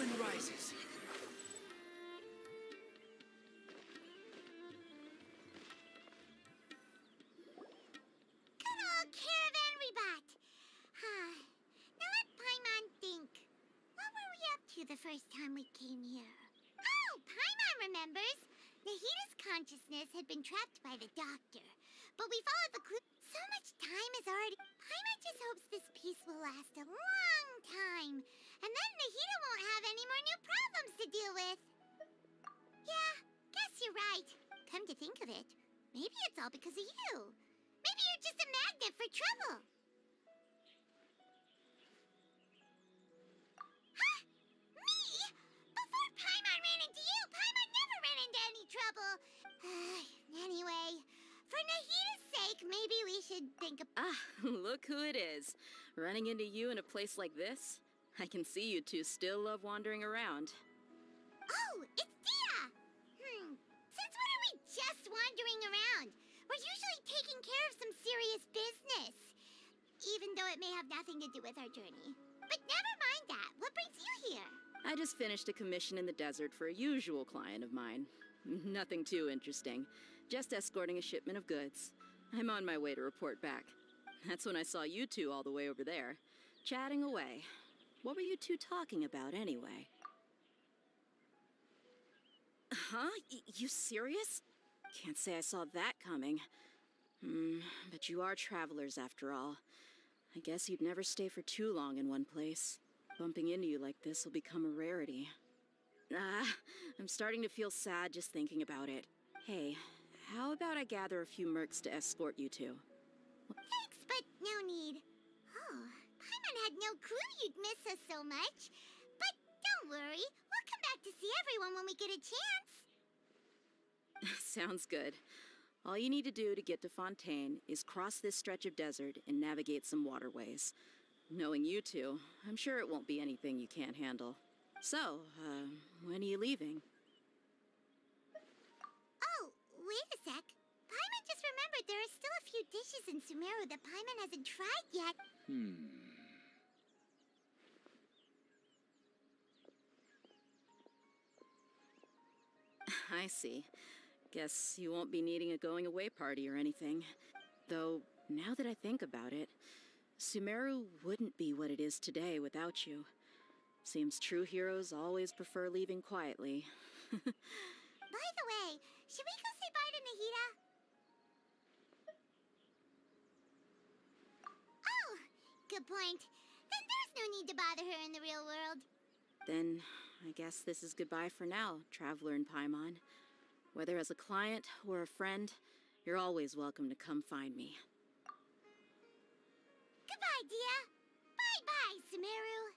sun rises. Good old caravan rebot. Now let Paimon think. What were we up to the first time we came here? Oh, Paimon remembers. Nahita's consciousness had been trapped by the doctor, but we followed the clue. So much time has already... Paimon just hopes this peace will last a long time, and then Nahita won't have any more new problems to deal with. Yeah, guess you're right. Come to think of it, maybe it's all because of you. Maybe you're just a magnet for trouble. Huh? Me? Before Paimon ran into you, Paimon never ran into any trouble. Anyway, for Nahita's sake, maybe we should think of... Ah, look who it is. Running into you in a place like this? I can see you two still love wandering around. Oh, it's Dia! Since when are we just wandering around? We're usually taking care of some serious business. Even though it may have nothing to do with our journey. But never mind that. What brings you here? I just finished a commission in the desert for a usual client of mine. Nothing too interesting. Just escorting a shipment of goods. I'm on my way to report back. That's when I saw you two all the way over there, chatting away. What were you two talking about anyway? Huh? You serious? Can't say I saw that coming. But you are travelers after all. I guess you'd never stay for too long in one place. Bumping into you like this will become a rarity. I'm starting to feel sad just thinking about it. Hey, how about I gather a few mercs to escort you two? Thanks, but no need. Oh, Paimon had no clue you'd miss us so much. But don't worry, we'll come back to see everyone when we get a chance. Sounds good. All you need to do to get to Fontaine is cross this stretch of desert and navigate some waterways. Knowing you two, I'm sure it won't be anything you can't handle. So, when are you leaving? Oh, wait a sec. Paimon just remembered there are still a few dishes in Sumeru that Paimon hasn't tried yet. I see. Guess you won't be needing a going-away party or anything. Though, now that I think about it, Sumeru wouldn't be what it is today without you. Seems true heroes always prefer leaving quietly. By the way, should we go say bye to Nahita? Oh, good point. Then there's no need to bother her in the real world. Then, I guess this is goodbye for now, Traveler in Paimon. Whether as a client or a friend, you're always welcome to come find me. Goodbye, Dia. Bye-bye, Sumeru.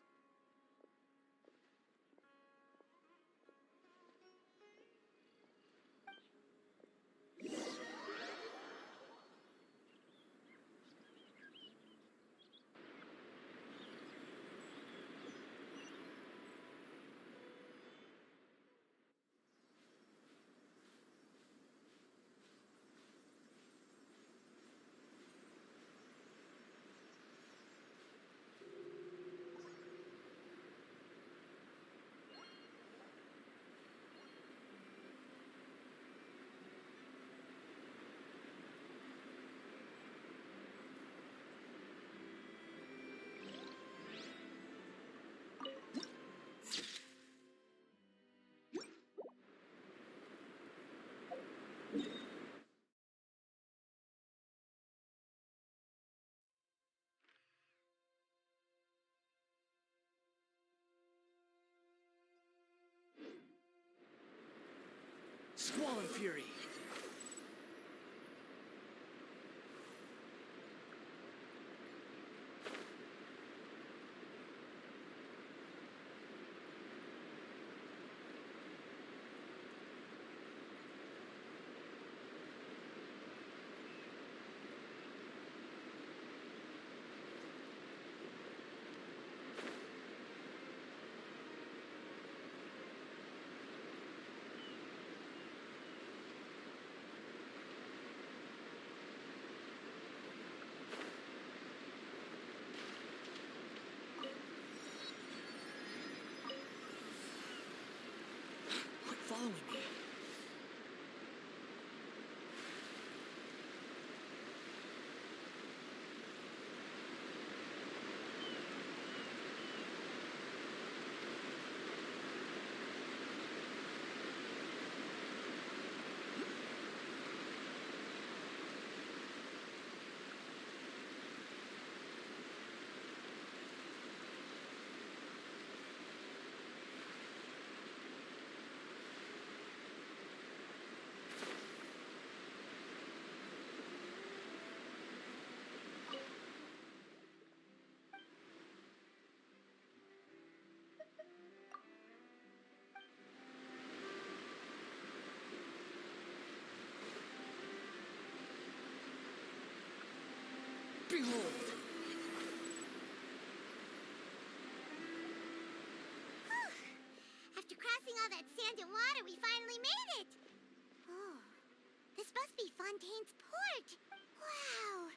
Squall and Fury. following me. Behold! After crossing all that sand and water, we finally made it! Oh, this must be Fontaine's port! Wow!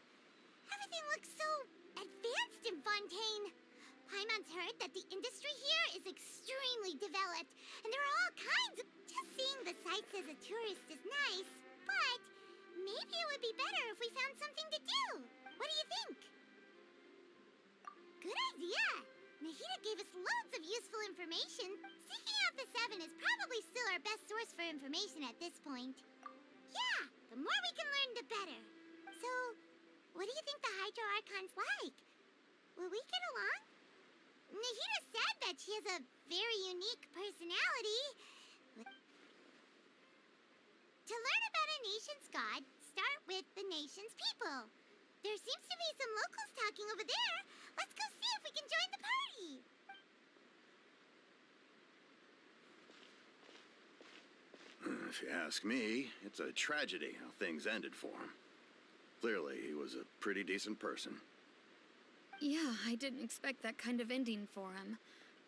Everything looks so advanced in Fontaine! Paimon's heard that the industry here is extremely developed, and there are all kinds of... Just seeing the sights as a tourist is nice, but maybe it would be better if we found something to do. What do you think? Good idea! Nahida gave us loads of useful information. Seeking out the Seven is probably still our best source for information at this point. Yeah, the more we can learn, the better. So, what do you think the Hydro Archon's like? Will we get along? Nahida said that she has a very unique personality. To learn about a nation's god, start with the nation's people. There seems to be some locals talking over there. Let's go see if we can join the party. If you ask me, it's a tragedy how things ended for him. Clearly, he was a pretty decent person. Yeah, I didn't expect that kind of ending for him.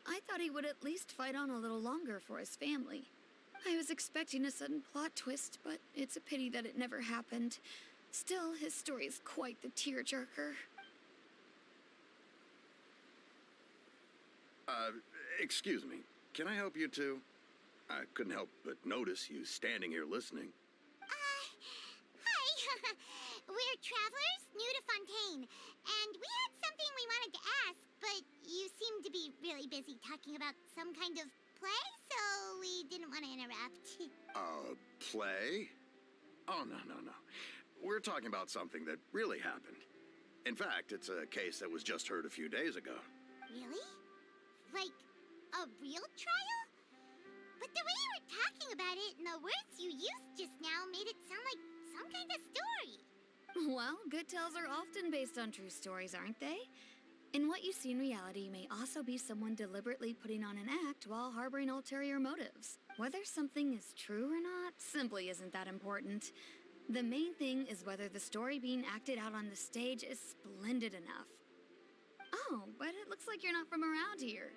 I thought he would at least fight on a little longer for his family. I was expecting a sudden plot twist, but it's a pity that it never happened. Still, his story is quite the tearjerker. Excuse me. Can I help you too? I couldn't help but notice you standing here listening. Hi. We're travelers new to Fontaine, and we had something we wanted to ask, but you seem to be really busy talking about some kind of play, so we didn't want to interrupt. Play? Oh, no. We're talking about something that really happened. In fact, it's a case that was just heard a few days ago. Really? Like, a real trial? But the way you were talking about it and the words you used just now made it sound like some kind of story. Well, good tales are often based on true stories, aren't they? And what you see in reality may also be someone deliberately putting on an act while harboring ulterior motives. Whether something is true or not simply isn't that important. The main thing is whether the story being acted out on the stage is splendid enough. Oh, but it looks like you're not from around here.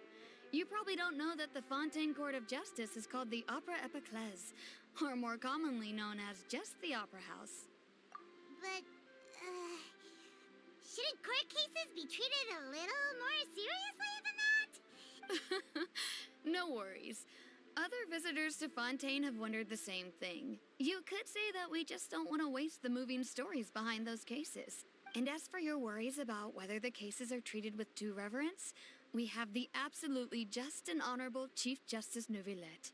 You probably don't know that the Fontaine Court of Justice is called the Opera Epiclese, or more commonly known as just the Opera House. But, shouldn't court cases be treated a little more seriously than that? No worries. Other visitors to Fontaine have wondered the same thing. You could say that we just don't want to waste the moving stories behind those cases. And as for your worries about whether the cases are treated with due reverence, we have the absolutely just and honorable Chief Justice Neuvillette,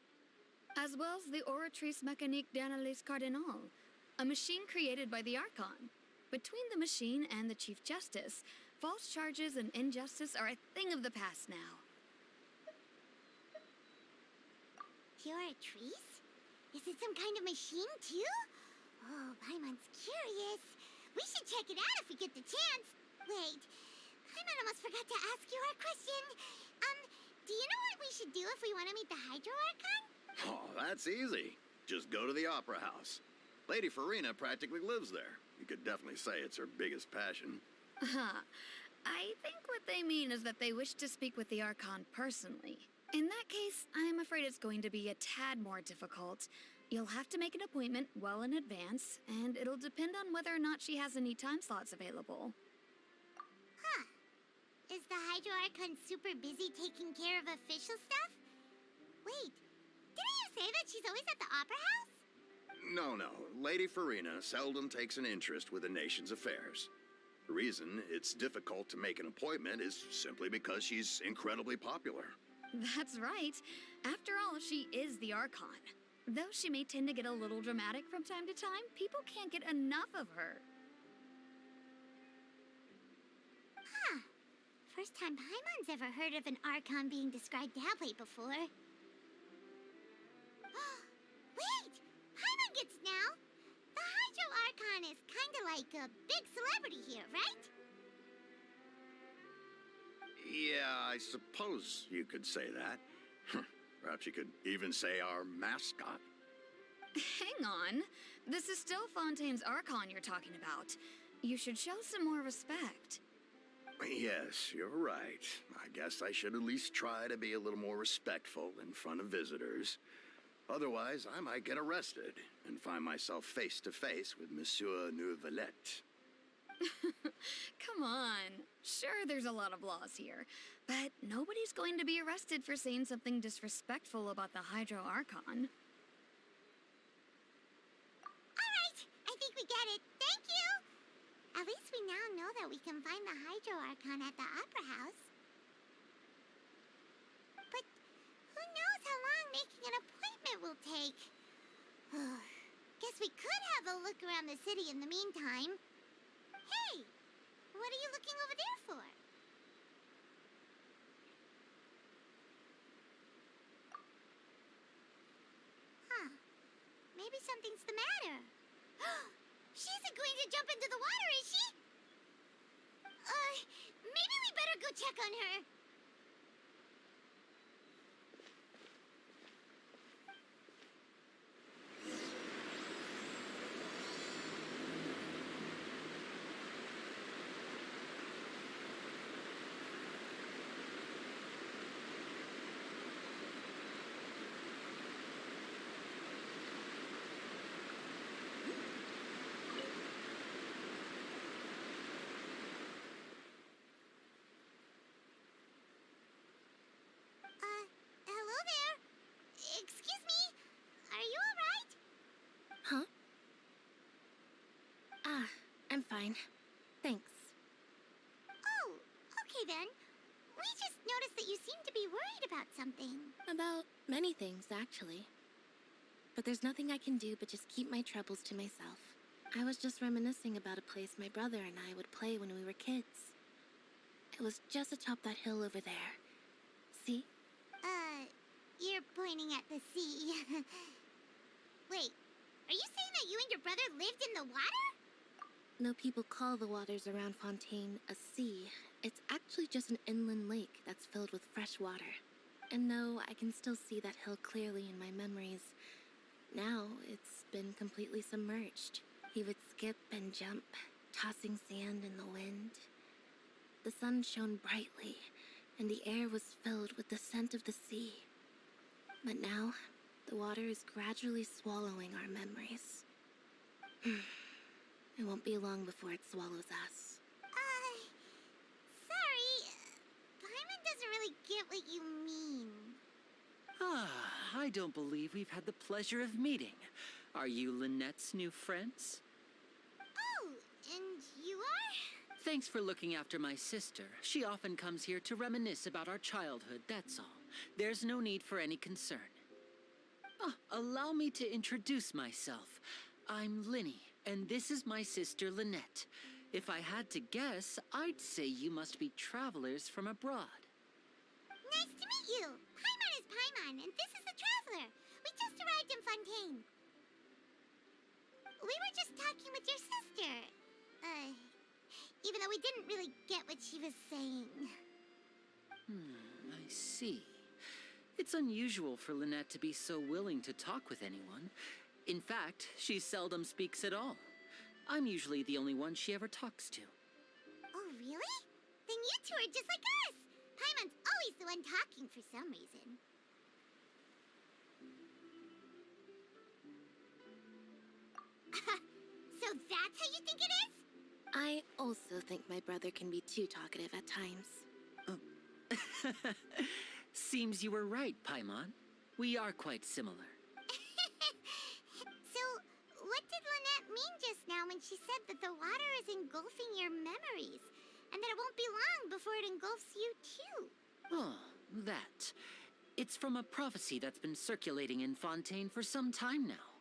as well as the Oratrice Mécanique d'Analyse Cardinal, a machine created by the Archon. Between the machine and the Chief Justice, false charges and injustice are a thing of the past now. Oratrice? Is it some kind of machine, too? Oh, Paimon's curious. We should check it out if we get the chance. Wait, Paimon almost forgot to ask you our question. Do you know what we should do if we want to meet the Hydro Archon? Oh, that's easy. Just go to the Opera House. Lady Farina practically lives there. You could definitely say it's her biggest passion. I think what they mean is that they wish to speak with the Archon personally. In that case, I'm afraid it's going to be a tad more difficult. You'll have to make an appointment well in advance, and it'll depend on whether or not she has any time slots available. Huh. Is the Hydro Archon super busy taking care of official stuff? Wait, didn't you say that she she's always at the Opera House? No. Lady Farina seldom takes an interest with the nation's affairs. The reason it's difficult to make an appointment is simply because she's incredibly popular. That's right. After all, she is the Archon. Though she may tend to get a little dramatic from time to time, people can't get enough of her. Huh. First time Paimon's ever heard of an Archon being described that way before. Wait! Paimon gets now! The Hydro Archon is kinda like a big celebrity here, right? Yeah, I suppose you could say that. Perhaps you could even say our mascot. Hang on. This is still Fontaine's Archon you're talking about. You should show some more respect. Yes, you're right. I guess I should at least try to be a little more respectful in front of visitors. Otherwise, I might get arrested and find myself face to face with Monsieur Neuvillette. Come on. Sure, there's a lot of laws here, but nobody's going to be arrested for saying something disrespectful about the Hydro Archon. Alright, I think we get it. Thank you! At least we now know that we can find the Hydro Archon at the Opera House. But who knows how long making an appointment will take? Guess we could have a look around the city in the meantime. Hey! What are you looking over there for? Huh. Maybe something's the matter. She isn't going to jump into the water, is she? Maybe we better go check on her. Hello there. Excuse me. Are you all right? Huh? Ah, I'm fine. Thanks. Oh, okay then. We just noticed that you seem to be worried about something. About many things, actually. But there's nothing I can do but just keep my troubles to myself. I was just reminiscing about a place my brother and I would play when we were kids. It was just atop that hill over there. See? You're pointing at the sea. Wait, are you saying that you and your brother lived in the water? No, people call the waters around Fontaine a sea. It's actually just an inland lake that's filled with fresh water. And no, I can still see that hill clearly in my memories. Now, it's been completely submerged. He would skip and jump, tossing sand in the wind. The sun shone brightly, and the air was filled with the scent of the sea. But now, the water is gradually swallowing our memories. It won't be long before it swallows us. Sorry. Paimon doesn't really get what you mean. I don't believe we've had the pleasure of meeting. Are you Lynette's new friends? Oh, and you are? Thanks for looking after my sister. She often comes here to reminisce about our childhood, that's all. There's no need for any concern. Allow me to introduce myself. I'm Linny, and this is my sister Lynette. If I had to guess, I'd say you must be travelers from abroad. Nice to meet you. Paimon is Paimon, and this is the Traveler. We just arrived in Fontaine. We were just talking with your sister. Even though we didn't really get what she was saying. I see. It's unusual for Lynette to be so willing to talk with anyone. In fact, she seldom speaks at all. I'm usually the only one she ever talks to. Oh, really? Then you two are just like us. Paimon's always the one talking for some reason. So that's how you think it is? I also think my brother can be too talkative at times. Seems you were right, Paimon. We are quite similar. now when she said that the water is engulfing your memories, and that it won't be long before it engulfs you too. Oh, that. It's from a prophecy that's been circulating in Fontaine for some time now.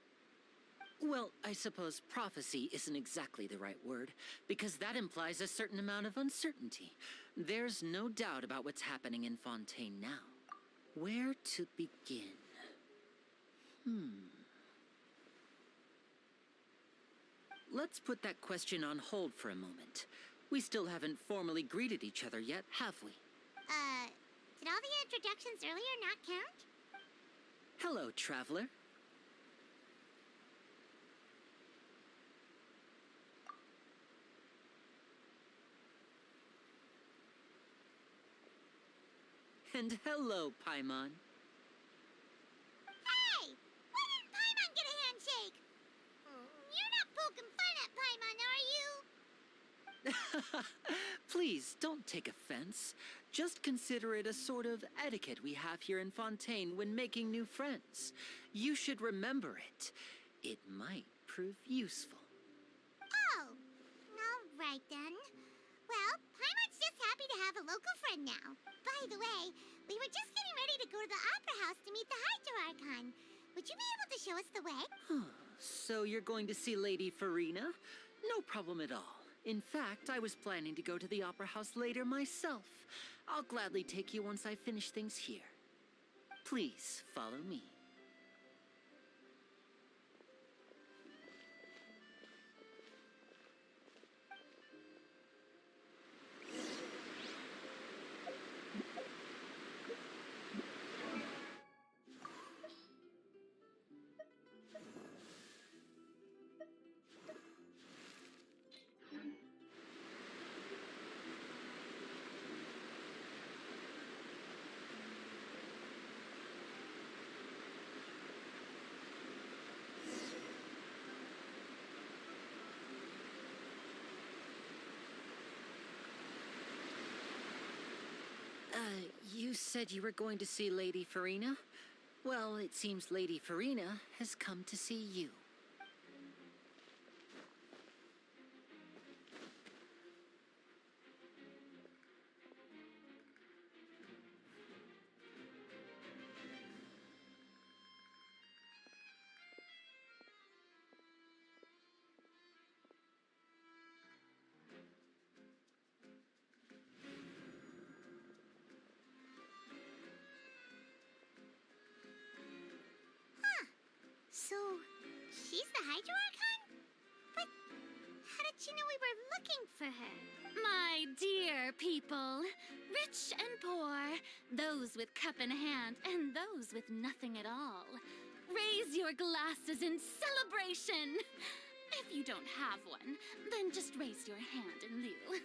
Well, I suppose prophecy isn't exactly the right word, because that implies a certain amount of uncertainty. There's no doubt about what's happening in Fontaine now. Where to begin? Let's put that question on hold for a moment. We still haven't formally greeted each other yet, have we? Did all the introductions earlier not count? Hello, traveler. And hello, Paimon. Hey! Why didn't Paimon get a handshake? You're not poking fun at Paimon, are you? Please, don't take offense. Just consider it a sort of etiquette we have here in Fontaine when making new friends. You should remember it. It might prove useful. Oh, all right then. Well, Paimon's just happy to have a local friend now. By the way, we were just getting ready to go to the Opera House to meet the Hydro Archon. Would you be able to show us the way? So you're going to see Lady Farina? No problem at all. In fact, I was planning to go to the Opera House later myself. I'll gladly take you once I finish things here. Please, follow me. You said you were going to see Lady Farina? Well, it seems Lady Farina has come to see you. So, she's the Hydro Archon? But how did she know we were looking for her? My dear people, rich and poor, those with cup in hand and those with nothing at all, raise your glasses in celebration. If you don't have one, then just raise your hand in lieu.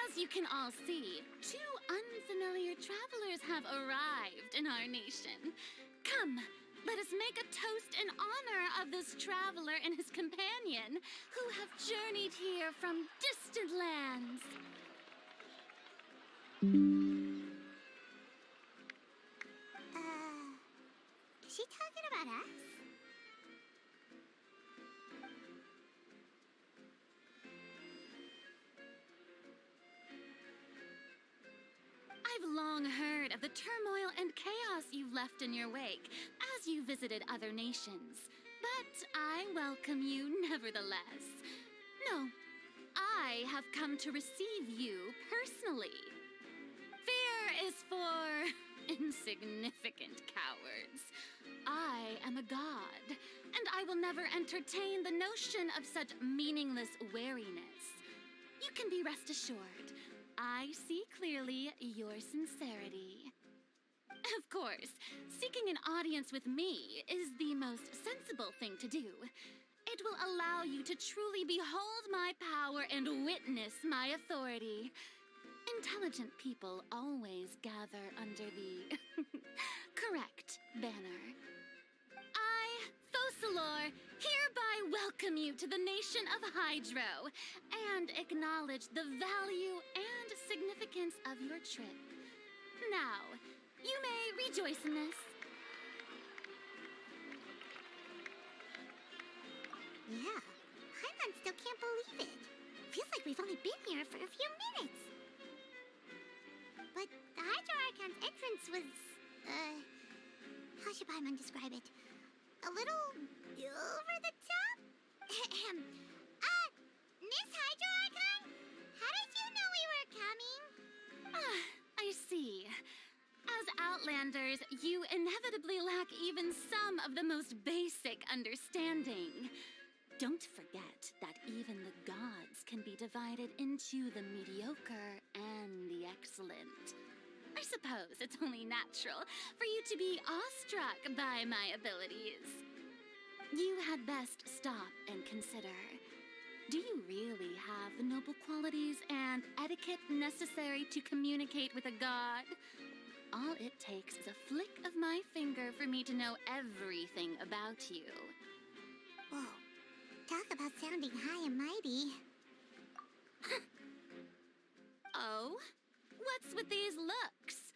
As you can all see, two unfamiliar travelers have arrived in our nation. Come, let us make a toast in honor of this traveler and his companion who have journeyed here from distant lands. Is she talking about us? I've long heard of the turmoil and chaos you've left in your wake as you visited other nations. But I welcome you nevertheless. No, I have come to receive you personally. Fear is for insignificant cowards. I am a god, and I will never entertain the notion of such meaningless wariness. You can be rest assured, I see clearly your sincerity. Of course, seeking an audience with me is the most sensible thing to do. It will allow you to truly behold my power and witness my authority. Intelligent people always gather under the correct banner. I, Fosalor, hereby welcome you to the nation of Hydro and acknowledge the value and significance of your trip. Now, You may rejoice in this. Yeah, Paimon still can't believe it. Feels like we've only been here for a few minutes. But the Hydro Archon's entrance was, how should Paimon describe it? A little over the top? Miss Hydro Archon? How did you know we were coming? Ah, I see. As Outlanders, you inevitably lack even some of the most basic understanding. Don't forget that even the gods can be divided into the mediocre and the excellent. I suppose it's only natural for you to be awestruck by my abilities. You had best stop and consider. Do you really have the noble qualities and etiquette necessary to communicate with a god? All it takes is a flick of my finger for me to know everything about you. Whoa. Talk about sounding high and mighty. Oh? What's with these looks?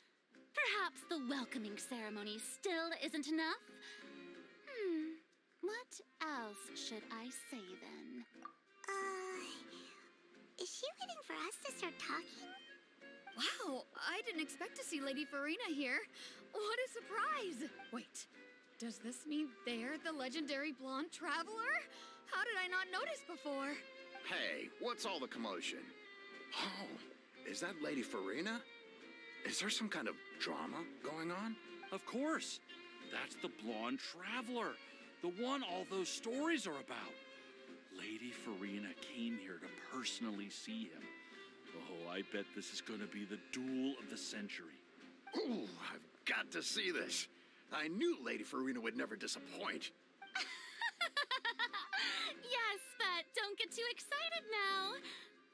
Perhaps the welcoming ceremony still isn't enough? What else should I say then? Is she waiting for us to start talking? Wow, I didn't expect to see Lady Farina here. What a surprise! Wait, does this mean they're the legendary blonde traveler? How did I not notice before? Hey, what's all the commotion? Oh, is that Lady Farina? Is there some kind of drama going on? Of course. That's the blonde traveler. The one all those stories are about. Lady Farina came here to personally see him. Oh, I bet this is going to be the duel of the century. Ooh, I've got to see this. I knew Lady Farina would never disappoint. Yes, but don't get too excited now.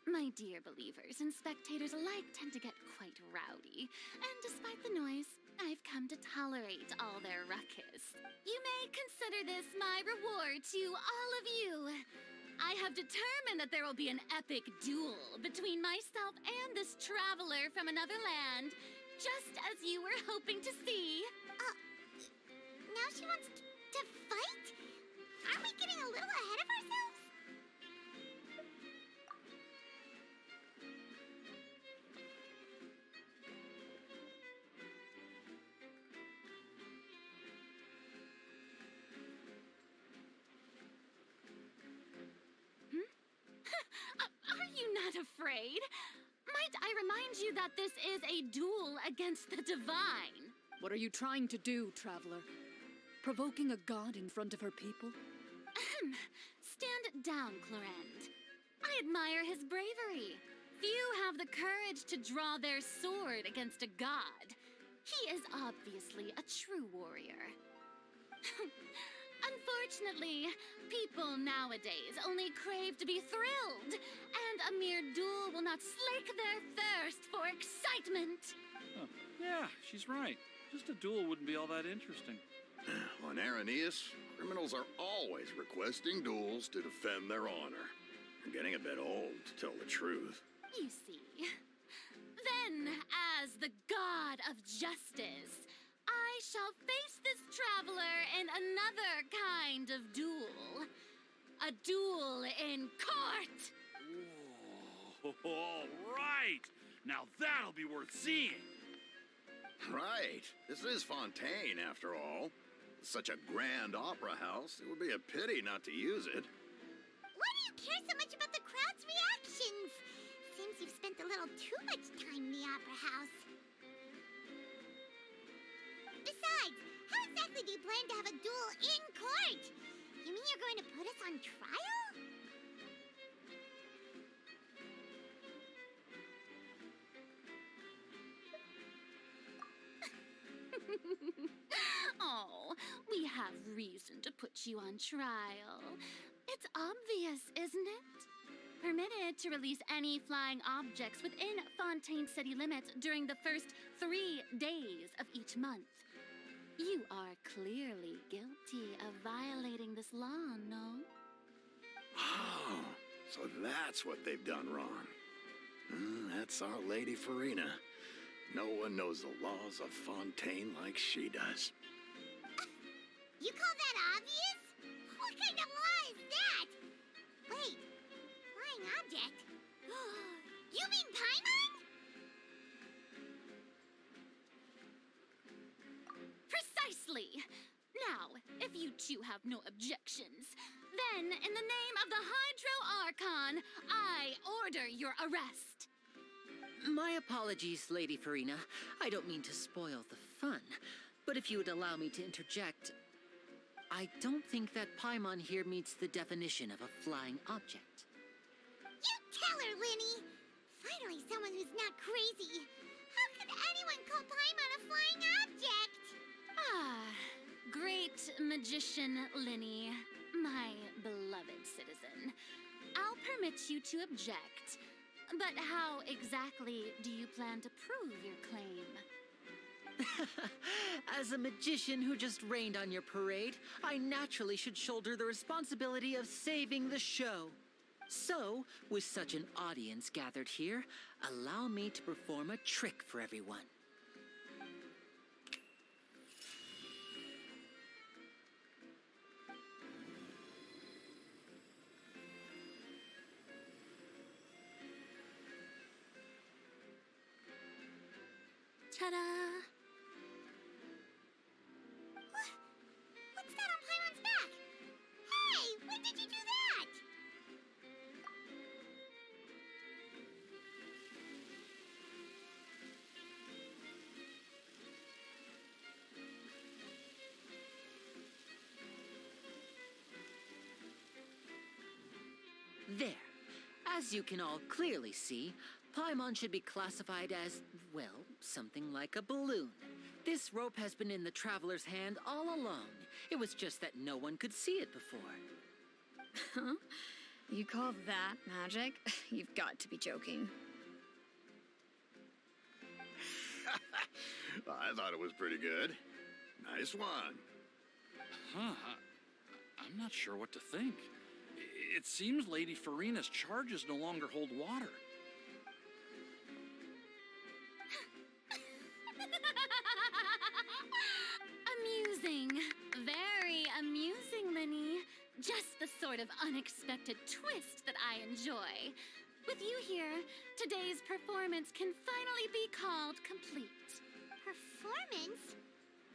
My dear believers and spectators alike tend to get quite rowdy, and despite the noise, I've come to tolerate all their ruckus. You may consider this my reward to all of you. I have determined that there will be an epic duel between myself and this traveler from another land, just as you were hoping to see. Now she wants to fight? Aren't we getting a little ahead of ourselves? Are you not afraid? Might I remind you that this is a duel against the divine? What are you trying to do, traveler? Provoking a god in front of her people? Stand down, Clorend. I admire his bravery. Few have the courage to draw their sword against a god. He is obviously a true warrior. Unfortunately, people nowadays only crave to be thrilled, and a mere duel will not slake their thirst for excitement. Oh, yeah, she's right. Just a duel wouldn't be all that interesting. On Araneus, criminals are always requesting duels to defend their honor. I'm getting a bit old, to tell the truth. You see. Then, as the god of justice, I shall face this traveler in another kind of duel. A duel in court! Whoa, all right. Now that'll be worth seeing. Right. This is Fontaine, after all. Such a grand opera house, it would be a pity not to use it. Why do you care so much about the crowd's reactions? Seems you've spent a little too much time in the opera house. Besides, how exactly do you plan to have a duel in court? You mean you're going to put us on trial? Oh, we have reason to put you on trial. It's obvious, isn't it? Permitted to release any flying objects within Fontaine city limits during the first 3 days of each month. You are clearly guilty of violating this law, no? Oh, so that's what they've done wrong. That's our Lady Farina. No one knows the laws of Fontaine like she does. You call that obvious? What kind of law is that? Wait, flying object? You mean Paimon? Precisely. Now, if you two have no objections, then in the name of the Hydro Archon, I order your arrest. My apologies, Lady Farina. I don't mean to spoil the fun, but if you would allow me to interject, I don't think that Paimon here meets the definition of a flying object. You tell her, Linny! Finally, someone who's not crazy. How could anyone call Paimon a flying object? Ah, great magician Linny, my beloved citizen. I'll permit you to object, but how exactly do you plan to prove your claim? As a magician who just rained on your parade, I naturally should shoulder the responsibility of saving the show. So, with such an audience gathered here, allow me to perform a trick for everyone. Ta-da! What's that on Paimon's back? Hey, when did you do that? There. As you can all clearly see, Paimon should be classified as, well, something like a balloon. This rope has been in the traveler's hand all along. It was just that no one could see it before. Huh? You call that magic? You've got to be joking. I thought it was pretty good. Nice one. Huh. I'm not sure what to think. It seems Lady Farina's charges no longer hold water. Amusing. Very amusing, Linny. Just the sort of unexpected twist that I enjoy. With you here, today's performance can finally be called complete. Performance?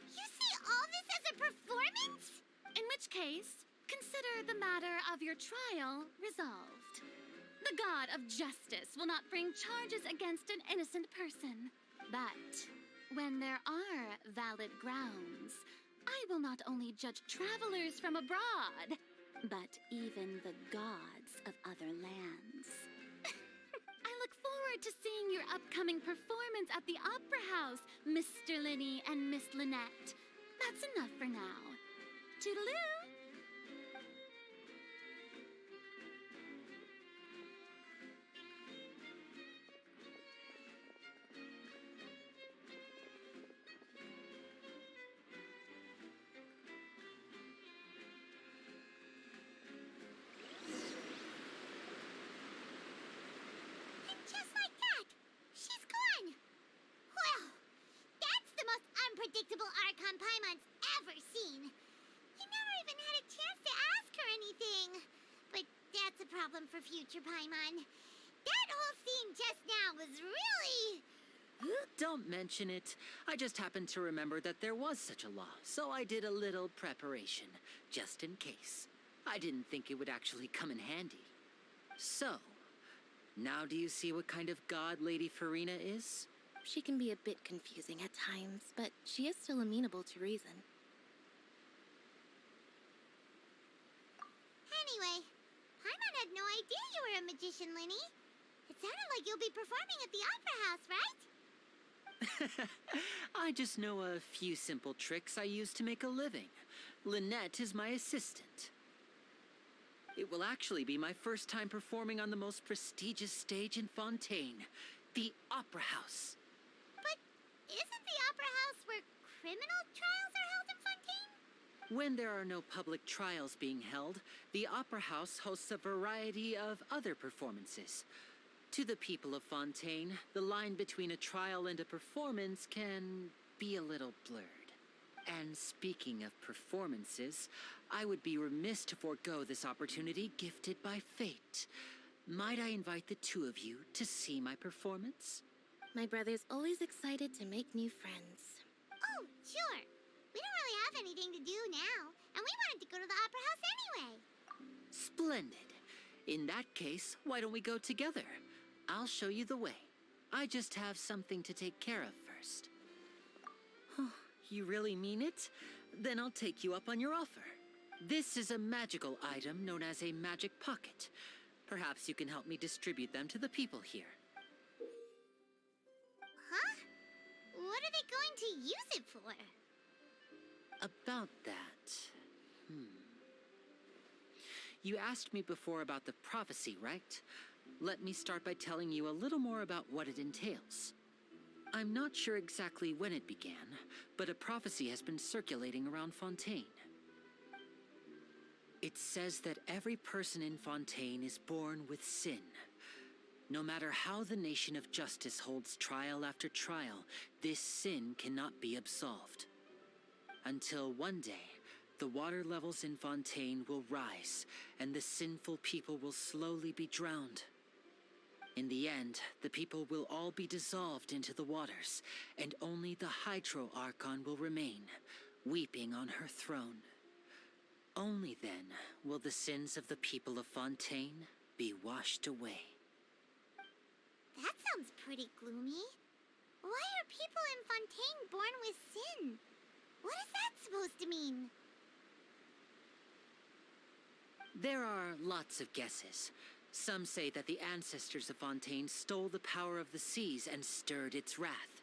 You see all this as a performance? In which case, consider the matter of your trial resolved. The god of justice will not bring charges against an innocent person. But when there are valid grounds, I will not only judge travelers from abroad, but even the gods of other lands. I look forward to seeing your upcoming performance at the Opera House, Mr. Linny and Miss Lynette. That's enough for now. Toodaloo! And just like that, she's gone. Well, that's the most unpredictable Archon Paimon's ever seen. You never even had a chance to ask her anything. But that's a problem for future Paimon. That whole scene just now was really... Don't mention it. I just happened to remember that there was such a law, so I did a little preparation, just in case. I didn't think it would actually come in handy. So, now do you see what kind of god Lady Farina is? She can be a bit confusing at times, but she is still amenable to reason. Anyway, Paimon had no idea you were a magician, Linny. It sounded like you'll be performing at the Opera House, right? I just know a few simple tricks I use to make a living. Lynette is my assistant. It will actually be my first time performing on the most prestigious stage in Fontaine, the Opera House. But isn't the Opera House where criminal trials are held in Fontaine? When there are no public trials being held, the Opera House hosts a variety of other performances. To the people of Fontaine, the line between a trial and a performance can be a little blurred. And speaking of performances, I would be remiss to forego this opportunity gifted by fate. Might I invite the two of you to see my performance? My brother's always excited to make new friends. Oh, sure. We don't really have anything to do now, and we wanted to go to the Opera House anyway. Splendid. In that case, why don't we go together? I'll show you the way. I just have something to take care of first. You really mean it? Then I'll take you up on your offer. This is a magical item known as a magic pocket. Perhaps you can help me distribute them to the people here. Huh? What are they going to use it for? About that... You asked me before about the prophecy, right? Let me start by telling you a little more about what it entails. I'm not sure exactly when it began, but a prophecy has been circulating around Fontaine. It says that every person in Fontaine is born with sin. No matter how the nation of justice holds trial after trial, this sin cannot be absolved. Until one day, the water levels in Fontaine will rise, and the sinful people will slowly be drowned. In the end, the people will all be dissolved into the waters, and only the Hydro Archon will remain, weeping on her throne. Only then will the sins of the people of Fontaine be washed away. That sounds pretty gloomy. Why are people in Fontaine born with sin? What is that supposed to mean? There are lots of guesses. Some say that the ancestors of Fontaine stole the power of the seas and stirred its wrath.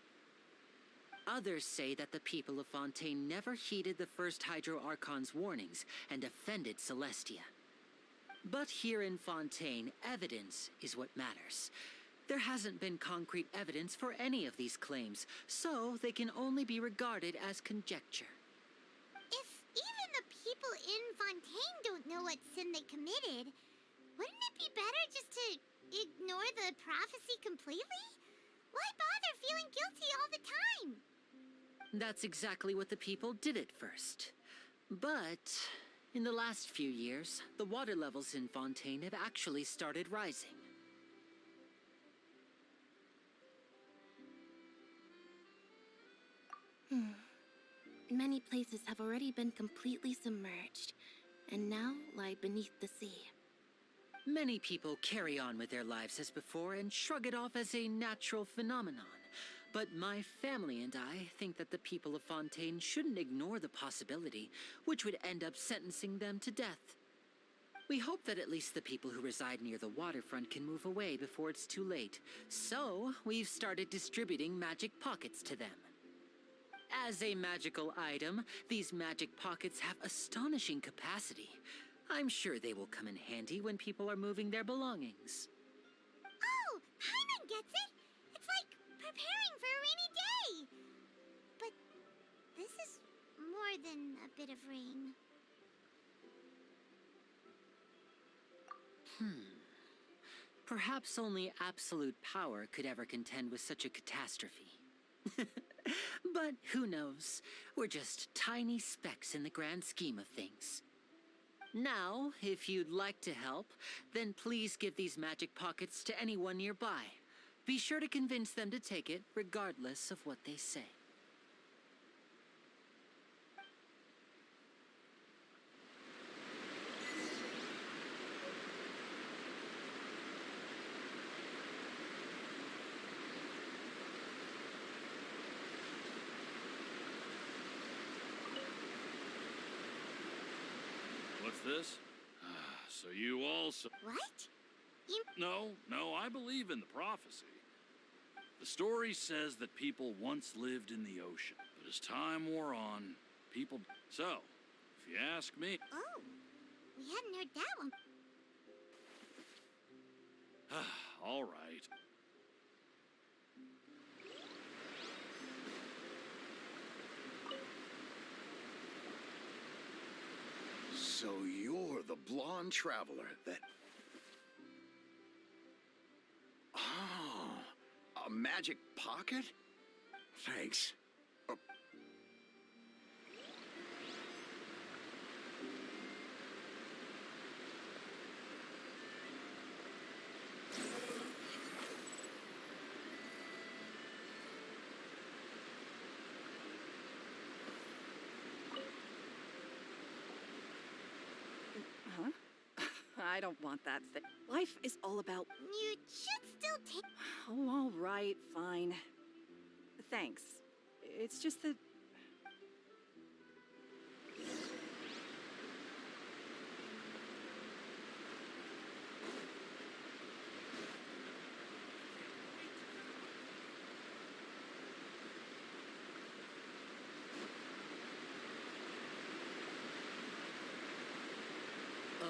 Others say that the people of Fontaine never heeded the first Hydro Archon's warnings and offended Celestia. But here in Fontaine, evidence is what matters. There hasn't been concrete evidence for any of these claims, so they can only be regarded as conjecture. If even the people in Fontaine don't know what sin they committed, wouldn't it be better just to ignore the prophecy completely? Why bother feeling guilty all the time? That's exactly what the people did at first. But in the last few years, the water levels in Fontaine have actually started rising. Many places have already been completely submerged, and now lie beneath the sea. Many people carry on with their lives as before and shrug it off as a natural phenomenon. But my family and I think that the people of Fontaine shouldn't ignore the possibility, which would end up sentencing them to death. We hope that at least the people who reside near the waterfront can move away before it's too late. So, we've started distributing magic pockets to them. As a magical item, these magic pockets have astonishing capacity. I'm sure they will come in handy when people are moving their belongings. Oh, Paimon gets it! It's like preparing for a rainy day! But this is more than a bit of rain. Perhaps only absolute power could ever contend with such a catastrophe. But who knows? We're just tiny specks in the grand scheme of things. Now, if you'd like to help, then please give these magic pockets to anyone nearby. Be sure to convince them to take it, regardless of what they say. What's this? So you also... What? No, I believe in the prophecy. The story says that people once lived in the ocean, but as time wore on, people... So, if you ask me... Oh, we hadn't heard that one. All right. So you're the blonde traveler that... magic pocket? Thanks. Oh. Huh? I don't want that thing. Life is all about... You should still take... Oh, all right, fine. Thanks. It's just that... Oh,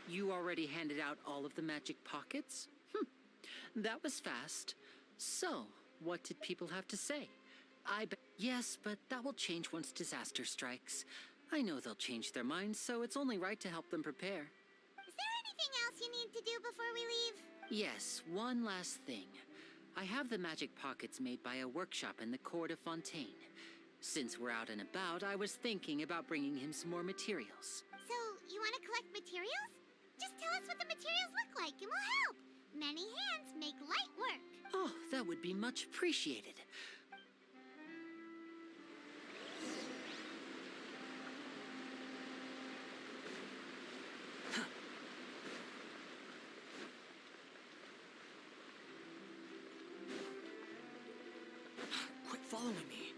you already handed out all of the magic pockets? That was fast. So, what did people have to say? Yes, but that will change once disaster strikes. I know they'll change their minds, so it's only right to help them prepare. Is there anything else you need to do before we leave? Yes, one last thing. I have the magic pockets made by a workshop in the court of Fontaine. Since we're out and about, I was thinking about bringing him some more materials. So, you want to collect materials? Just tell us what the materials look like and we'll help. Many hands make light work. Oh, that would be much appreciated. Quit following me.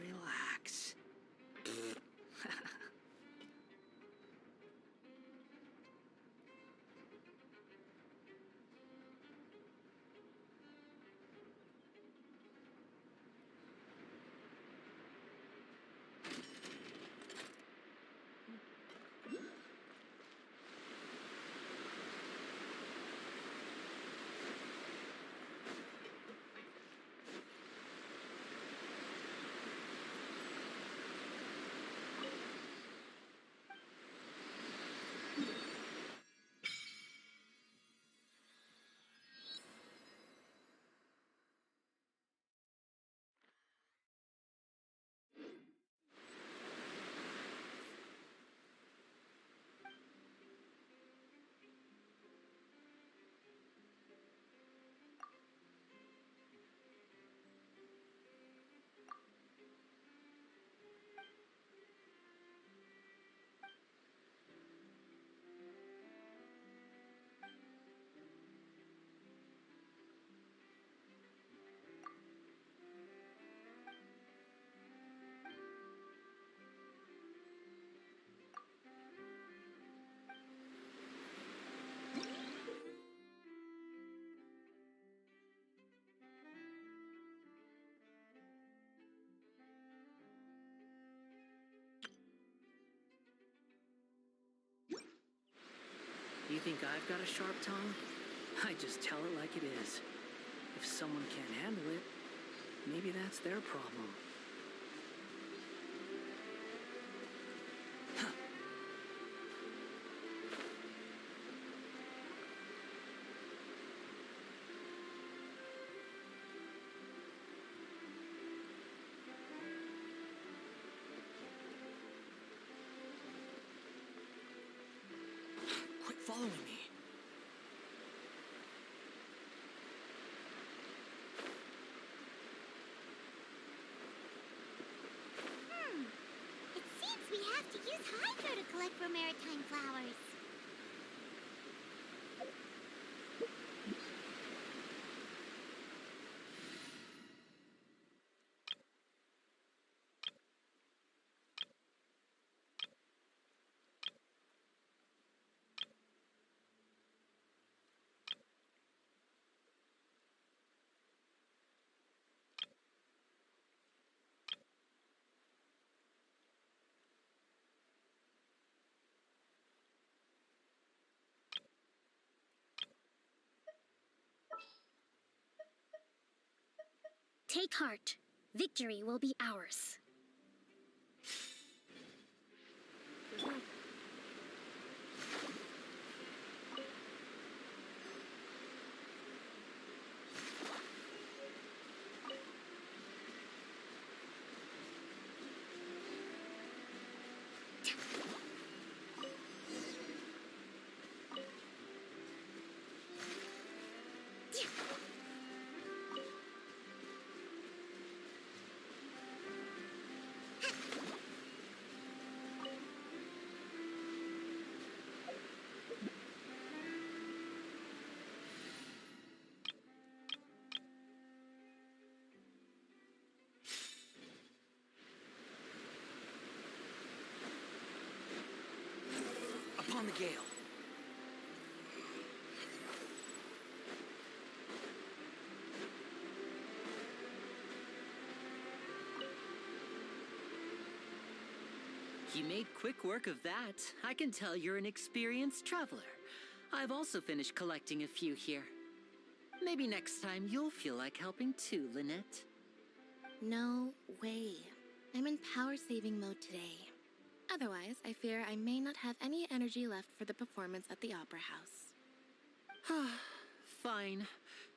Relax. You think I've got a sharp tongue? I just tell it like it is. If someone can't handle it, maybe that's their problem. Quit following me. It seems we have to use hydro to collect for maritime flowers. Take heart. Victory will be ours. Upon the gale. You made quick work of that. I can tell you're an experienced traveler. I've also finished collecting a few here. Maybe next time you'll feel like helping too, Lynette. No way. I'm in power saving mode today. Otherwise, I fear I may not have any energy left for the performance at the Opera House. Fine.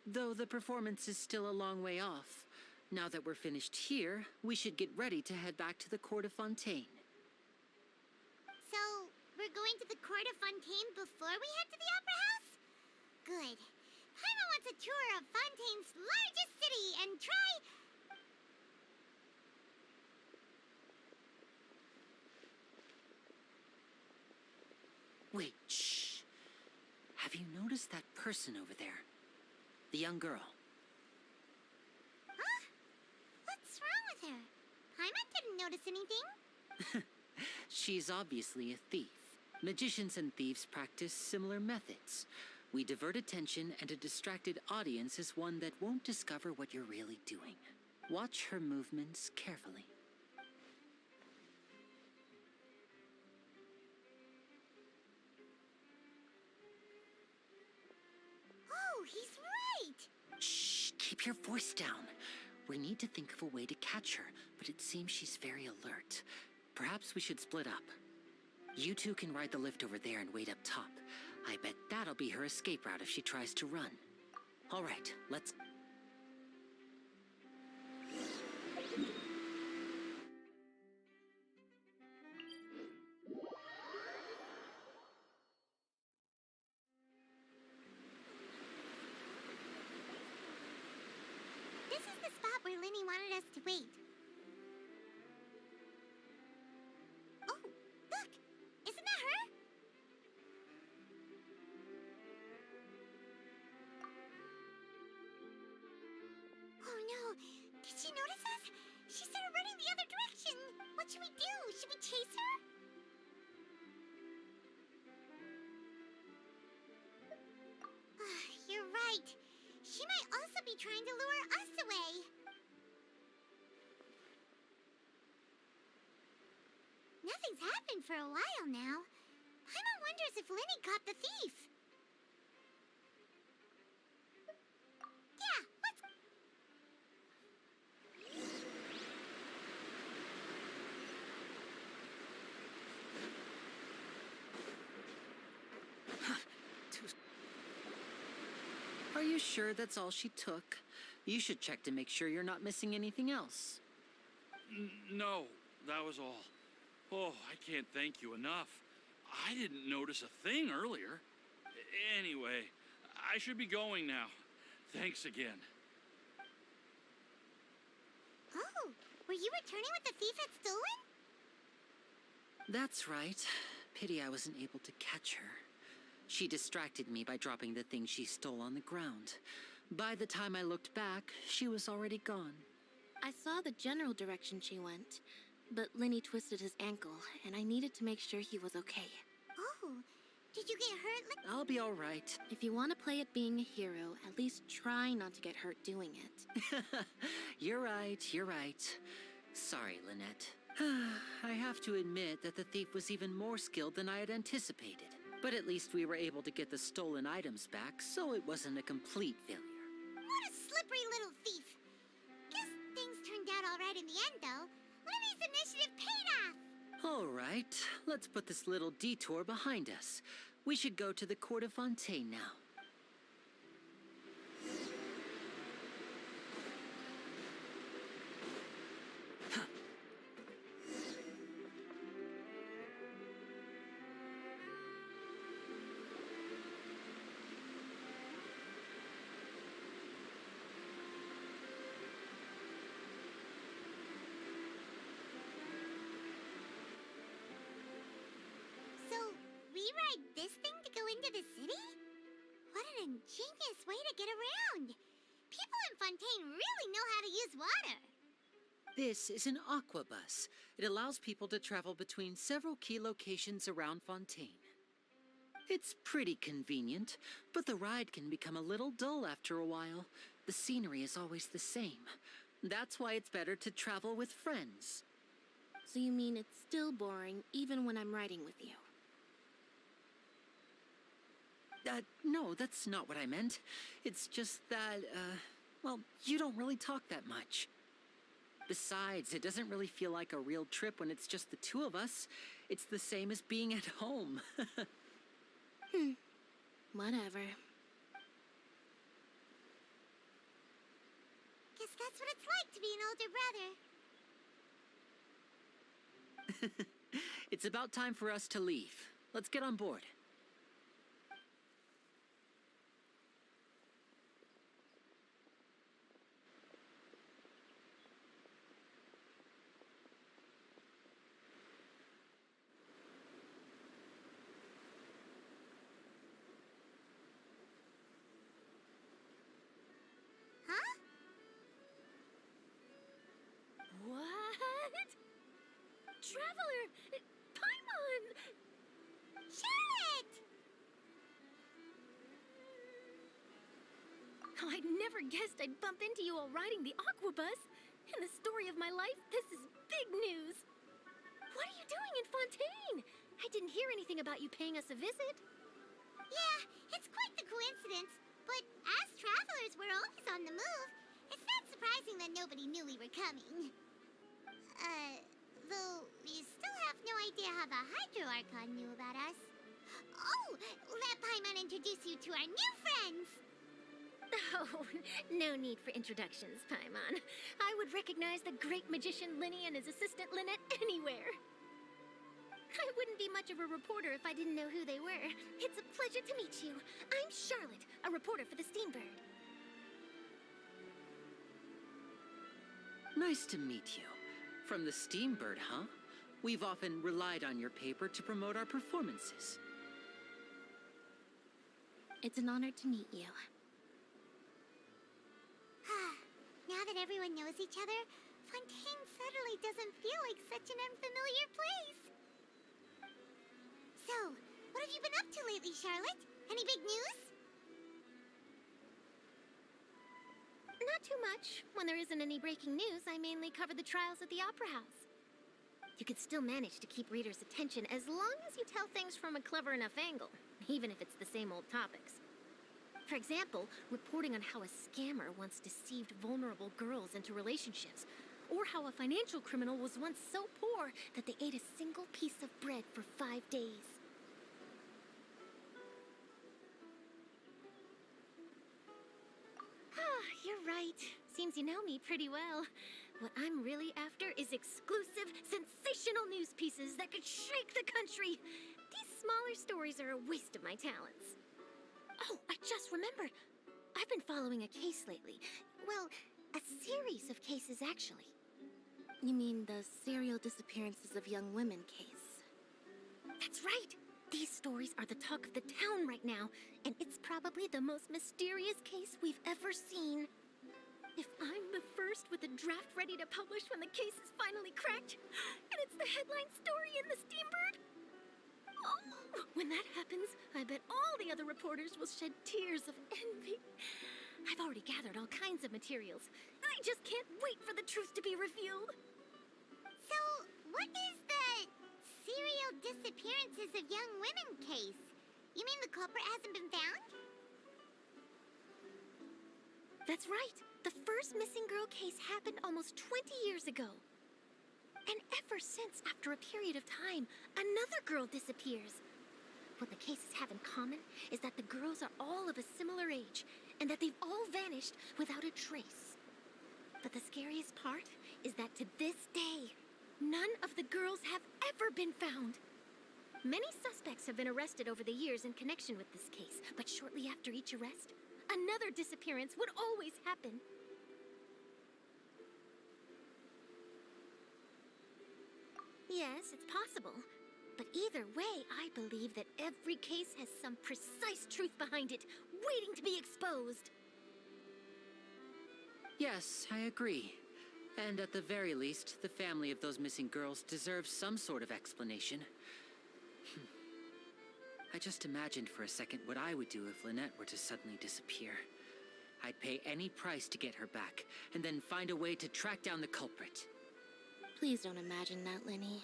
Though the performance is still a long way off. Now that we're finished here, we should get ready to head back to the Court of Fontaine. So, we're going to the Court of Fontaine before we head to the Opera House? Good. Paimon wants a tour of Fontaine's largest city and try... Wait, shh. Have you noticed that person over there? The young girl. Huh? What's wrong with her? Paimon didn't notice anything. She's obviously a thief. Magicians and thieves practice similar methods. We divert attention, and a distracted audience is one that won't discover what you're really doing. Watch her movements carefully. Oh, he's right! Shh, keep your voice down. We need to think of a way to catch her, but it seems she's very alert. Perhaps we should split up. You two can ride the lift over there and wait up top. I bet that'll be her escape route if she tries to run. All right, let's... This is the spot where Linny wanted us to wait. Oh, look! Isn't that her? Oh no! Did she notice us? She started running the other direction! What should we do? Should we chase her? You're right. She might also be trying to lure us away. Nothing's happened for a while now. Paimon wonders if Linny caught the thief. Yeah, let's... Are you sure that's all she took? You should check to make sure you're not missing anything else. No, that was all. Oh, I can't thank you enough. I didn't notice a thing earlier. Anyway, I should be going now. Thanks again. Oh, were you returning what the thief had stolen? That's right. Pity I wasn't able to catch her. She distracted me by dropping the thing she stole on the ground. By the time I looked back, she was already gone. I saw the general direction she went, but Linny twisted his ankle, and I needed to make sure he was okay. Oh, did you get hurt? I'll be all right. If you want to play at being a hero, at least try not to get hurt doing it. You're right, you're right. Sorry, Lynette. I have to admit that the thief was even more skilled than I had anticipated. But at least we were able to get the stolen items back, so it wasn't a complete failure. What a slippery little thief! Guess all right in the end, though. Livy's initiative paid off! All right, let's put this little detour behind us. We should go to the Court of Fontaine now. So, we ride this thing to go into the city? What an ingenious way to get around! People in Fontaine really know how to use water! This is an aquabus. It allows people to travel between several key locations around Fontaine. It's pretty convenient, but the ride can become a little dull after a while. The scenery is always the same. That's why it's better to travel with friends. So you mean it's still boring even when I'm riding with you? No, that's not what I meant. It's just that, well, you don't really talk that much. Besides, it doesn't really feel like a real trip when it's just the two of us. It's the same as being at home. Whatever. Guess that's what it's like to be an older brother. It's about time for us to leave. Let's get on board. Huh? What? Traveler! Paimon! Charlotte! Oh, I'd never guessed I'd bump into you while riding the aquabus. In the story of my life, this is big news. What are you doing in Fontaine? I didn't hear anything about you paying us a visit. Yeah, it's quite the coincidence. But as travelers, we're always on the move. It's not surprising that nobody knew we were coming. Though we still have no idea how the Hydro Archon knew about us. Oh, let Paimon introduce you to our new friends. Oh, no need for introductions, Paimon. I would recognize the great magician Linny and his assistant Lynette anywhere. I wouldn't be much of a reporter if I didn't know who they were. It's a pleasure to meet you. I'm Charlotte, a reporter for the Steambird. Nice to meet you. From the Steambird, huh? We've often relied on your paper to promote our performances. It's an honor to meet you. Now that everyone knows each other, Fontaine suddenly doesn't feel like such an unfamiliar place. So, what have you been up to lately, Charlotte? Any big news? Not too much. When there isn't any breaking news, I mainly cover the trials at the Opera House. You could still manage to keep readers' attention as long as you tell things from a clever enough angle, even if it's the same old topics. For example, reporting on how a scammer once deceived vulnerable girls into relationships, or how a financial criminal was once so poor that they ate a single piece of bread for 5 days. You're right. Seems you know me pretty well. What I'm really after is exclusive, sensational news pieces that could shake the country. These smaller stories are a waste of my talents. Oh, I just remembered. I've been following a case lately. Well, a series of cases, actually. You mean the serial disappearances of young women case? That's right. These stories are the talk of the town right now, and it's probably the most mysterious case we've ever seen. If I'm the first with a draft ready to publish when the case is finally cracked, and it's the headline story in the Steambird, oh, when that happens, I bet all the other reporters will shed tears of envy. I've already gathered all kinds of materials. I just can't wait for the truth to be revealed. So, what is the serial disappearances of young women case? You mean the culprit hasn't been found? That's right. The first missing girl case happened almost 20 years ago. And ever since, after a period of time, another girl disappears. What the cases have in common is that the girls are all of a similar age, and that they've all vanished without a trace. But the scariest part is that to this day, none of the girls have ever been found. Many suspects have been arrested over the years in connection with this case, but shortly after each arrest, another disappearance would always happen. Yes, it's possible. But either way, I believe that every case has some precise truth behind it, waiting to be exposed. Yes, I agree. And at the very least, the family of those missing girls deserves some sort of explanation. I just imagined for a second what I would do if Lynette were to suddenly disappear. I'd pay any price to get her back, and then find a way to track down the culprit. Please don't imagine that, Lenny.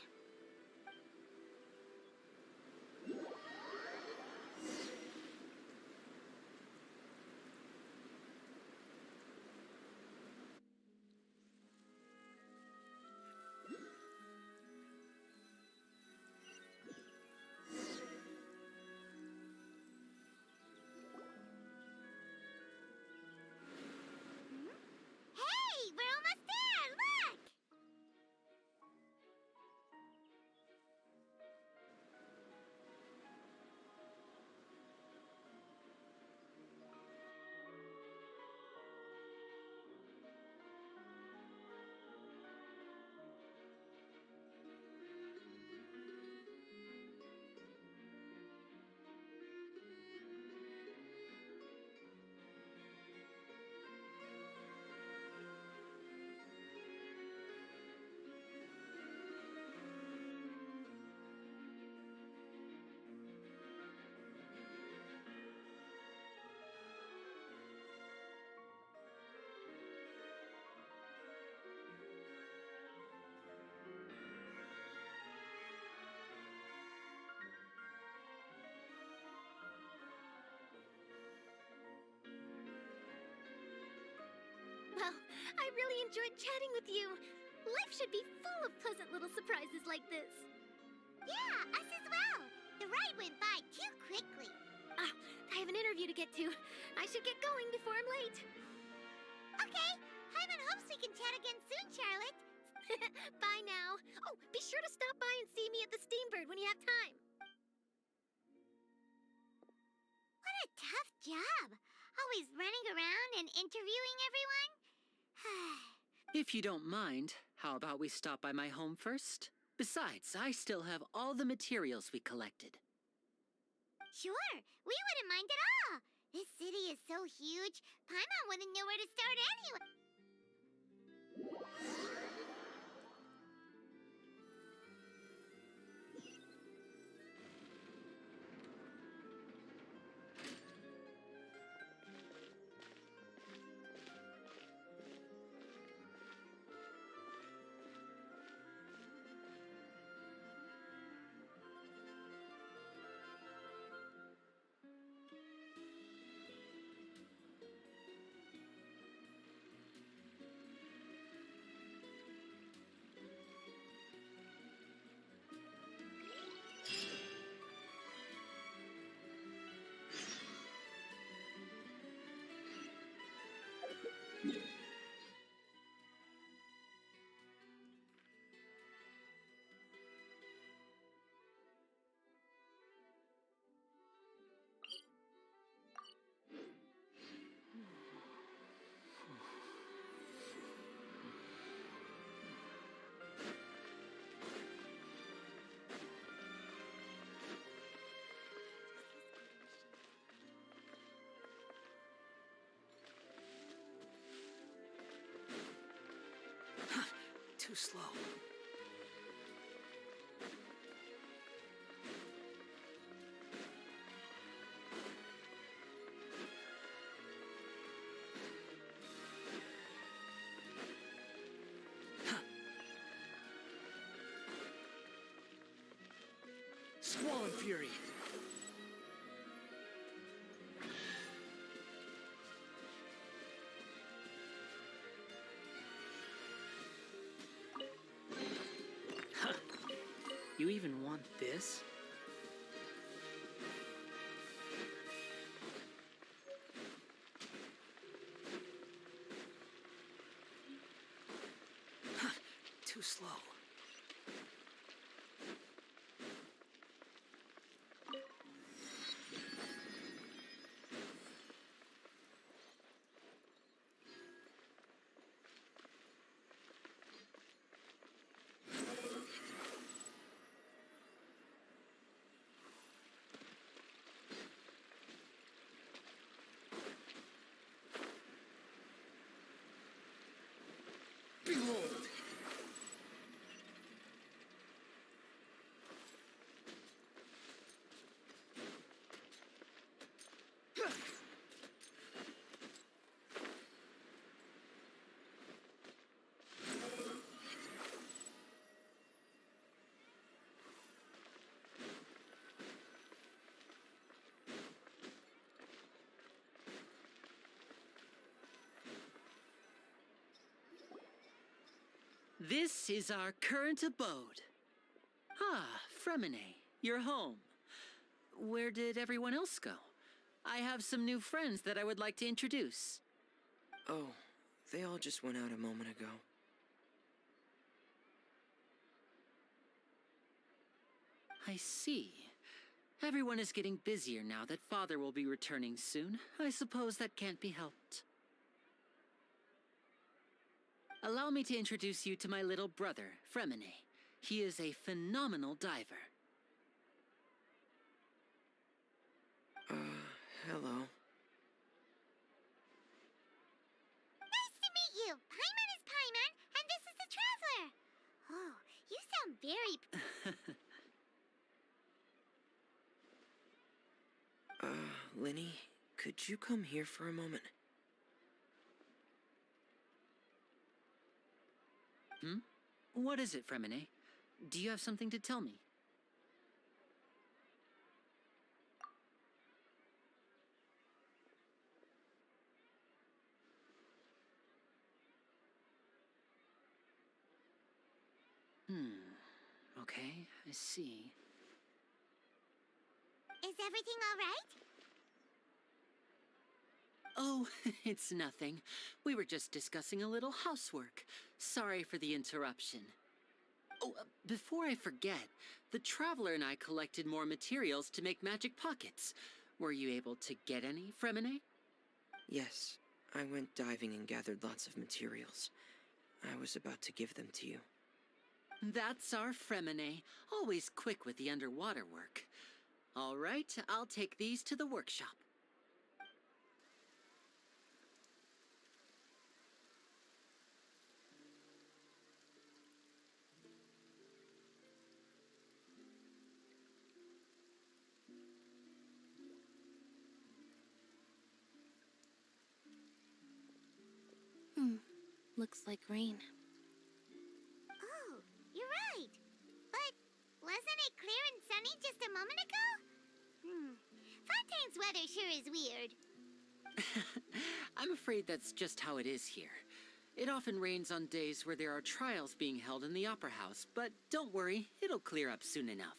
Hey, we're almost there! Look! Well, I really enjoyed chatting with you. Life should be full of pleasant little surprises like this. Yeah, us as well. The ride went by too quickly. I have an interview to get to. I should get going before I'm late. Okay, Paimon hopes we can chat again soon, Charlotte. Bye now. Oh, be sure to stop by and see me at the Steambird when you have time. What a tough job. Always running around and interviewing everyone. If you don't mind, how about we stop by my home first? Besides, I still have all the materials we collected. Sure, we wouldn't mind at all. This city is so huge, Paimon wouldn't know where to start anyway. Too slow. Squall and Fury. You even want this? Too slow. Behold! This is our current abode. Ah, Fremine, you're home. Where did everyone else go? I have some new friends that I would like to introduce. Oh, they all just went out a moment ago. I see. Everyone is getting busier now that Father will be returning soon. I suppose that can't be helped. Allow me to introduce you to my little brother, Fremine. He is a phenomenal diver. Hello. Nice to meet you. Paimon is Paimon, and this is the Traveler. Oh, you sound very... Linny, could you come here for a moment? What is it, Fremine? Do you have something to tell me? Okay, I see. Is everything all right? Oh, it's nothing. We were just discussing a little housework. Sorry for the interruption. Oh, before I forget, the Traveler and I collected more materials to make magic pockets. Were you able to get any, Fremine? Yes, I went diving and gathered lots of materials. I was about to give them to you. That's our Fremine, always quick with the underwater work. All right, I'll take these to the workshop. Looks like rain. Oh, you're right. But wasn't it clear and sunny just a moment ago? Fontaine's weather sure is weird. I'm afraid that's just how it is here. It often rains on days where there are trials being held in the Opera House, but don't worry, it'll clear up soon enough.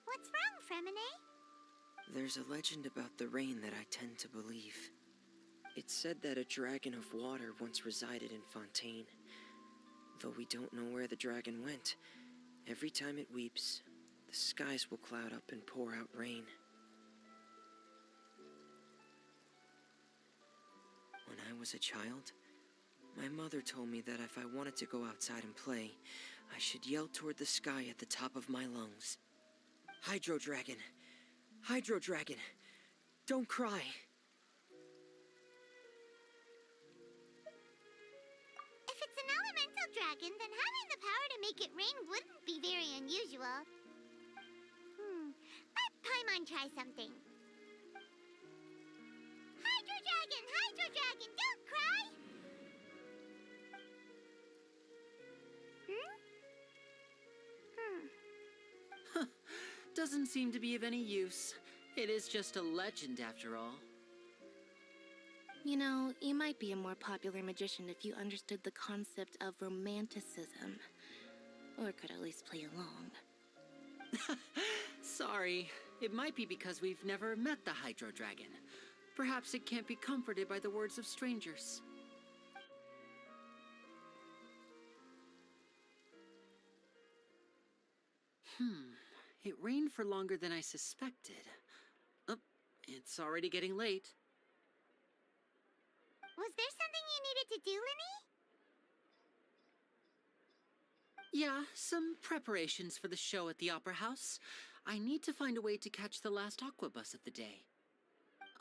What's wrong, Fremine? There's a legend about the rain that I tend to believe. It's said that a dragon of water once resided in Fontaine. Though we don't know where the dragon went, every time it weeps, the skies will cloud up and pour out rain. When I was a child, my mother told me that if I wanted to go outside and play, I should yell toward the sky at the top of my lungs. Hydro Dragon! Hydro Dragon! Don't cry! If it's an elemental dragon, then having the power to make it rain wouldn't be very unusual. Let Paimon try something. Hydro Dragon! Hydro Dragon! Don't cry! Doesn't seem to be of any use. It is just a legend after all. You know, you might be a more popular magician if you understood the concept of romanticism. Or could at least play along. Sorry, it might be because we've never met the Hydro Dragon. Perhaps it can't be comforted by the words of strangers. It rained for longer than I suspected. Oh, it's already getting late. Was there something you needed to do, Linny? Yeah, some preparations for the show at the Opera House. I need to find a way to catch the last aqua bus of the day.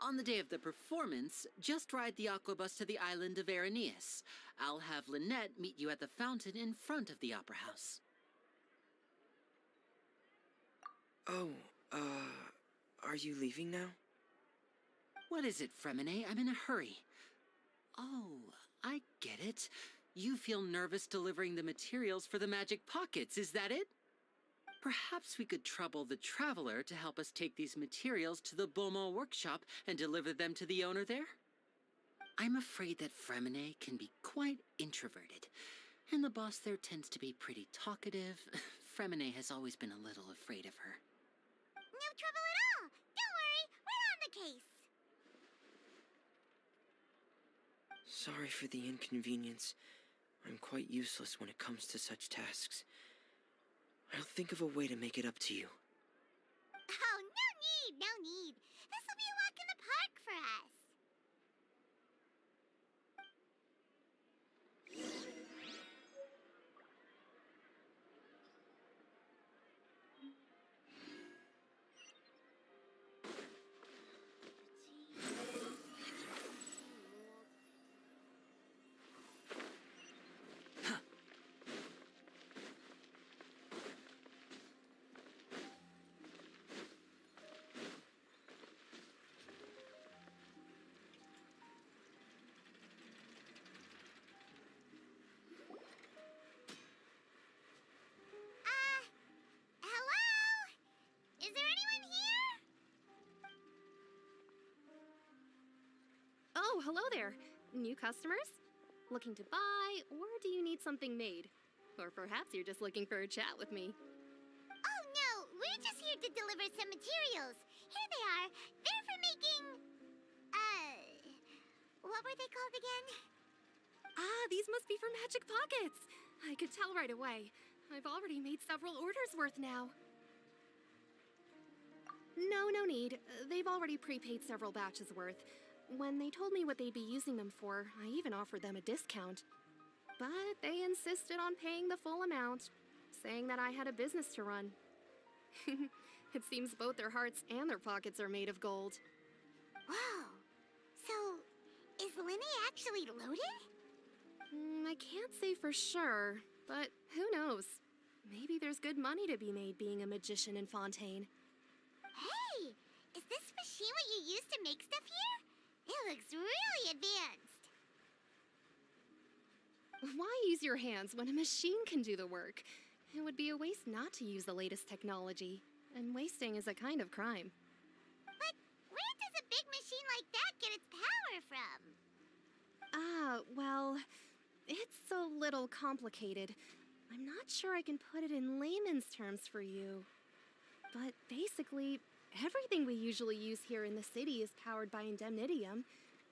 On the day of the performance, just ride the aqua bus to the island of Araneus. I'll have Lynette meet you at the fountain in front of the Opera House. Oh, are you leaving now? What is it, Fremine? I'm in a hurry. Oh, I get it. You feel nervous delivering the materials for the magic pockets, is that it? Perhaps we could trouble the Traveler to help us take these materials to the Beaumont workshop and deliver them to the owner there? I'm afraid that Fremine can be quite introverted, and the boss there tends to be pretty talkative. Fremine has always been a little afraid of her. No trouble at all. Don't worry, we're on the case. Sorry for the inconvenience. I'm quite useless when it comes to such tasks. I'll think of a way to make it up to you. Oh, no need. This'll be a walk in the park for us. Hello? Is there anyone here? Oh, hello there. New customers? Looking to buy, or do you need something made? Or perhaps you're just looking for a chat with me. Oh, no. We're just here to deliver some materials. Here they are. They're for making... what were they called again? Ah, these must be for magic pockets. I could tell right away. I've already made several orders worth now. No need. They've already prepaid several batches worth. When they told me what they'd be using them for, I even offered them a discount. But they insisted on paying the full amount, saying that I had a business to run. It seems both their hearts and their pockets are made of gold. Whoa. So, is Linny actually loaded? I can't say for sure, but who knows? Maybe there's good money to be made being a magician in Fontaine. Hey! Is this machine what you use to make stuff here? It looks really advanced. Why use your hands when a machine can do the work? It would be a waste not to use the latest technology, and wasting is a kind of crime. But where does a big machine like that get its power from? Well, it's a little complicated. I'm not sure I can put it in layman's terms for you. But basically, everything we usually use here in the city is powered by indemnitium.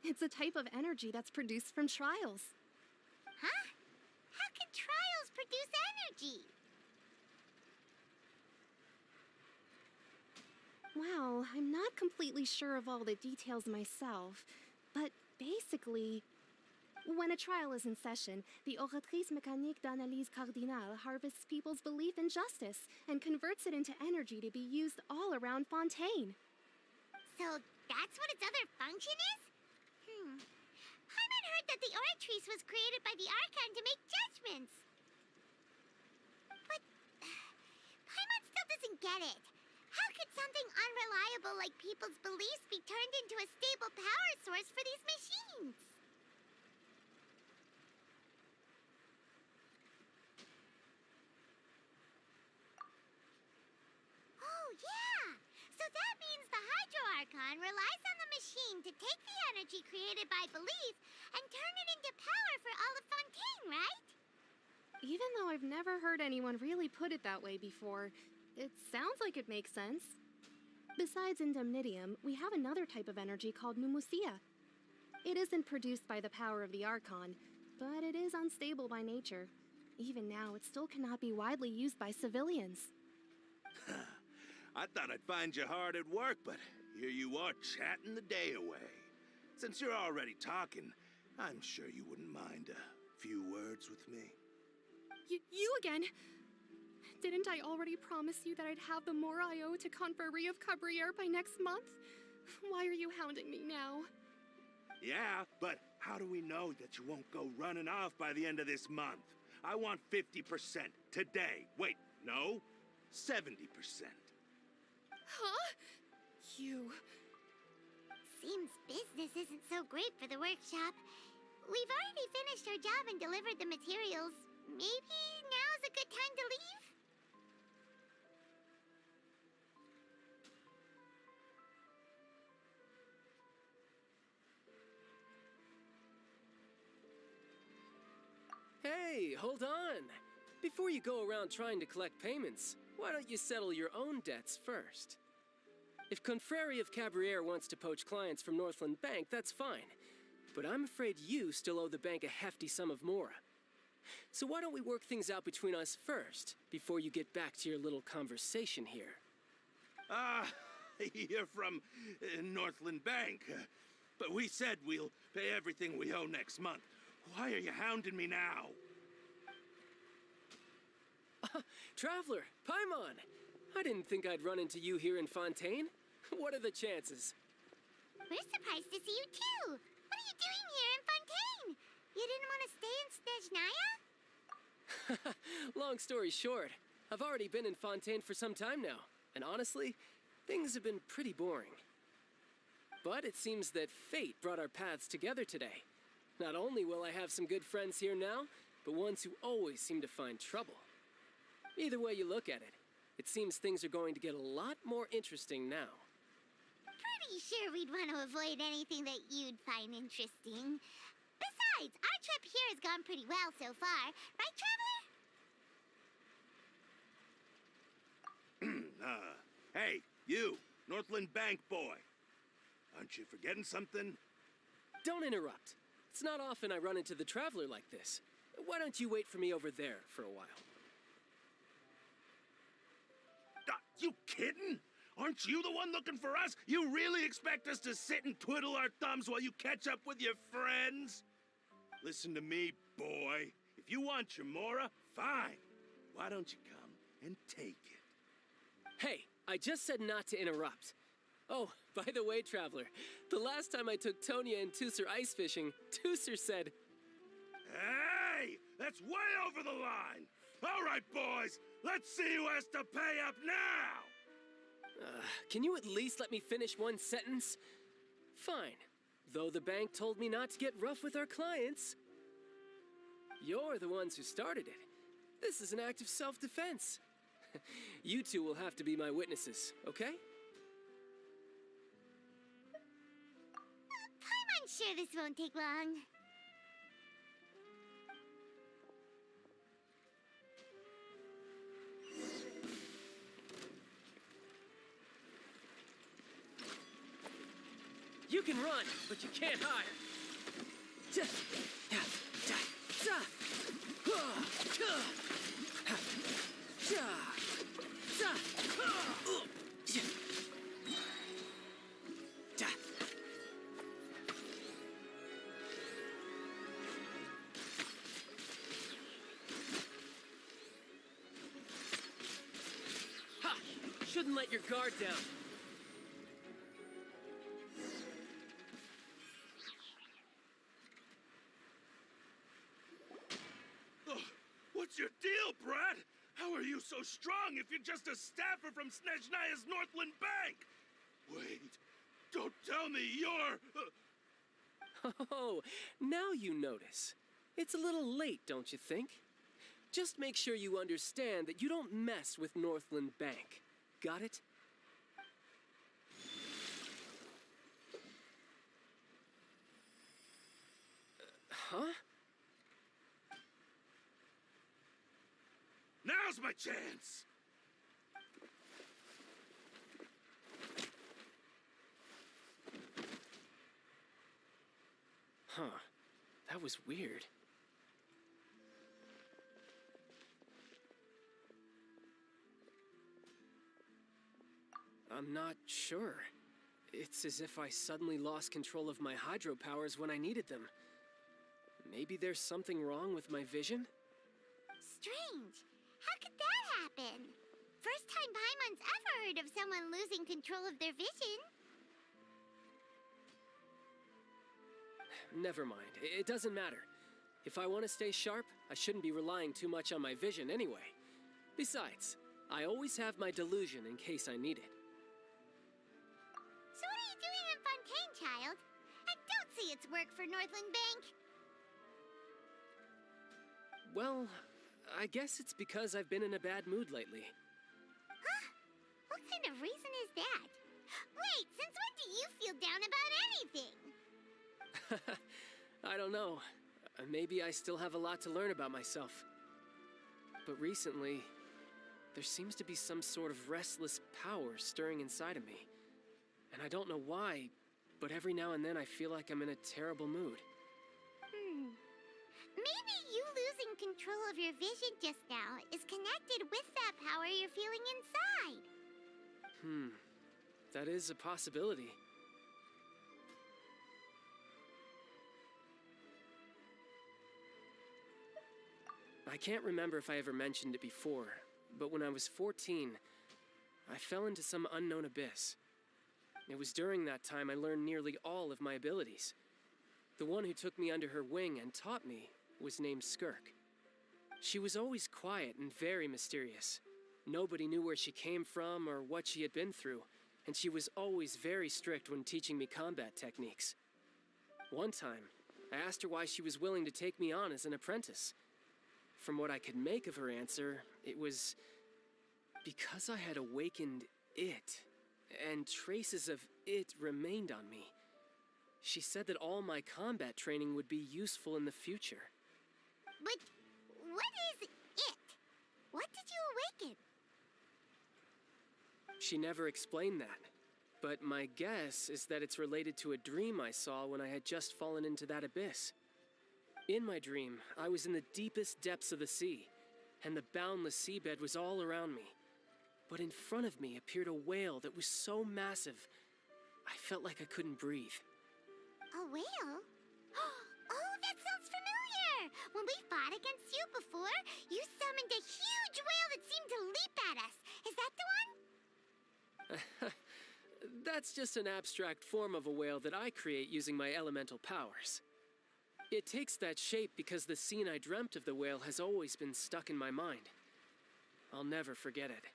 It's a type of energy that's produced from trials. Huh? How can trials produce energy? Well, I'm not completely sure of all the details myself, but basically, when a trial is in session, the Oratrice Mécanique d'Analyse Cardinale harvests people's belief in justice and converts it into energy to be used all around Fontaine. So that's what its other function is? Paimon heard that the Oratrice was created by the Archon to make judgments. But Paimon still doesn't get it. How could something unreliable like people's beliefs be turned into a stable power source for these machines? Oh, yeah! So that means the Hydro Archon relies on the machine machine to take the energy created by belief and turn it into power for all of Fontaine, right? Even though I've never heard anyone really put it that way before, it sounds like it makes sense. Besides indemnitium, we have another type of energy called pneumosia. It isn't produced by the power of the Archon, but it is unstable by nature. Even now, it still cannot be widely used by civilians. I thought I'd find you hard at work, but here you are chatting the day away. Since you're already talking, I'm sure you wouldn't mind a few words with me. You again? Didn't I already promise you that I'd have the more I owe to Confrérie of KemarTheKreator by next month? Why are you hounding me now? Yeah, but how do we know that you won't go running off by the end of this month? I want 50% today. Wait, no, 70%. Huh? You... Seems business isn't so great for the workshop. We've already finished our job and delivered the materials. Maybe now's a good time to leave? Hey, hold on! Before you go around trying to collect payments, why don't you settle your own debts first? If Confrérie of KemarTheKreator wants to poach clients from Northland Bank, that's fine. But I'm afraid you still owe the bank a hefty sum of mora. So why don't we work things out between us first, before you get back to your little conversation here? You're from Northland Bank. But we said we'll pay everything we owe next month. Why are you hounding me now? Traveler, Paimon! I didn't think I'd run into you here in Fontaine. What are the chances? We're surprised to see you too! What are you doing here in Fontaine? You didn't want to stay in Snezhnaya? Long story short, I've already been in Fontaine for some time now, and honestly, things have been pretty boring. But it seems that fate brought our paths together today. Not only will I have some good friends here now, but ones who always seem to find trouble. Either way you look at it, it seems things are going to get a lot more interesting now. Pretty sure we'd want to avoid anything that you'd find interesting. Besides, our trip here has gone pretty well so far. Right, Traveler? Hey, you, Northland Bank boy. Aren't you forgetting something? Don't interrupt. It's not often I run into the Traveler like this. Why don't you wait for me over there for a while? You kidding? Aren't you the one looking for us? You really expect us to sit and twiddle our thumbs while you catch up with your friends? Listen to me, boy. If you want your mora, fine. Why don't you come and take it? Hey, I just said not to interrupt. Oh, by the way, Traveler, the last time I took Tonya and Tusser ice fishing, Tusser said... Hey! That's way over the line! All right, boys, let's see who has to pay up now! Can you at least let me finish one sentence? Fine. Though the bank told me not to get rough with our clients. You're the ones who started it. This is an act of self-defense. You two will have to be my witnesses, okay? I'm sure this won't take long. You can run, but you can't hide. Ha! Shouldn't let your guard down. What's your deal, Brad? How are you so strong if you're just a staffer from Snezhnaya's Northland Bank? Wait, don't tell me you're... Oh, now you notice. It's a little late, don't you think? Just make sure you understand that you don't mess with Northland Bank. Got it? Huh? Now's my chance! Huh. That was weird. I'm not sure. It's as if I suddenly lost control of my hydro powers when I needed them. Maybe there's something wrong with my vision? Strange. How could that happen? First time Paimon's ever heard of someone losing control of their vision. Never mind. It doesn't matter. If I want to stay sharp, I shouldn't be relying too much on my vision anyway. Besides, I always have my delusion in case I need it. So what are you doing in Fontaine, child? I don't see its work for Northland Bank. Well, I guess it's because I've been in a bad mood lately. Huh? What kind of reason is that? Wait, since when do you feel down about anything? I don't know. Maybe I still have a lot to learn about myself. But recently, there seems to be some sort of restless power stirring inside of me. And I don't know why, but every now and then I feel like I'm in a terrible mood. Maybe you losing control of your vision just now is connected with that power you're feeling inside. That is a possibility. I can't remember if I ever mentioned it before, but when I was 14, I fell into some unknown abyss. It was during that time I learned nearly all of my abilities. The one who took me under her wing and taught me was named Skirk. She was always quiet and very mysterious. Nobody knew where she came from or what she had been through, and she was always very strict when teaching me combat techniques. One time, I asked her why she was willing to take me on as an apprentice. From what I could make of her answer, it was because I had awakened it, and traces of it remained on me. She said that all my combat training would be useful in the future. But what is it? What did you awaken? She never explained that, but my guess is that it's related to a dream I saw when I had just fallen into that abyss. In my dream, I was in the deepest depths of the sea, and the boundless seabed was all around me. But in front of me appeared a whale that was so massive, I felt like I couldn't breathe. A whale? Oh, that sounds familiar! When we fought against you before, you summoned a huge whale that seemed to leap at us. Is that the one? That's just an abstract form of a whale that I create using my elemental powers. It takes that shape because the scene I dreamt of the whale has always been stuck in my mind. I'll never forget it.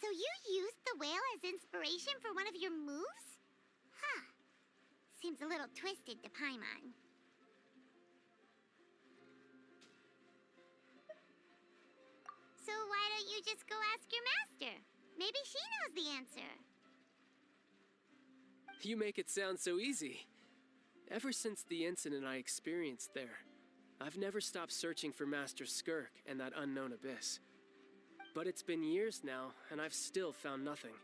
So you used the whale as inspiration for one of your moves? Huh. Seems a little twisted to Paimon. So why don't you just go ask your master? Maybe she knows the answer. You make it sound so easy. Ever since the incident I experienced there, I've never stopped searching for Master Skirk and that unknown abyss. But it's been years now, and I've still found nothing.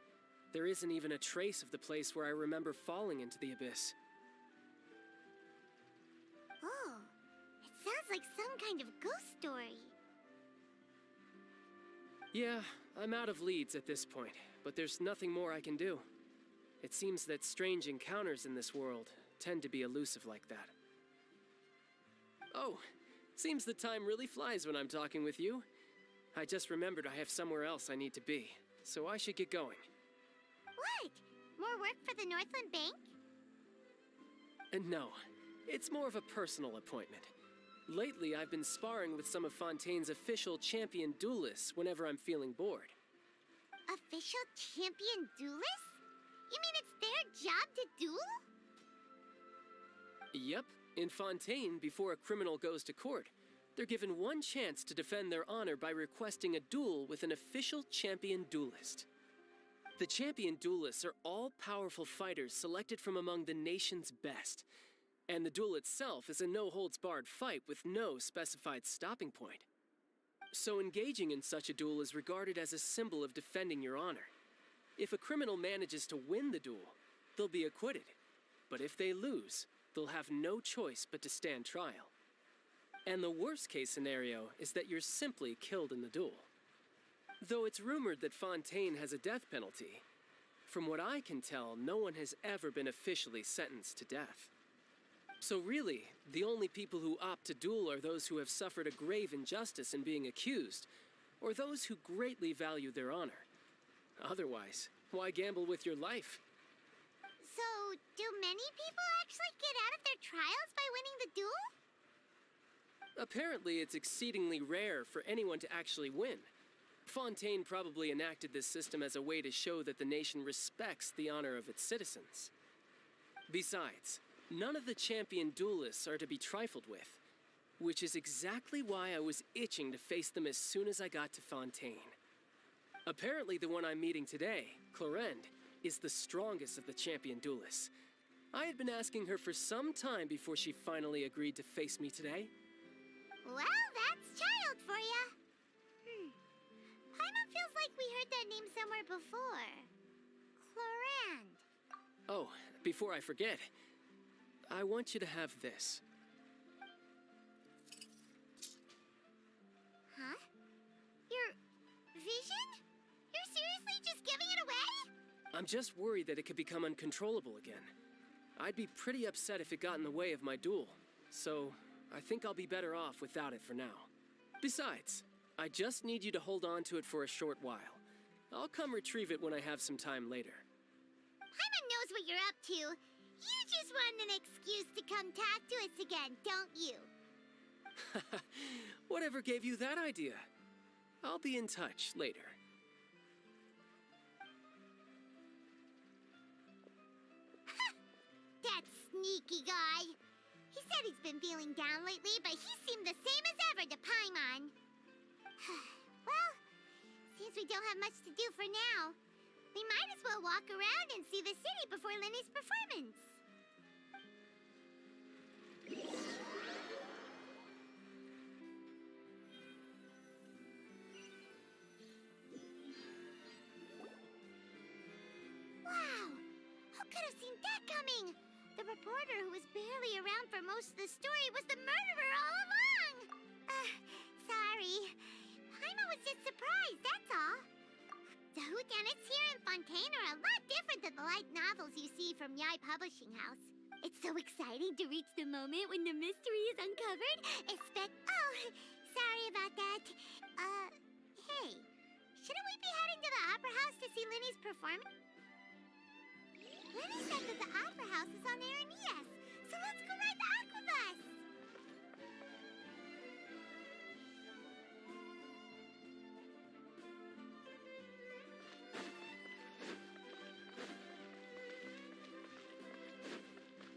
There isn't even a trace of the place where I remember falling into the abyss. Oh, it sounds like some kind of ghost story. Yeah, I'm out of leads at this point, but there's nothing more I can do. It seems that strange encounters in this world tend to be elusive like that. Oh, seems the time really flies when I'm talking with you. I just remembered I have somewhere else I need to be, so I should get going. What? More work for the Northland Bank? No, it's more of a personal appointment. Lately, I've been sparring with some of Fontaine's official champion duelists whenever I'm feeling bored. Official champion duelists? You mean it's their job to duel? Yep, in Fontaine, before a criminal goes to court, they're given one chance to defend their honor by requesting a duel with an official champion duelist. The champion duelists are all powerful fighters selected from among the nation's best. And the duel itself is a no-holds-barred fight with no specified stopping point. So engaging in such a duel is regarded as a symbol of defending your honor. If a criminal manages to win the duel, they'll be acquitted. But if they lose, they'll have no choice but to stand trial. And the worst-case scenario is that you're simply killed in the duel. Though it's rumored that Fontaine has a death penalty, from what I can tell, no one has ever been officially sentenced to death. So really, the only people who opt to duel are those who have suffered a grave injustice in being accused, or those who greatly value their honor. Otherwise, why gamble with your life? So, do many people actually get out of their trials by winning the duel? Apparently, it's exceedingly rare for anyone to actually win. Fontaine probably enacted this system as a way to show that the nation respects the honor of its citizens. Besides, none of the champion duelists are to be trifled with, which is exactly why I was itching to face them as soon as I got to Fontaine. Apparently, the one I'm meeting today, Clorinde, is the strongest of the champion duelists. I had been asking her for some time before she finally agreed to face me today. Well, that's Childe for ya. Paimon feels like we heard that name somewhere before. Clorinde. Oh, before I forget, I want you to have this. Huh? Your vision? You're seriously just giving it away? I'm just worried that it could become uncontrollable again. I'd be pretty upset if it got in the way of my duel, so I think I'll be better off without it for now. Besides, I just need you to hold on to it for a short while. I'll come retrieve it when I have some time later. Paimon knows what you're up to. You just want an excuse to come talk to us again, don't you? Whatever gave you that idea? I'll be in touch later. That sneaky guy. He said he's been feeling down lately, but he seemed the same as ever to Paimon. Well, seems we don't have much to do for now. We might as well walk around and see the city before Lenny's performance. Wow! Who could have seen that coming? The reporter who was barely around for most of the story was the murderer all along! Sorry. Paimon was just surprised, that's all. The whodunits here in Fontaine are a lot different than the light novels you see from Yai Publishing House. It's so exciting to reach the moment when the mystery is uncovered. Oh, sorry about that. Hey, shouldn't we be heading to the Opera House to see Lenny's performance? Lenny said that the Opera House is on Aranias, so let's go ride the Aqua Bus!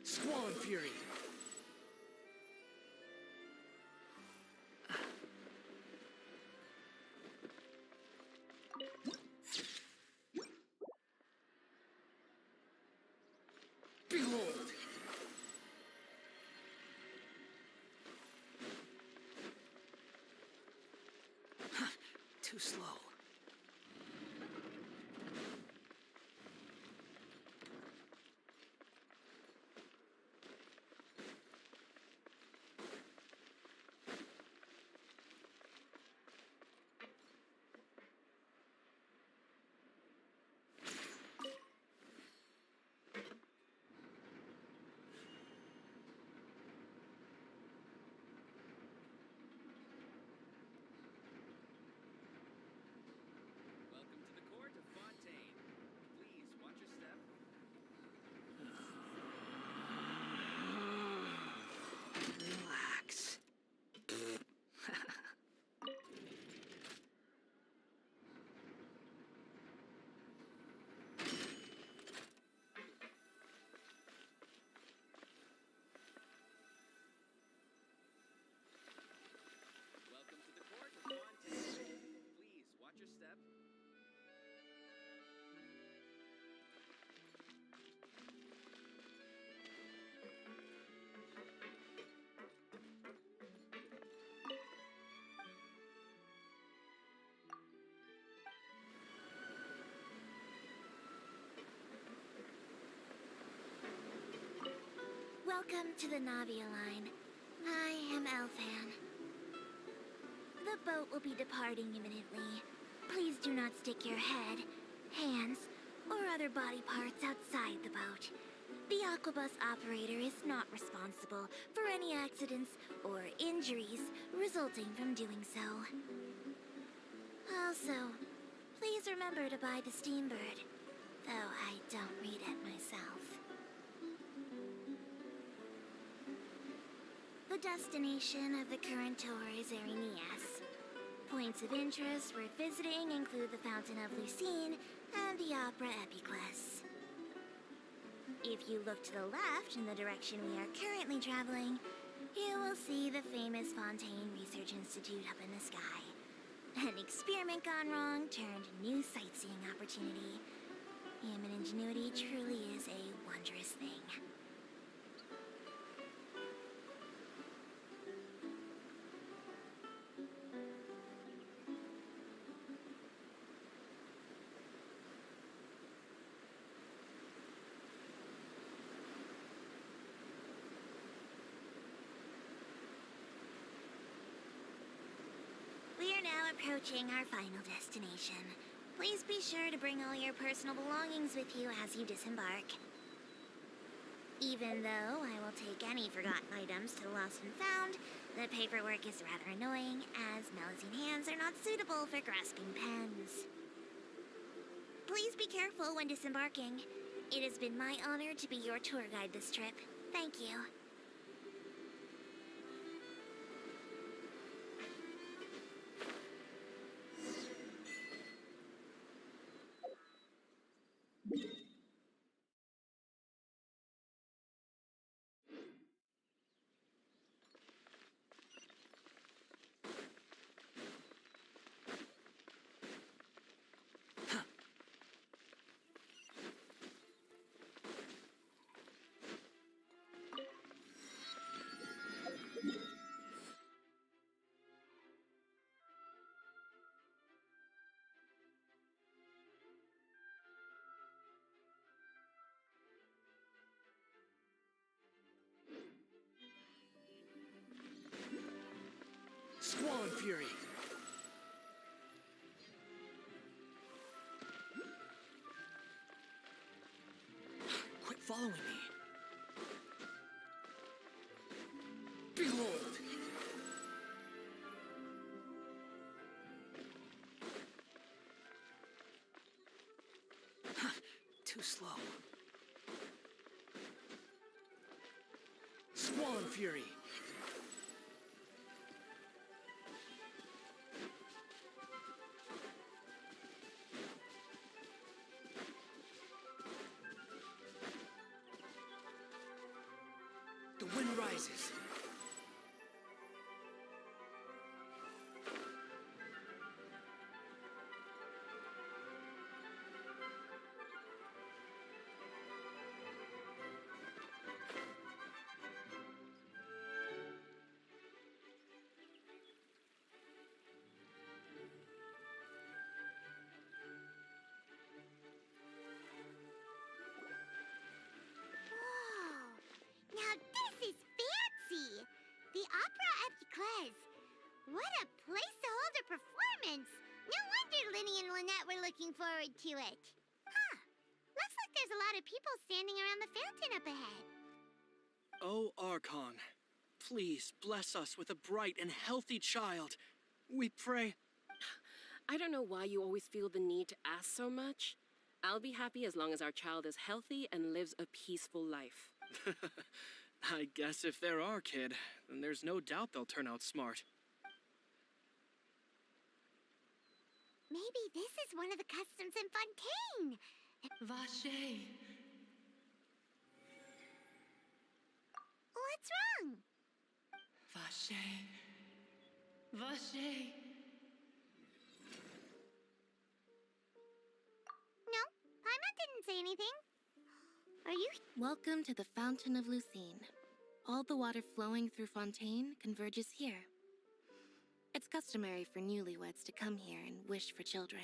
Squall Fury! Behold! Too slow. Welcome to the Navia line. I am Elfan. The boat will be departing imminently. Please do not stick your head, hands, or other body parts outside the boat. The Aquabus operator is not responsible for any accidents or injuries resulting from doing so. Also, please remember to buy the Steambird, though I don't read it myself. The destination of the current tour is Arenias. Points of interest worth visiting include the Fountain of Lucine and the Opera Epiclese. If you look to the left in the direction we are currently traveling, you will see the famous Fontaine Research Institute up in the sky. An experiment gone wrong turned new sightseeing opportunity. Human ingenuity truly is a wondrous thing. We are now approaching our final destination. Please be sure to bring all your personal belongings with you as you disembark. Even though I will take any forgotten items to the lost and found, the paperwork is rather annoying, as Melusine hands are not suitable for grasping pens. Please be careful when disembarking. It has been my honor to be your tour guide this trip. Thank you. Squall Fury! Quit following me. Behold! Too slow. Squall Fury! The wind rises. Now this is fancy! The Opera Epiclese. What a place to hold a performance! No wonder Linny and Lynette were looking forward to it. Huh. Looks like there's a lot of people standing around the fountain up ahead. Oh, Archon, please bless us with a bright and healthy child. We pray. I don't know why you always feel the need to ask so much. I'll be happy as long as our child is healthy and lives a peaceful life. I guess if they're our kid, then there's no doubt they'll turn out smart. Maybe this is one of the customs in Fontaine. Vache. What's wrong? Vache. Vache. No, Paimon didn't say anything. Are you? Welcome to the Fountain of Lucine. All the water flowing through Fontaine converges here. It's customary for newlyweds to come here and wish for children.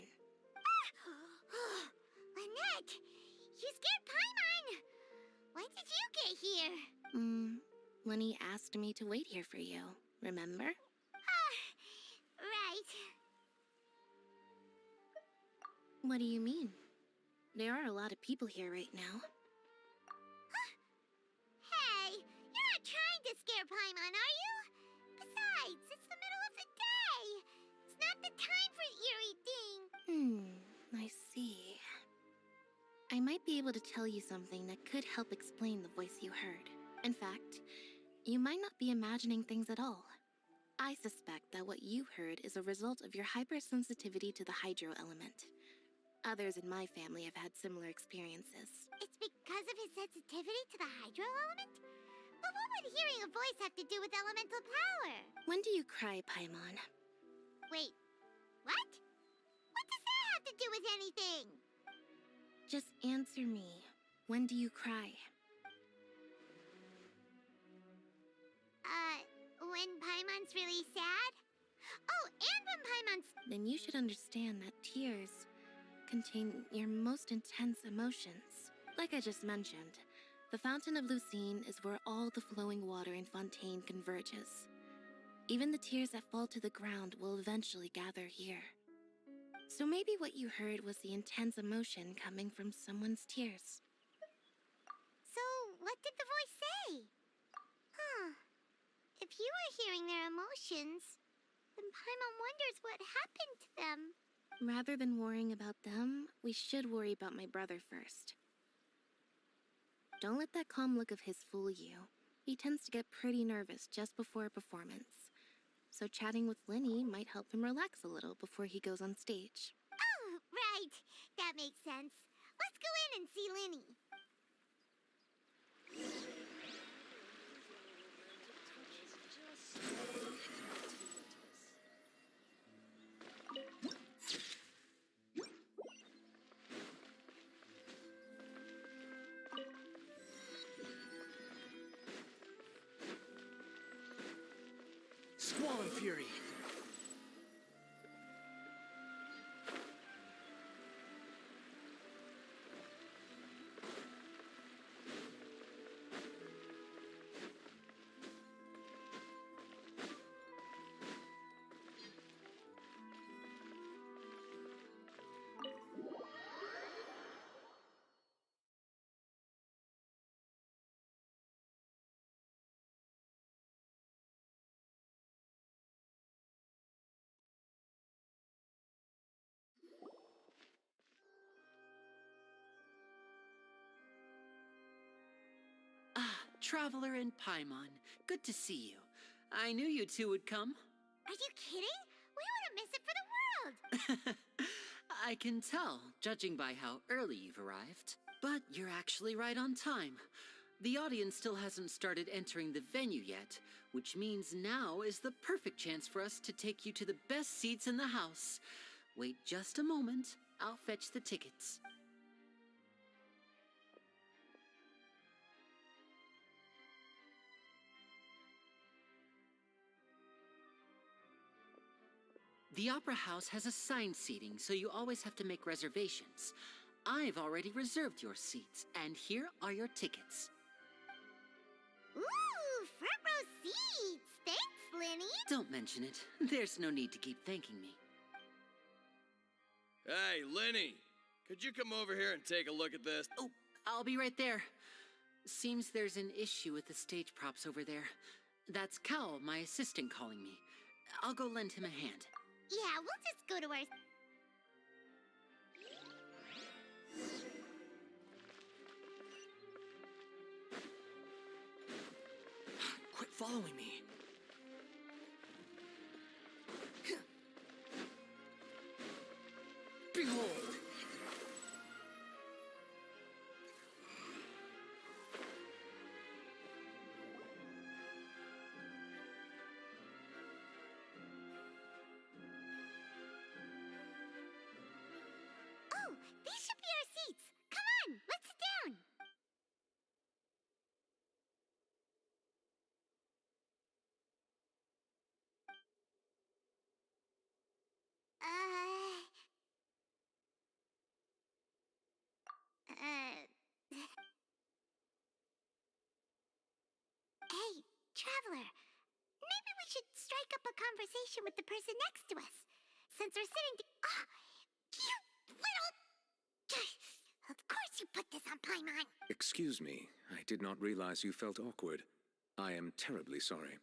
Lynette! You scared Paimon! When did you get here? When he asked me to wait here for you, remember? Right. What do you mean? There are a lot of people here right now. Hey, you're not trying to scare Paimon, are you? Besides, it's the middle of the day. It's not the time for eerie thing. I see. I might be able to tell you something that could help explain the voice you heard. In fact, you might not be imagining things at all. I suspect that what you heard is a result of your hypersensitivity to the hydro element. Others in my family have had similar experiences. It's because of his sensitivity to the hydro element? But what would hearing a voice have to do with elemental power? When do you cry, Paimon? Wait, what? What does that have to do with anything? Just answer me. When do you cry? When Paimon's really sad? Oh, and when Paimon's... Then you should understand that tears contain your most intense emotions. Like I just mentioned, the Fountain of Lucine is where all the flowing water in Fontaine converges. Even the tears that fall to the ground will eventually gather here. So maybe what you heard was the intense emotion coming from someone's tears. So, what did the voice say? If you were hearing their emotions, then Paimon wonders what happened to them. Rather than worrying about them, we should worry about my brother first. Don't let that calm look of his fool you. He tends to get pretty nervous just before a performance. So chatting with Linny might help him relax a little before he goes on stage. Oh, right. That makes sense. Let's go in and see Linny. Squall and Fury. Traveler and Paimon, good to see you. I knew you two would come. Are you kidding? We wouldn't miss it for the world. I can tell, judging by how early you've arrived. But you're actually right on time. The audience still hasn't started entering the venue yet, which means now is the perfect chance for us to take you to the best seats in the house. Wait just a moment. I'll fetch the tickets. The Opera House has assigned seating, so you always have to make reservations. I've already reserved your seats, and here are your tickets. Ooh, front row seats! Thanks, Linny! Don't mention it. There's no need to keep thanking me. Hey, Linny! Could you come over here and take a look at this? Oh, I'll be right there. Seems there's an issue with the stage props over there. That's Cal, my assistant, calling me. I'll go lend him a hand. Yeah, we'll just go to our... Quit following me. Behold! Oh, these should be our seats. Come on, let's sit down. traveler. Maybe we should strike up a conversation with the person next to us. Since we're sitting Ah! You little... Of course you put this on Paimon. Excuse me, I did not realize you felt awkward. I am terribly sorry.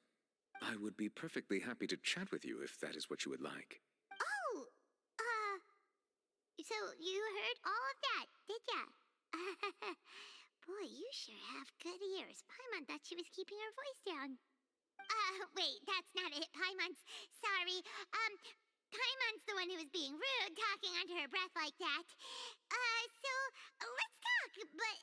I would be perfectly happy to chat with you if that is what you would like. Oh, so you heard all of that, did ya? Boy, you sure have good ears. Paimon thought she was keeping her voice down. Wait, that's not it. Paimon's... Sorry. Paimon's the one who was being rude, talking under her breath like that. So, let's talk, but,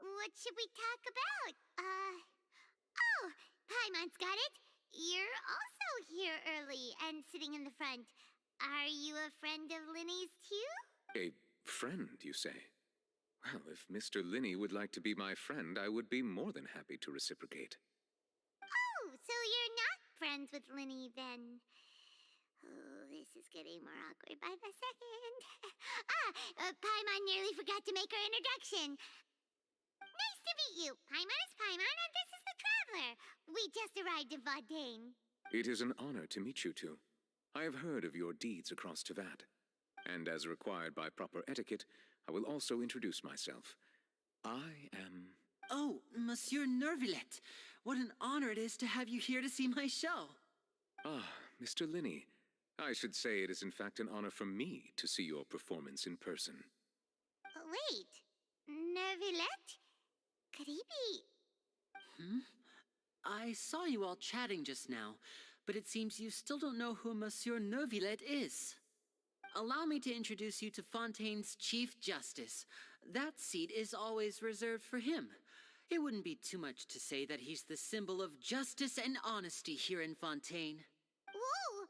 what should we talk about? Oh, Paimon's got it. You're also here early and sitting in the front. Are you a friend of Linny's, too? A friend, you say? Well, if Mr. Linney would like to be my friend, I would be more than happy to reciprocate. Oh, so you're not friends with Linny, then. Oh, this is getting more awkward by the second. Paimon nearly forgot to make her introduction. Nice to meet you. Paimon is Paimon, and this is the Traveler. We just arrived in Fontaine. It is an honor to meet you two. I have heard of your deeds across Teyvat, and as required by proper etiquette, I will also introduce myself. I am... Oh, Monsieur Nervillet. What an honor it is to have you here to see my show. Ah, Mr. Linney. I should say it is in fact an honor for me to see your performance in person. Wait, Nervillet? Could he be... I saw you all chatting just now, but it seems you still don't know who Monsieur Nervillet is. Allow me to introduce you to Fontaine's Chief Justice. That seat is always reserved for him. It wouldn't be too much to say that he's the symbol of justice and honesty here in Fontaine. Whoa!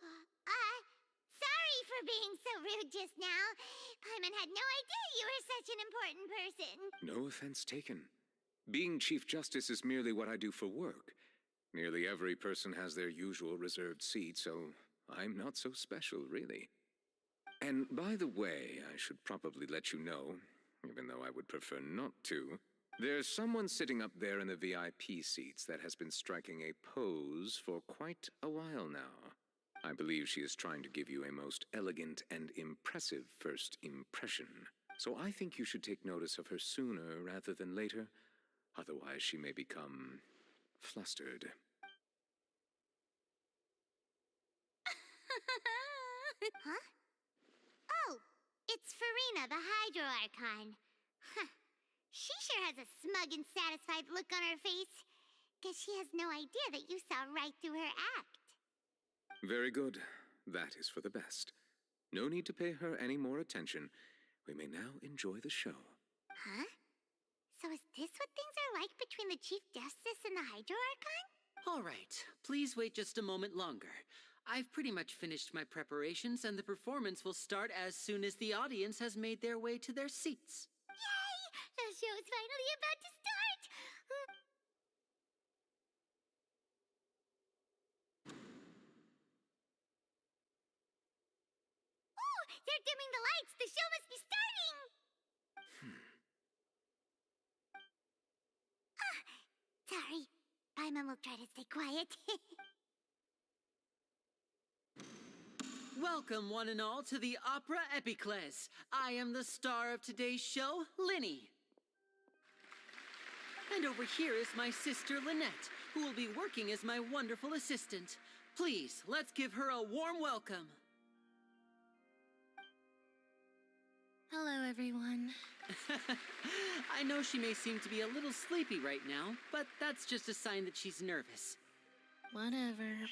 Sorry for being so rude just now. Paimon had no idea you were such an important person. No offense taken. Being Chief Justice is merely what I do for work. Nearly every person has their usual reserved seat, so I'm not so special, really. And by the way, I should probably let you know, even though I would prefer not to, there's someone sitting up there in the VIP seats that has been striking a pose for quite a while now. I believe she is trying to give you a most elegant and impressive first impression. So I think you should take notice of her sooner rather than later. Otherwise, she may become flustered. Huh? Oh, it's Farina, the Hydro Archon. Huh. She sure has a smug and satisfied look on her face. Guess she has no idea that you saw right through her act. Very good. That is for the best. No need to pay her any more attention. We may now enjoy the show. Huh? So is this what things are like between the Chief Justice and the Hydro Archon? All right, please wait just a moment longer. I've pretty much finished my preparations, and the performance will start as soon as the audience has made their way to their seats. Yay! The show is finally about to start! Oh, they're dimming the lights! The show must be starting! Sorry. Paimon will try to stay quiet. Welcome, one and all, to the Opera Epiclese. I am the star of today's show, Linny. And over here is my sister, Lynette, who will be working as my wonderful assistant. Please, let's give her a warm welcome. Hello, everyone. I know she may seem to be a little sleepy right now, but that's just a sign that she's nervous. Whatever.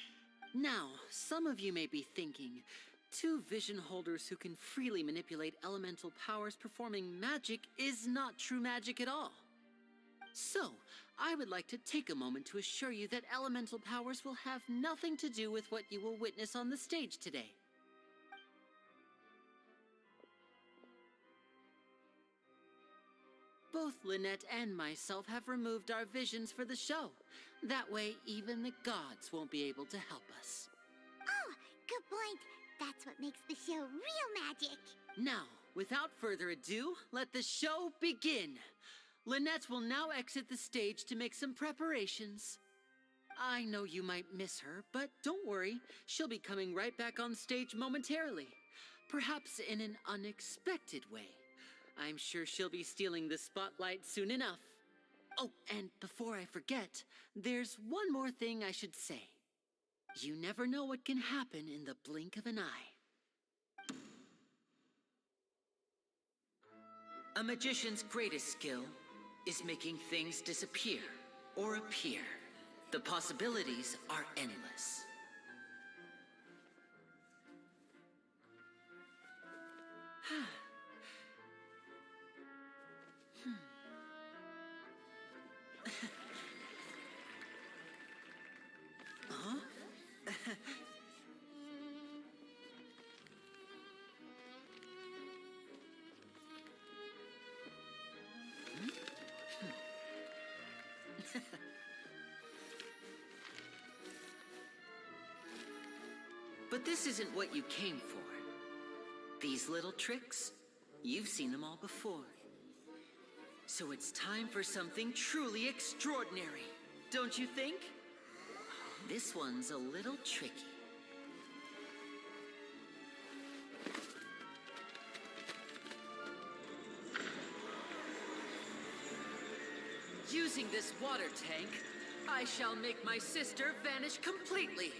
Now, some of you may be thinking, two vision holders who can freely manipulate elemental powers performing magic is not true magic at all. So, I would like to take a moment to assure you that elemental powers will have nothing to do with what you will witness on the stage today. Both Lynette and myself have removed our visions for the show. That way, even the gods won't be able to help us. Oh, good point. That's what makes the show real magic. Now, without further ado, let the show begin. Lynette will now exit the stage to make some preparations. I know you might miss her, but don't worry. She'll be coming right back on stage momentarily. Perhaps in an unexpected way. I'm sure she'll be stealing the spotlight soon enough. Oh, and before I forget, there's one more thing I should say. You never know what can happen in the blink of an eye. A magician's greatest skill is making things disappear or appear. The possibilities are endless. Huh? But this isn't what you came for. These little tricks, you've seen them all before. So it's time for something truly extraordinary, don't you think? This one's a little tricky. Using this water tank, I shall make my sister vanish completely,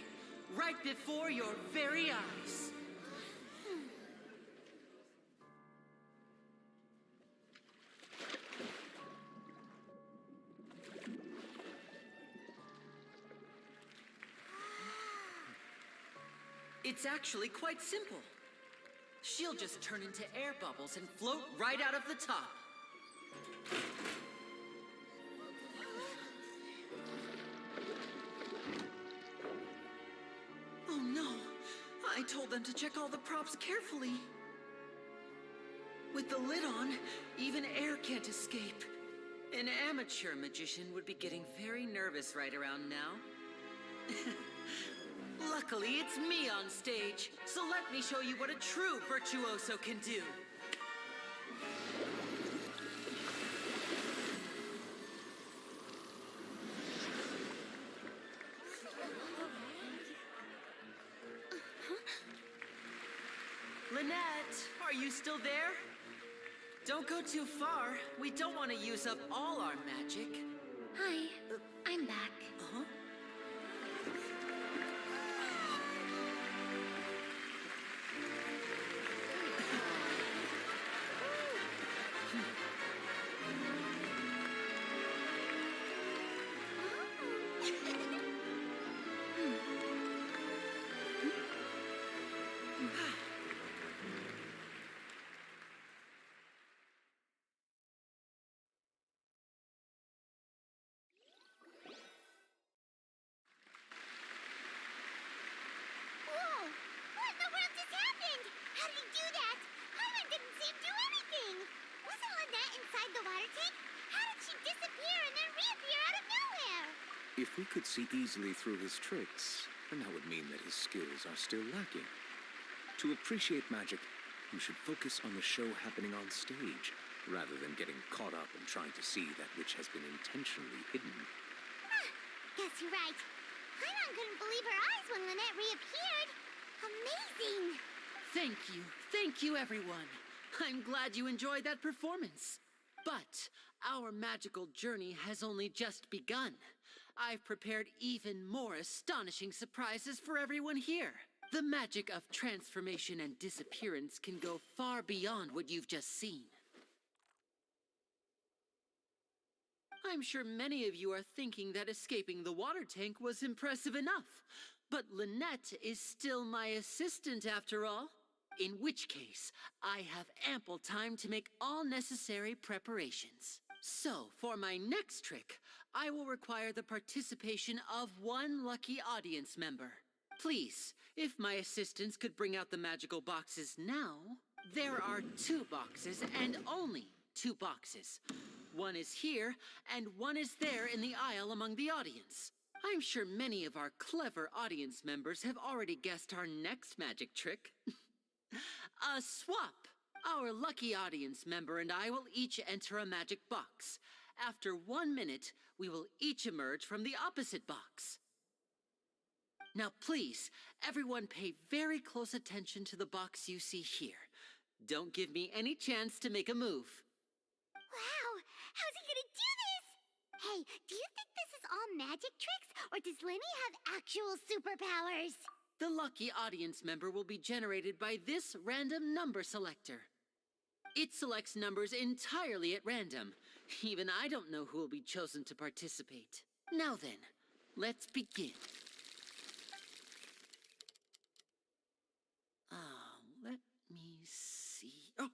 right before your very eyes. It's actually quite simple. She'll just turn into air bubbles and float right out of the top. Oh no, I told them to check all the props carefully. With the lid on, even air can't escape. An amateur magician would be getting very nervous right around now. Luckily, it's me on stage, so let me show you what a true virtuoso can do. Lynette, are you still there? Don't go too far. We don't want to use up all our magic. Hi, I'm back. Uh-huh. Whoa! What in the world just happened? How did he do that? Paimon didn't see him do anything. Wasn't Lynette inside the water tank? How did she disappear and then reappear out of nowhere? If we could see easily through his tricks, then that would mean that his skills are still lacking. To appreciate magic, you should focus on the show happening on stage, rather than getting caught up in trying to see that which has been intentionally hidden. Guess you're right. Paimon couldn't believe her eyes when Lynette reappeared. Amazing! Thank you, everyone. I'm glad you enjoyed that performance. But our magical journey has only just begun. I've prepared even more astonishing surprises for everyone here. The magic of transformation and disappearance can go far beyond what you've just seen. I'm sure many of you are thinking that escaping the water tank was impressive enough. But Lynette is still my assistant after all. In which case, I have ample time to make all necessary preparations. So, for my next trick, I will require the participation of one lucky audience member. Please, if my assistants could bring out the magical boxes now. There are 2 boxes and only 2 boxes. One is here, and one is there in the aisle among the audience. I'm sure many of our clever audience members have already guessed our next magic trick. A swap! Our lucky audience member and I will each enter a magic box. After 1 minute, we will each emerge from the opposite box. Now please, everyone pay very close attention to the box you see here. Don't give me any chance to make a move. Wow, how's he gonna do this? Hey, do you think this is all magic tricks, or does Lenny have actual superpowers? The lucky audience member will be generated by this random number selector. It selects numbers entirely at random. Even I don't know who will be chosen to participate. Now then, let's begin. Let me see. Oh,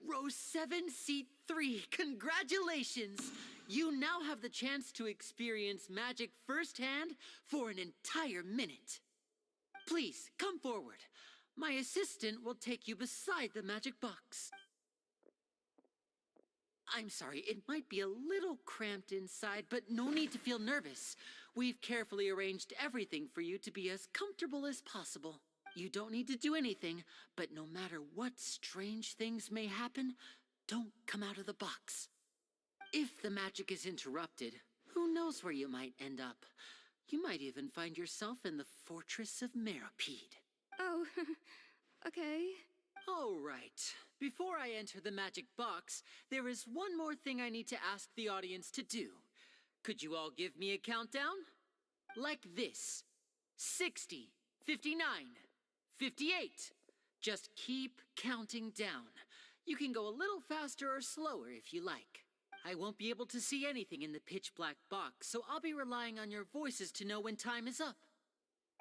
row 7, seat 3. Congratulations! You now have the chance to experience magic firsthand for an entire minute. Please, come forward. My assistant will take you beside the magic box. I'm sorry, it might be a little cramped inside, but no need to feel nervous. We've carefully arranged everything for you to be as comfortable as possible. You don't need to do anything, but no matter what strange things may happen, don't come out of the box. If the magic is interrupted, who knows where you might end up? You might even find yourself in the Fortress of Meripede. Oh, okay. All right. Before I enter the magic box, there is one more thing I need to ask the audience to do. Could you all give me a countdown? Like this. 60, 59, 58. Just keep counting down. You can go a little faster or slower if you like. I won't be able to see anything in the pitch black box, so I'll be relying on your voices to know when time is up.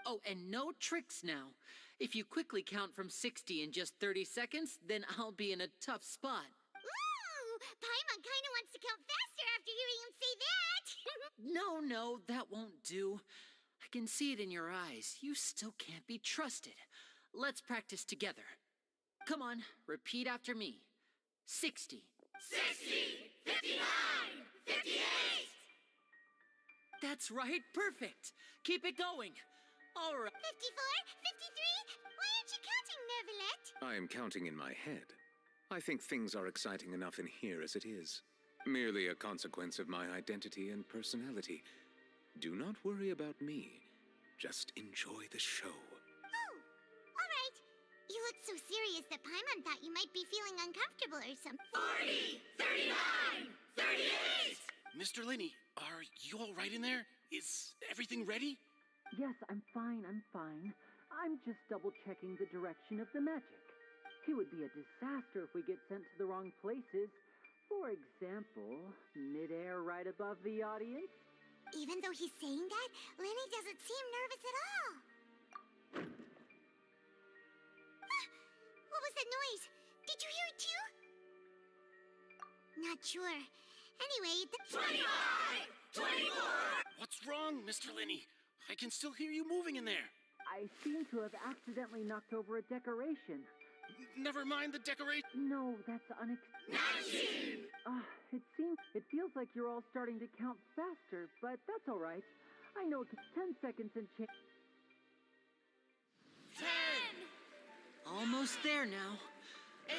Oh, and no tricks now. If you quickly count from 60 in just 30 seconds, then I'll be in a tough spot. Ooh, Paimon kinda wants to count faster after hearing him say that. No, that won't do. I can see it in your eyes. You still can't be trusted. Let's practice together. Come on, repeat after me. 60. 60, 59, 58. That's right, perfect. Keep it going. All right. 54, 53. Why aren't you counting, Neuvillette? I am counting in my head. I think things are exciting enough in here as it is. Merely a consequence of my identity and personality. Do not worry about me. Just enjoy the show. Oh, all right. You look so serious that Paimon thought you might be feeling uncomfortable or something. 40, 39, 38! Mr. Linney, are you all right in there? Is everything ready? Yes, I'm fine. I'm just double-checking the direction of the magic. It would be a disaster if we get sent to the wrong places. For example, midair right above the audience. Even though he's saying that, Lenny doesn't seem nervous at all. What was that noise? Did you hear it too? Not sure. Anyway, 25! 24! What's wrong, Mr. Linney? I can still hear you moving in there. I seem to have accidentally knocked over a decoration. Never mind the decoration. No, that's unexpected. 19! It feels like you're all starting to count faster, but that's all right. I know it's 10 seconds and change. 10! Almost there now. 8!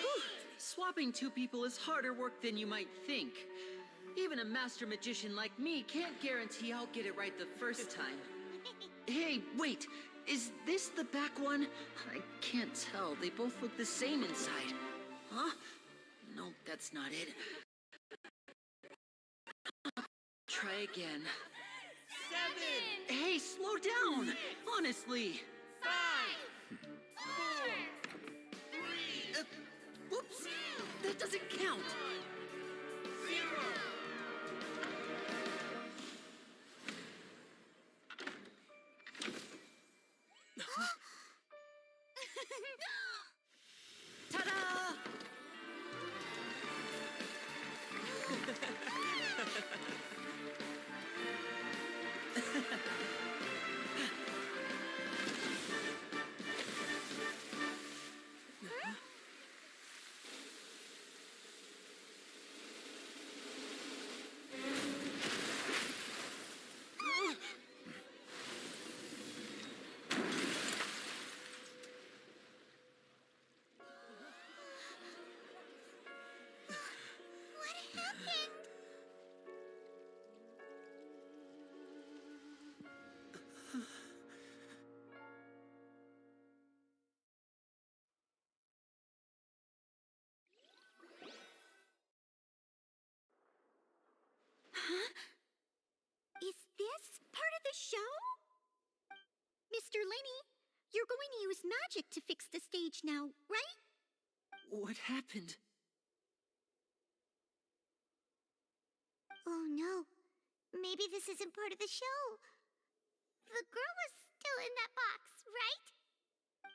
Swapping two people is harder work than you might think. Even a master magician like me can't guarantee I'll get it right the first time. Hey, wait! Is this the back one? I can't tell. They both look the same inside. Huh? No, that's not it. Try again. 7! Hey, slow down! Honestly. 5! 4! 3! Whoops! That doesn't count! 0! Ta-da! what happened? show? Mr. Lenny, you're going to use magic to fix the stage now, right? What happened? Oh no. Maybe this isn't part of the show. The girl was still in that box, right?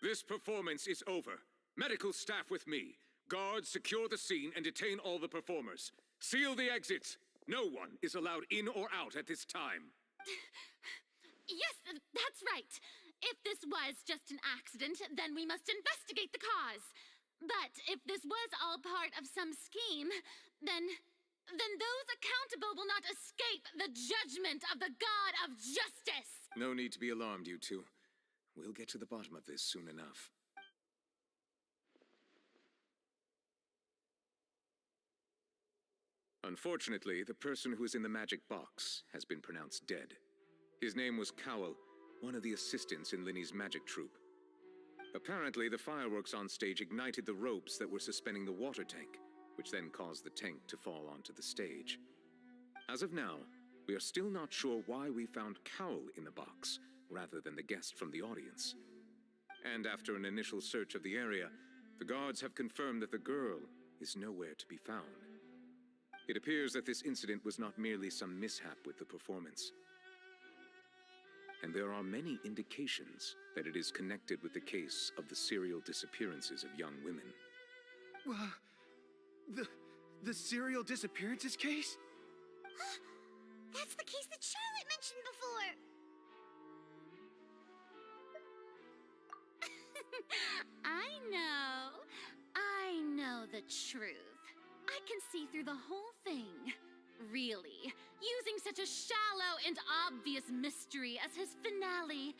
This performance is over. Medical staff with me. Guards, secure the scene and detain all the performers. Seal the exits. No one is allowed in or out at this time. Yes, that's right. If this was just an accident, then we must investigate the cause. But if this was all part of some scheme, then those accountable will not escape the judgment of the God of Justice! No need to be alarmed, you two. We'll get to the bottom of this soon enough. Unfortunately, the person who is in the magic box has been pronounced dead. His name was Cowell, one of the assistants in Linny's magic troupe. Apparently, the fireworks on stage ignited the ropes that were suspending the water tank, which then caused the tank to fall onto the stage. As of now, we are still not sure why we found Cowell in the box, rather than the guest from the audience. And after an initial search of the area, the guards have confirmed that the girl is nowhere to be found. It appears that this incident was not merely some mishap with the performance. And there are many indications that it is connected with the case of the serial disappearances of young women. The serial disappearances case? That's the case that Charlotte mentioned before. I know the truth. I can see through the whole thing. Really, using such a shallow and obvious mystery as his finale.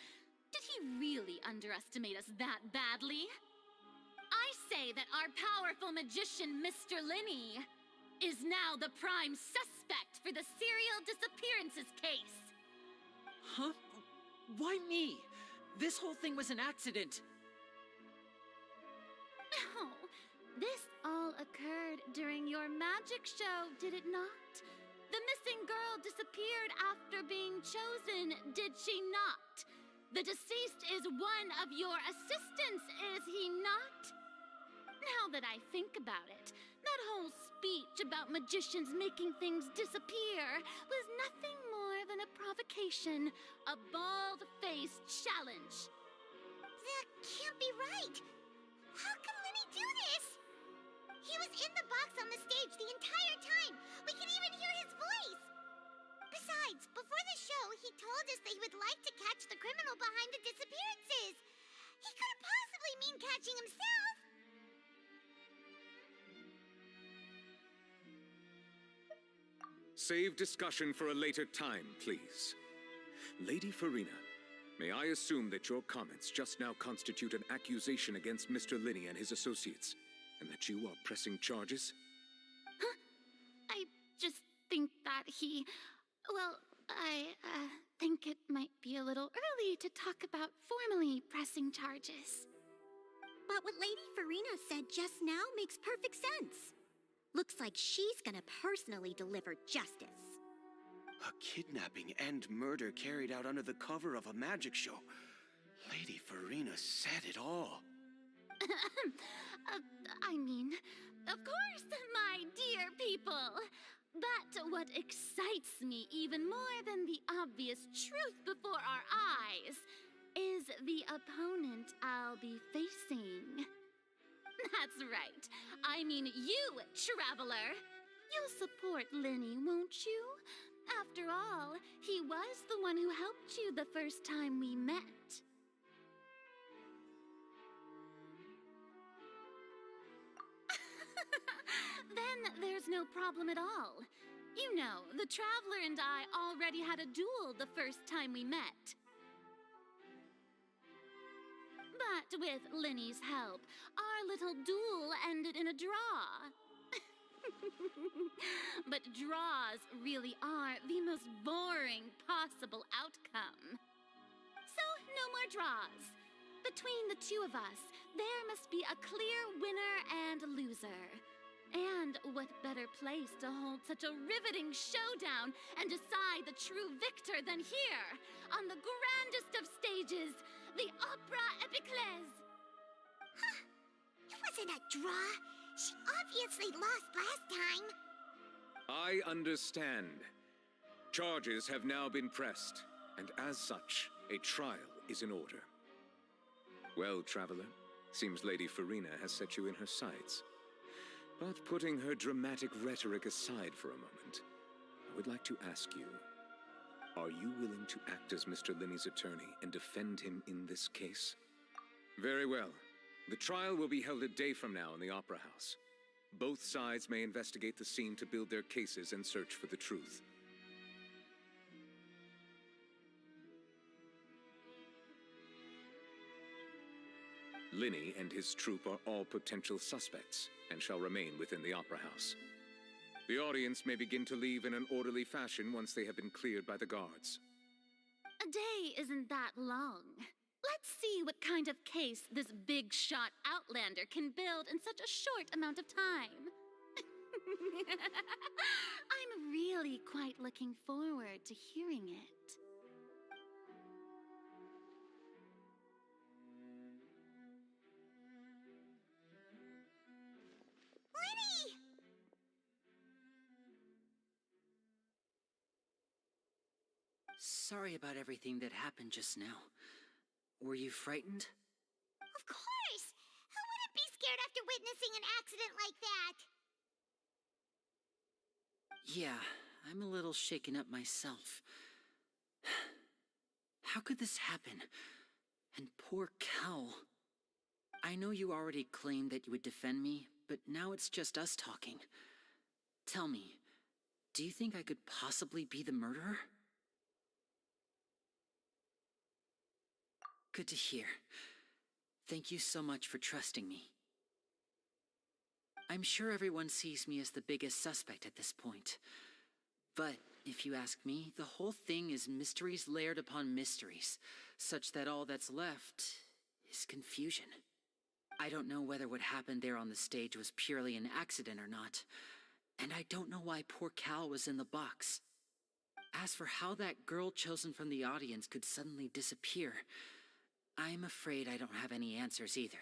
Did he really underestimate us that badly? I say that our powerful magician, Mr. Linny, is now the prime suspect for the serial disappearances case. Huh? Why me? This whole thing was an accident. Oh, this all occurred during your magic show, did it not? The missing girl disappeared after being chosen, did she not? The deceased is one of your assistants, is he not? Now that I think about it, that whole speech about magicians making things disappear was nothing more than a provocation, a bald-faced challenge. That can't be right. How can Lenny do this? He was in the box on the stage the entire time. We can even hear his voice. Besides, before the show, he told us that he would like to catch the criminal behind the disappearances. He couldn't possibly mean catching himself. Save discussion for a later time, please. Lady Farina, may I assume that your comments just now constitute an accusation against Mr. Linny and his associates, and that you are pressing charges? Huh? I just think that he... Well, I think it might be a little early to talk about formally pressing charges. But what Lady Farina said just now makes perfect sense. Looks like she's gonna personally deliver justice. A kidnapping and murder carried out under the cover of a magic show. Lady Farina said it all. I mean, of course, my dear people. But what excites me even more than the obvious truth before our eyes is the opponent I'll be facing. That's right. I mean you, Traveler. You'll support Linny, won't you? After all, he was the one who helped you the first time we met. Then there's no problem at all. You know, the Traveler and I already had a duel the first time we met. But with Linny's help, our little duel ended in a draw. But draws really are the most boring possible outcome. So, no more draws. Between the two of us, there must be a clear winner and loser. And what better place to hold such a riveting showdown and decide the true victor than here, on the grandest of stages, the Opera Epiclese? Huh. It wasn't a draw. She obviously lost last time. I understand. Charges have now been pressed, and as such, a trial is in order. Well, Traveler, seems Lady Farina has set you in her sights. But putting her dramatic rhetoric aside for a moment, I would like to ask you, are you willing to act as Mr. Linney's attorney and defend him in this case? Very well. The trial will be held a day from now in the Opera House. Both sides may investigate the scene to build their cases and search for the truth. Linney and his troupe are all potential suspects and shall remain within the Opera House. The audience may begin to leave in an orderly fashion once they have been cleared by the guards. A day isn't that long. Let's see what kind of case this big-shot outlander can build in such a short amount of time. I'm really quite looking forward to hearing it. Lenny! Sorry about everything that happened just now. Were you frightened? Of course! Who wouldn't be scared after witnessing an accident like that? Yeah, I'm a little shaken up myself. How could this happen? And poor Cal. I know you already claimed that you would defend me, but now it's just us talking. Tell me, do you think I could possibly be the murderer? Good to hear. Thank you so much for trusting me. I'm sure everyone sees me as the biggest suspect at this point. But if you ask me, the whole thing is mysteries layered upon mysteries, such that all that's left is confusion. I don't know whether what happened there on the stage was purely an accident or not, and I don't know why poor Cal was in the box. As for how that girl chosen from the audience could suddenly disappear, I'm afraid I don't have any answers either.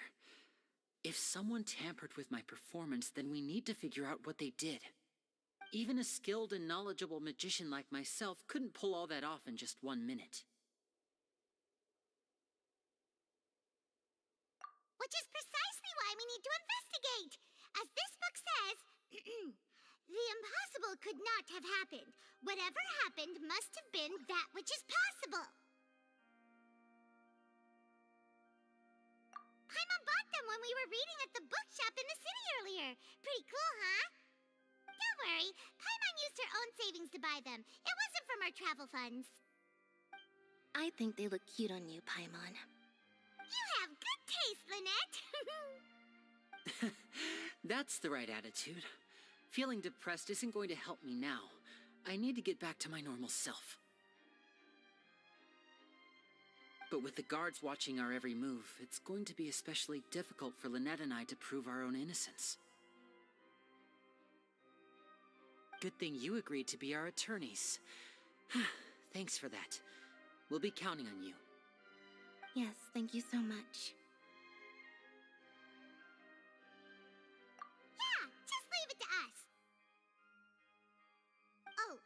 If someone tampered with my performance, then we need to figure out what they did. Even a skilled and knowledgeable magician like myself couldn't pull all that off in just 1 minute. Which is precisely why we need to investigate. As this book says, the impossible could not have happened. Whatever happened must have been that which is possible. Paimon bought them when we were reading at the bookshop in the city earlier. Pretty cool, huh? Don't worry, Paimon used her own savings to buy them. It wasn't from our travel funds. I think they look cute on you, Paimon. You have good taste, Lynette. That's the right attitude. Feeling depressed isn't going to help me now. I need to get back to my normal self. But with the guards watching our every move, it's going to be especially difficult for Lynette and I to prove our own innocence. Good thing you agreed to be our attorneys. Thanks for that. We'll be counting on you. Yes, thank you so much. Yeah, just leave it to us. Oh,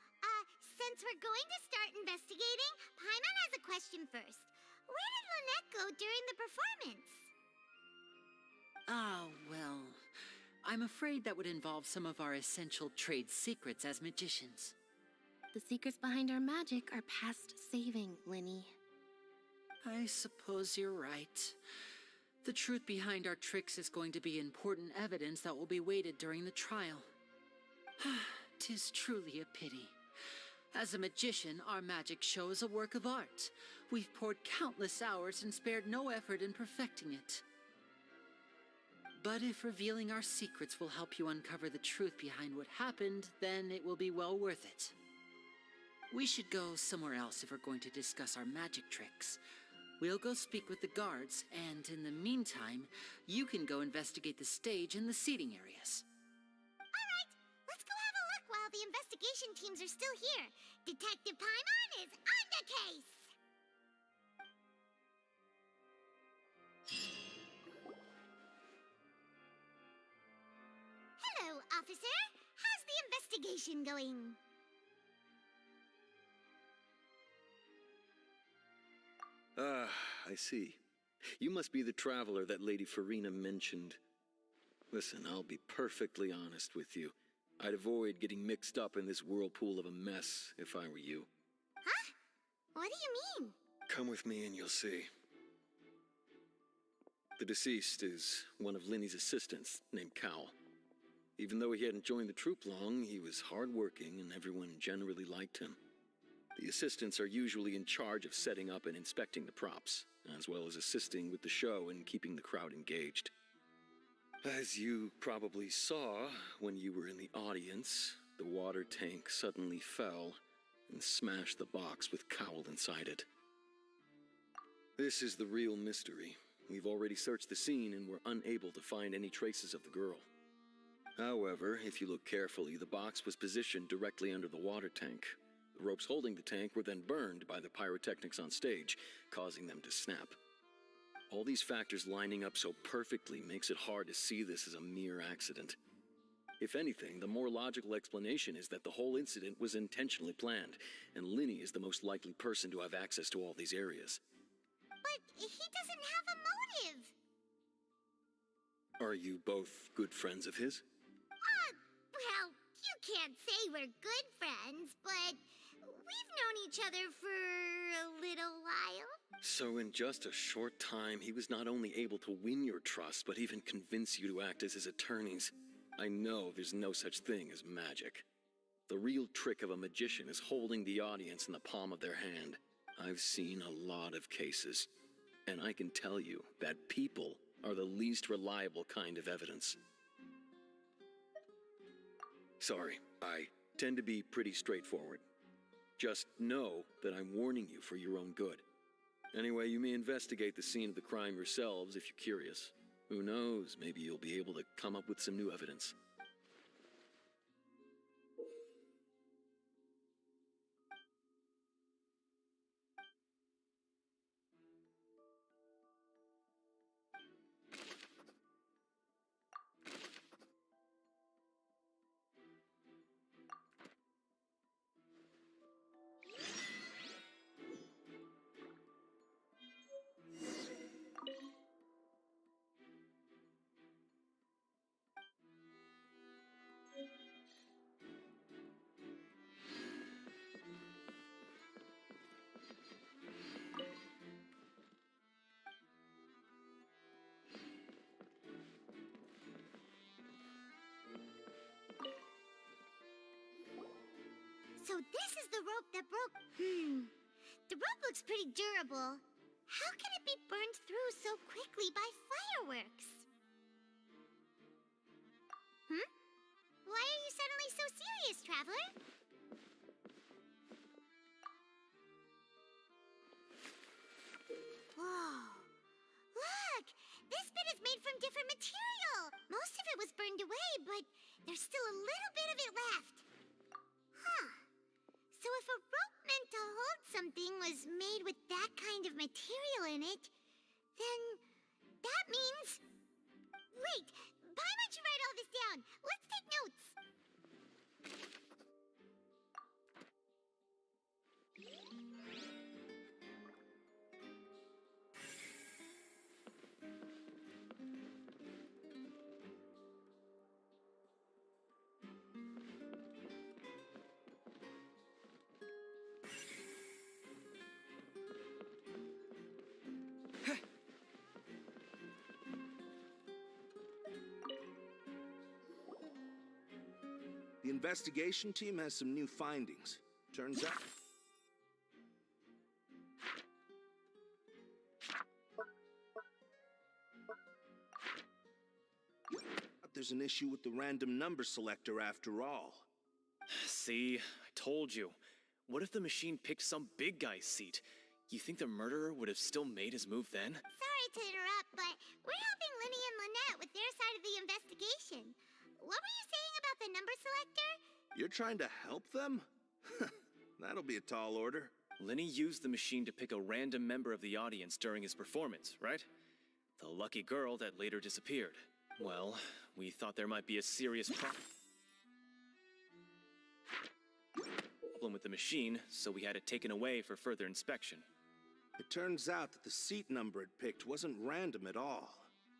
since we're going to start investigating, Paimon has a question first. Where did Lynette go during the performance? Ah, well, I'm afraid that would involve some of our essential trade secrets as magicians. The secrets behind our magic are past saving, Linny. I suppose you're right. The truth behind our tricks is going to be important evidence that will be weighted during the trial. 'Tis truly a pity. As a magician, our magic show is a work of art. We've poured countless hours and spared no effort in perfecting it. But if revealing our secrets will help you uncover the truth behind what happened, then it will be well worth it. We should go somewhere else if we're going to discuss our magic tricks. We'll go speak with the guards, and in the meantime, you can go investigate the stage and the seating areas. the investigation teams are still here. Detective Paimon is on the case! Hello, officer. How's the investigation going? Ah, I see. You must be the traveler that Lady Farina mentioned. Listen, I'll be perfectly honest with you. I'd avoid getting mixed up in this whirlpool of a mess if I were you. Huh? What do you mean? Come with me and you'll see. The deceased is one of Linny's assistants, named Cowell. Even though he hadn't joined the troop long, he was hardworking and everyone generally liked him. The assistants are usually in charge of setting up and inspecting the props, as well as assisting with the show and keeping the crowd engaged. As you probably saw when you were in the audience, the water tank suddenly fell and smashed the box with Cowell inside it. This is the real mystery. We've already searched the scene and were unable to find any traces of the girl. However, if you look carefully, the box was positioned directly under the water tank. The ropes holding the tank were then burned by the pyrotechnics on stage, causing them to snap. All these factors lining up so perfectly makes it hard to see this as a mere accident. If anything, the more logical explanation is that the whole incident was intentionally planned, and Linny is the most likely person to have access to all these areas. But he doesn't have a motive! Are you both good friends of his? Well, you can't say we're good friends, but we've known each other for a little while. So in just a short time, he was not only able to win your trust, but even convince you to act as his attorneys. I know there's no such thing as magic. The real trick of a magician is holding the audience in the palm of their hand. I've seen a lot of cases, and I can tell you that people are the least reliable kind of evidence. Sorry, I tend to be pretty straightforward. Just know that I'm warning you for your own good. Anyway, you may investigate the scene of the crime yourselves if you're curious. Who knows, maybe you'll be able to come up with some new evidence. So this is the rope that broke... The rope looks pretty durable. How can it be burned through so quickly by fireworks? Why are you suddenly so serious, Traveler? Whoa. Look! This bit is made from different material. Most of it was burned away, but there's still a little bit of it left. Huh. So if a rope meant to hold something was made with that kind of material in it, then that means... Wait! Paimon should write all this down. Let's take notes. The investigation team has some new findings. Turns out... There's an issue with the random number selector after all. See, I told you. What if the machine picked some big guy's seat? You think the murderer would have still made his move then? Sorry to interrupt, but we're helping Linny and Lynette with their side of the investigation. What were you saying about the number selector? You're trying to help them? That'll be a tall order. Lenny used the machine to pick a random member of the audience during his performance, right? The lucky girl that later disappeared. Well, we thought there might be a serious problem with the machine, so we had it taken away for further inspection. It turns out that the seat number it picked wasn't random at all.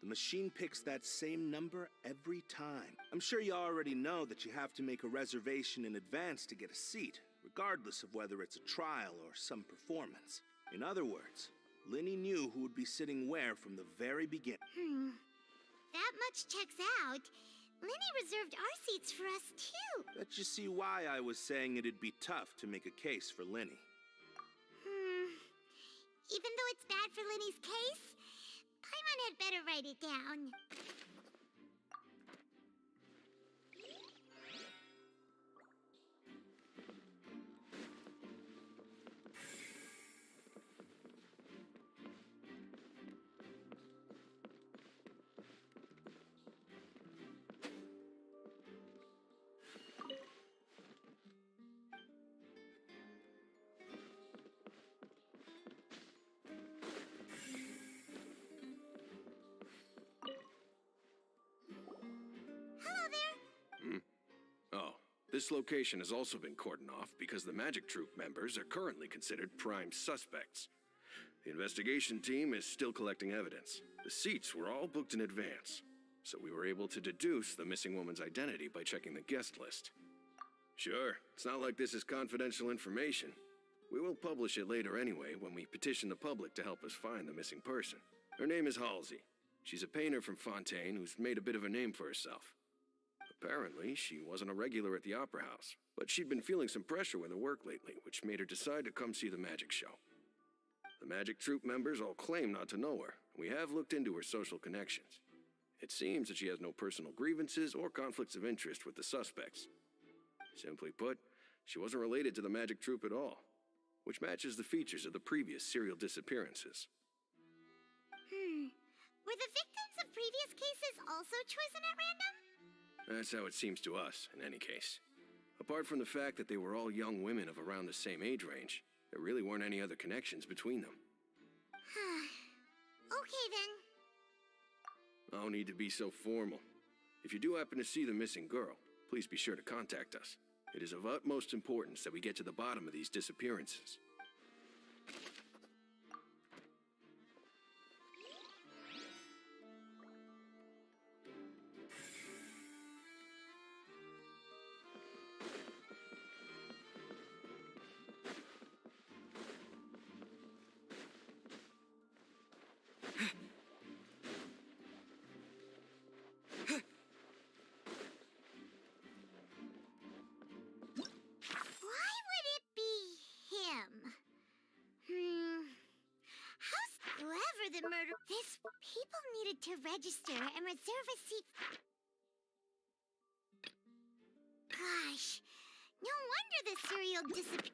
The machine picks that same number every time. I'm sure you already know that you have to make a reservation in advance to get a seat, regardless of whether it's a trial or some performance. In other words, Linny knew who would be sitting where from the very beginning. That much checks out. Linny reserved our seats for us, too. Let you see why I was saying it'd be tough to make a case for Linny. Even though it's bad for Linny's case, Paimon had better write it down. This location has also been cordoned off because the Magic Troop members are currently considered prime suspects. The investigation team is still collecting evidence. The seats were all booked in advance, so we were able to deduce the missing woman's identity by checking the guest list. Sure, it's not like this is confidential information. We will publish it later anyway when we petition the public to help us find the missing person. Her name is Halsey. She's a painter from Fontaine who's made a bit of a name for herself. Apparently, she wasn't a regular at the Opera House, but she'd been feeling some pressure with her work lately, which made her decide to come see the magic show. The Magic Troop members all claim not to know her. We have looked into her social connections. It seems that she has no personal grievances or conflicts of interest with the suspects. Simply put, she wasn't related to the Magic Troop at all, which matches the features of the previous serial disappearances. Were the victims of previous cases also chosen at random? That's how it seems to us, in any case. Apart from the fact that they were all young women of around the same age range, there really weren't any other connections between them. Okay, then. No need to be so formal. If you do happen to see the missing girl, please be sure to contact us. It is of utmost importance that we get to the bottom of these disappearances. This people needed to register and reserve a seat. Gosh, no wonder the serial disappeared.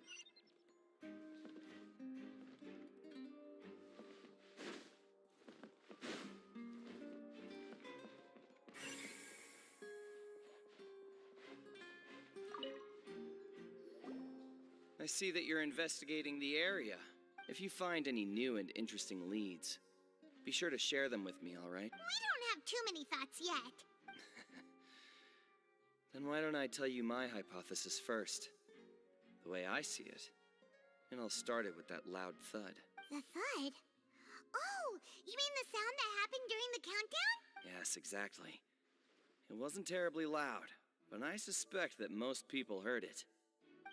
I see that you're investigating the area. If you find any new and interesting leads, be sure to share them with me, all right? We don't have too many thoughts yet. Then why don't I tell you my hypothesis first? The way I see it. And I'll start it with that loud thud. The thud? Oh, you mean the sound that happened during the countdown? Yes, exactly. It wasn't terribly loud, but I suspect that most people heard it.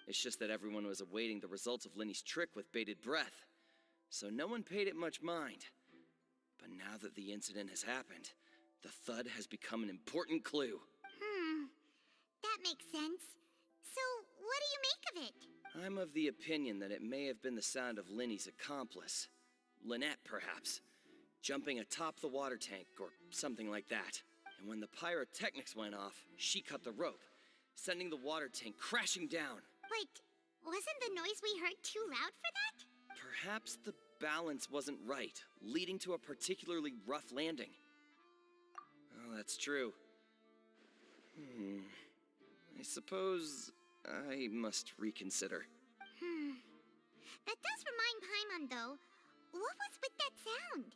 It's just that everyone was awaiting the results of Linny's trick with bated breath, so no one paid it much mind. But now that the incident has happened, the thud has become an important clue. That makes sense. So, what do you make of it? I'm of the opinion that it may have been the sound of Linny's accomplice, Lynette perhaps, jumping atop the water tank or something like that. And when the pyrotechnics went off, she cut the rope, sending the water tank crashing down. But wasn't the noise we heard too loud for that? Perhaps the balance wasn't right, leading to a particularly rough landing. Oh, that's true. I suppose I must reconsider. That does remind Paimon, though. What was with that sound?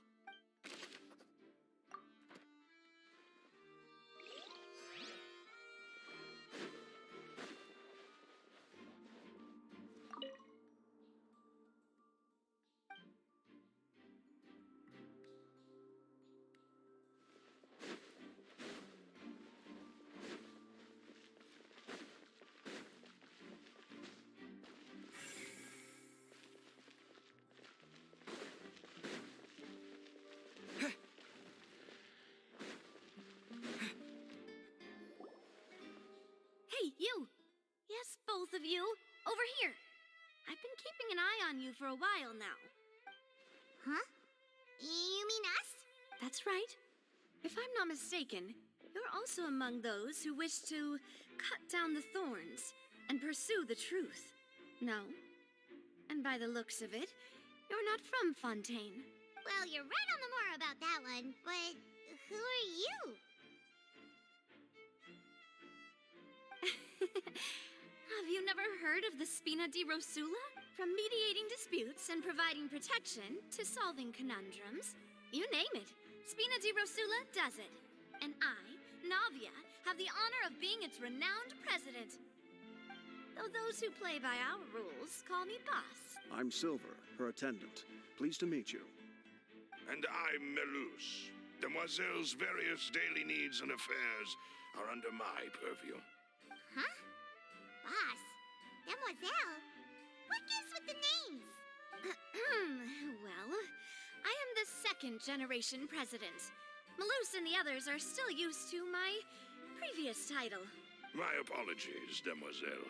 Hey, you! Yes, both of you! Over here! I've been keeping an eye on you for a while now. Huh? You mean us? That's right. If I'm not mistaken, you're also among those who wish to cut down the thorns and pursue the truth. No? And by the looks of it, you're not from Fontaine. Well, you're right on the more about that one, but who are you? Have you never heard of the Spina di Rosula? From mediating disputes and providing protection to solving conundrums, you name it, Spina di Rosula does it. And I, Navia, have the honor of being its renowned president. Though those who play by our rules call me boss. I'm Silver, her attendant. Pleased to meet you. And I'm Melus. Demoiselle's various daily needs and affairs are under my purview. Huh? Boss? Demoiselle? What gives with the names? Well, I am the second generation president. Melus and the others are still used to my previous title. My apologies, Demoiselle.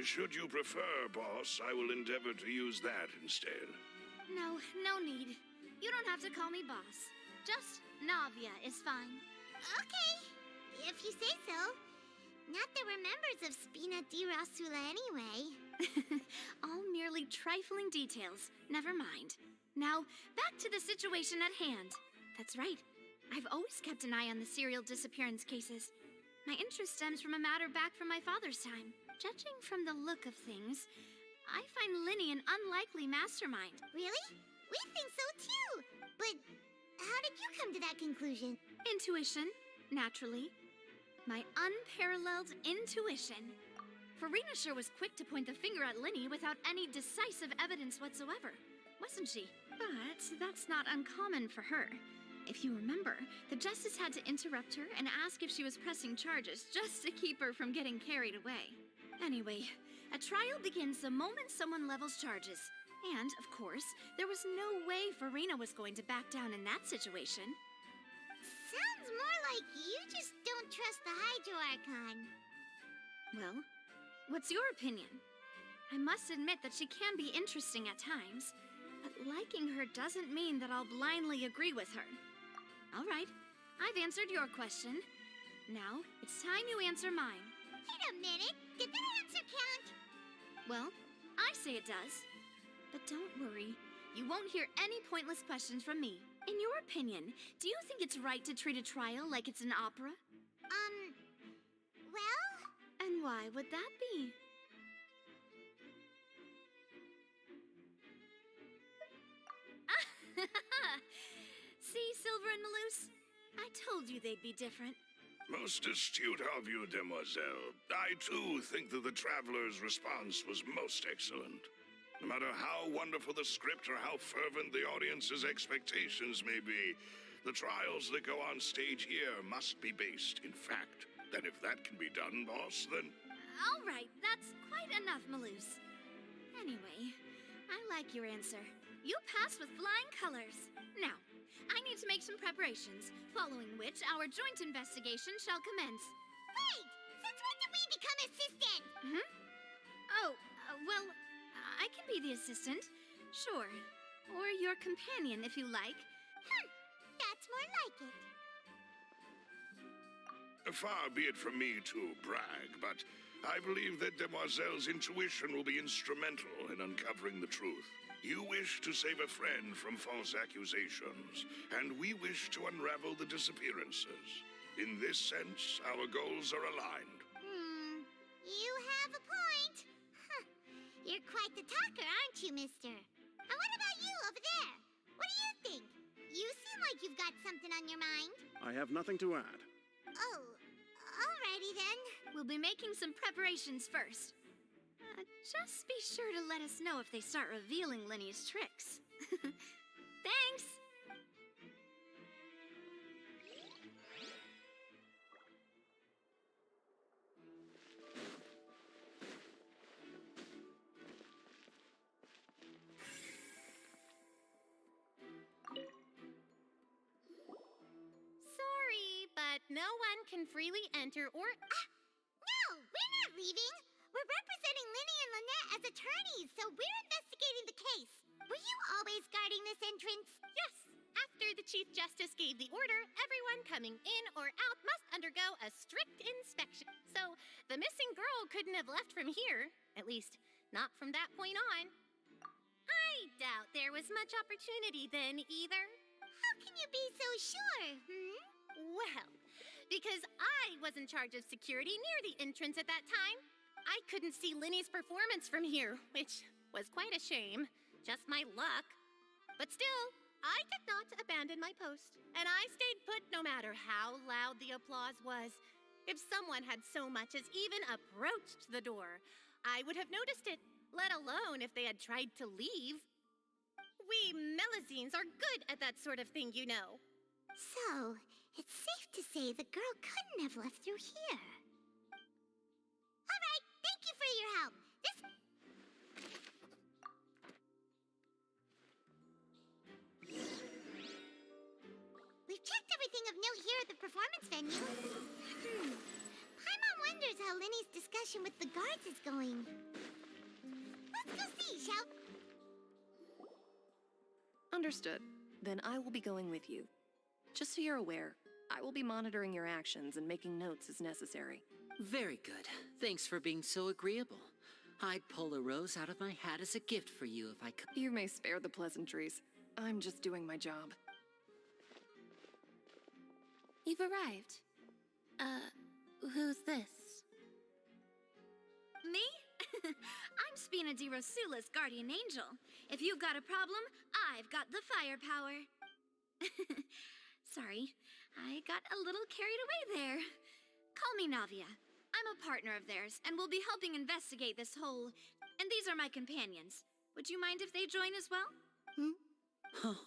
Should you prefer, boss, I will endeavor to use that instead. No, no need. You don't have to call me boss. Just Navia is fine. Okay, if you say so. Not that we're members of Spina di Rosula anyway. All merely trifling details. Never mind. Now, back to the situation at hand. That's right. I've always kept an eye on the serial disappearance cases. My interest stems from a matter back from my father's time. Judging from the look of things, I find Linny an unlikely mastermind. Really? We think so too. But how did you come to that conclusion? Intuition, naturally. My unparalleled intuition. Farina sure was quick to point the finger at Linny without any decisive evidence whatsoever, wasn't she? But that's not uncommon for her. If you remember, the Justice had to interrupt her and ask if she was pressing charges just to keep her from getting carried away. Anyway, a trial begins the moment someone levels charges. And, of course, there was no way Farina was going to back down in that situation. Sounds more like you just don't trust the Hydro Archon. Well, what's your opinion? I must admit that she can be interesting at times, but liking her doesn't mean that I'll blindly agree with her. All right, I've answered your question. Now, it's time you answer mine. Wait a minute, did that answer count? Well, I say it does. But don't worry, you won't hear any pointless questions from me. In your opinion, do you think it's right to treat a trial like it's an opera? Well? And why would that be? See, Silver and Melus? I told you they'd be different. Most astute of you, Demoiselle. I, too, think that the Traveler's response was most excellent. No matter how wonderful the script or how fervent the audience's expectations may be, the trials that go on stage here must be based in fact. And if that can be done, boss, then... All right, that's quite enough, Melus. Anyway, I like your answer. You pass with flying colors. Now, I need to make some preparations, following which our joint investigation shall commence. Wait! Since when did we become assistants? Oh, well... I can be the assistant, sure. Or your companion, if you like. That's more like it. Far be it from me to brag, but I believe that Demoiselle's intuition will be instrumental in uncovering the truth. You wish to save a friend from false accusations, and we wish to unravel the disappearances. In this sense, our goals are aligned. You have a point. You're quite the talker, aren't you, mister? And what about you over there? What do you think? You seem like you've got something on your mind. I have nothing to add. Oh, alrighty then. We'll be making some preparations first. Just be sure to let us know if they start revealing Lenny's tricks. Thanks! Sorry, but no one can freely enter or... No, we're not leaving. We're representing Linny and Lynette as attorneys, so we're investigating the case. Were you always guarding this entrance? Yes! After the Chief Justice gave the order, everyone coming in or out must undergo a strict inspection. So, the missing girl couldn't have left from here. At least, not from that point on. I doubt there was much opportunity then, either. How can you be so sure, Well, because I was in charge of security near the entrance at that time. I couldn't see Linny's performance from here, which was quite a shame. Just my luck. But still, I did not abandon my post, and I stayed put no matter how loud the applause was. If someone had so much as even approached the door, I would have noticed it, let alone if they had tried to leave. We Melazines are good at that sort of thing, you know. So, it's safe to say the girl couldn't have left through here. All right, thank you for your help. We've checked everything of note here at the performance venue. Paimon wonders how Linny's discussion with the guards is going. Let's go see, shall we? Understood. Then I will be going with you. Just so you're aware, I will be monitoring your actions and making notes as necessary. Very good. Thanks for being so agreeable. I'd pull a rose out of my hat as a gift for you if I could. You may spare the pleasantries. I'm just doing my job. You've arrived. Who's this? Me? I'm Spina di Rosula's guardian angel. If you've got a problem, I've got the firepower. Sorry, I got a little carried away there. Call me Navia. I'm a partner of theirs, and will be helping investigate this whole... And these are my companions. Would you mind if they join as well?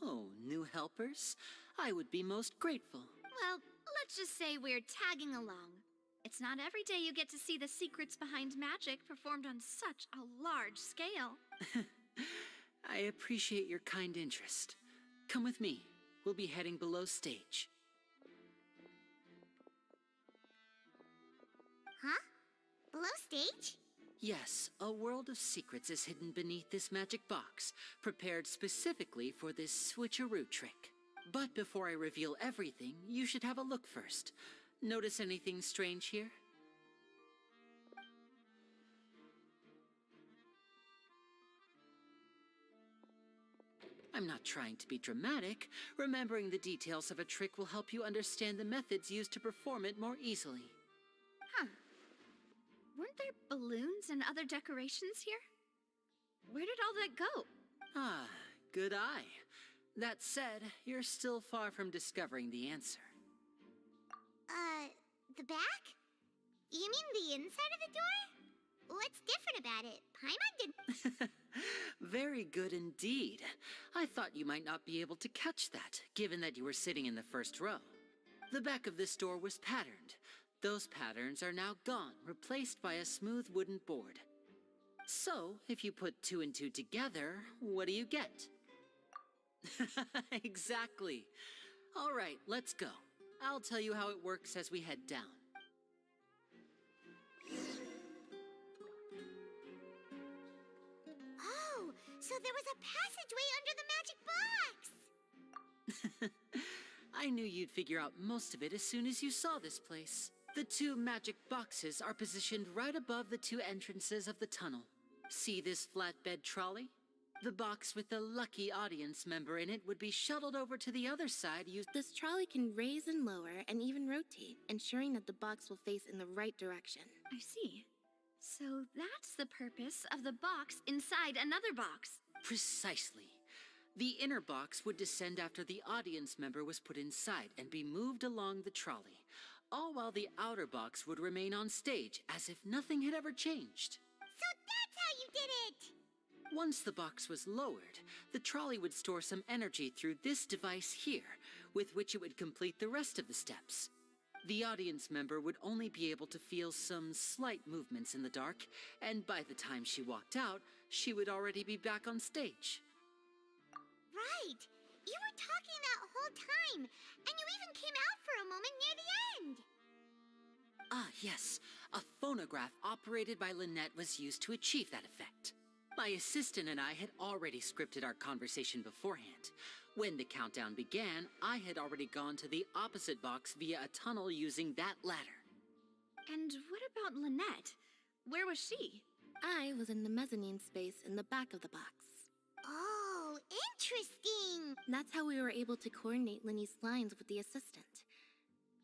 Oh, new helpers? I would be most grateful. Well, let's just say we're tagging along. It's not every day you get to see the secrets behind magic performed on such a large scale. I appreciate your kind interest. Come with me. We'll be heading below stage. Huh? Below stage? Yes, a world of secrets is hidden beneath this magic box, prepared specifically for this switcheroo trick. But before I reveal everything, you should have a look first. Notice anything strange here? I'm not trying to be dramatic. Remembering the details of a trick will help you understand the methods used to perform it more easily. Huh. Weren't there balloons and other decorations here? Where did all that go? Ah, good eye. That said, you're still far from discovering the answer. The back? You mean the inside of the door? What's different about it? Paimon didn't... Very good indeed. I thought you might not be able to catch that, given that you were sitting in the first row. The back of this door was patterned. Those patterns are now gone, replaced by a smooth wooden board. So, if you put 2 and 2 together, what do you get? Exactly. All right, let's go. I'll tell you how it works as we head down. Oh, so there was a passageway under the magic box! I knew you'd figure out most of it as soon as you saw this place. The 2 magic boxes are positioned right above the 2 entrances of the tunnel. See this flatbed trolley? The box with the lucky audience member in it would be shuttled over to the other side using... This trolley can raise and lower and even rotate, ensuring that the box will face in the right direction. I see. So that's the purpose of the box inside another box. Precisely. The inner box would descend after the audience member was put inside and be moved along the trolley, all while the outer box would remain on stage as if nothing had ever changed. So that's how you did it! Once the box was lowered, the trolley would store some energy through this device here, with which it would complete the rest of the steps. The audience member would only be able to feel some slight movements in the dark, and by the time she walked out, she would already be back on stage. Right! You were talking that whole time, and you even came out for a moment near the end! Ah, yes. A phonograph operated by Lynette was used to achieve that effect. My assistant and I had already scripted our conversation beforehand. When the countdown began, I had already gone to the opposite box via a tunnel using that ladder. And what about Lynette? Where was she? I was in the mezzanine space in the back of the box. Oh, interesting! That's how we were able to coordinate Linny's lines with the assistant.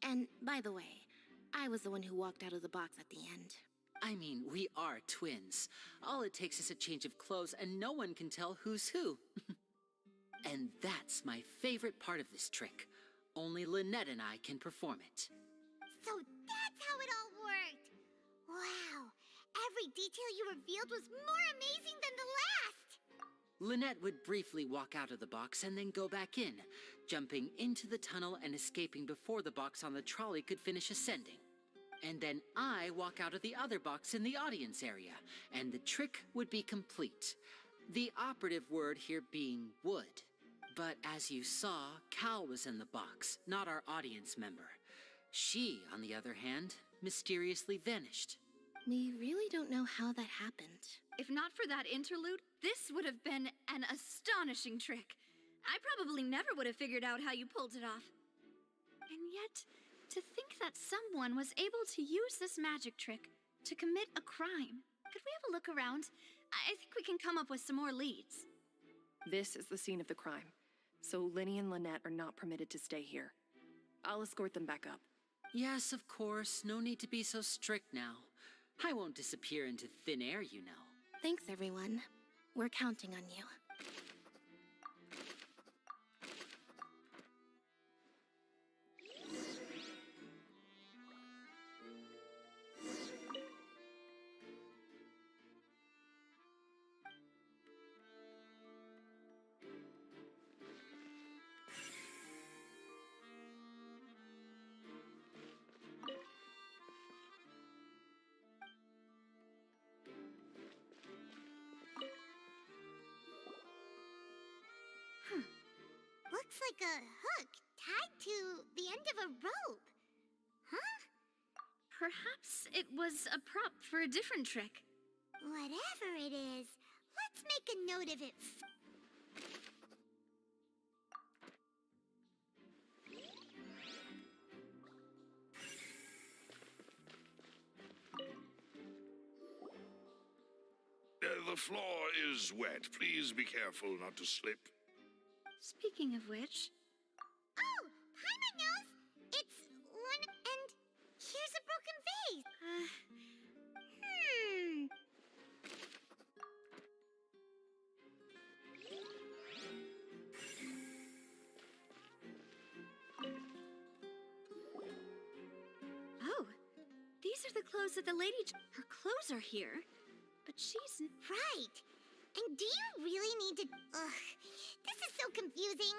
And, by the way, I was the one who walked out of the box at the end. I mean, we are twins. All it takes is a change of clothes and no one can tell who's who. And that's my favorite part of this trick. Only Lynette and I can perform it. So that's how it all worked! Wow! Every detail you revealed was more amazing than the last! Lynette would briefly walk out of the box and then go back in, jumping into the tunnel and escaping before the box on the trolley could finish ascending. And then I walk out of the other box in the audience area, and the trick would be complete. The operative word here being would. But as you saw, Cal was in the box, not our audience member. She, on the other hand, mysteriously vanished. We really don't know how that happened. If not for that interlude, this would have been an astonishing trick. I probably never would have figured out how you pulled it off. And yet, to think that someone was able to use this magic trick to commit a crime. Could we have a look around? I think we can come up with some more leads. This is the scene of the crime, so Linny and Lynette are not permitted to stay here. I'll escort them back up. Yes, of course. No need to be so strict now. I won't disappear into thin air, you know. Thanks, everyone. We're counting on you. Looks like a hook tied to the end of a rope. Huh? Perhaps it was a prop for a different trick. Whatever it is, let's make a note of it. The floor is wet. Please be careful not to slip. Speaking of which... Oh! Paimon knows! It's one... and here's a broken vase! Oh, these are the clothes that the lady... Her clothes are here, but she's... Right! And do you really need to... Ugh, this is so confusing.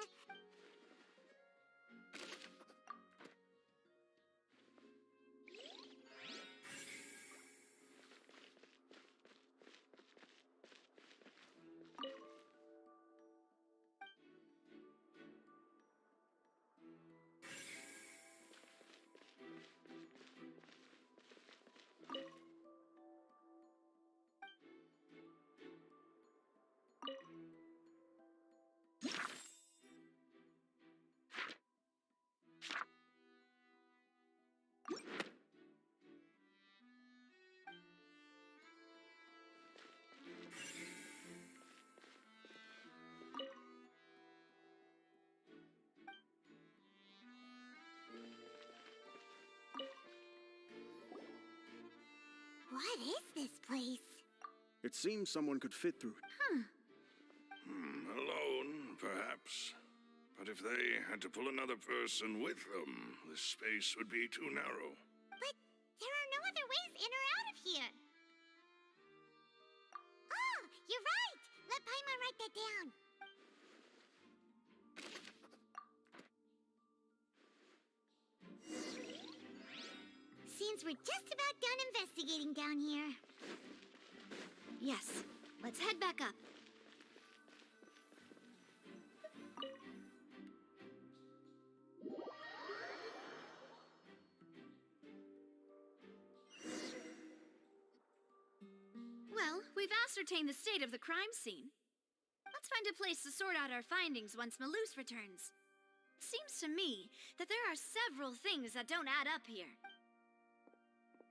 What is this place? It seems someone could fit through it. Alone, perhaps. But if they had to pull another person with them, the space would be too narrow. But there are no other ways in or out of here. Oh, you're right! Let Paimon write that down. Seems we're just about done investigating down here. Yes, let's head back up. Well, we've ascertained the state of the crime scene. Let's find a place to sort out our findings once Malus returns. Seems to me that there are several things that don't add up here.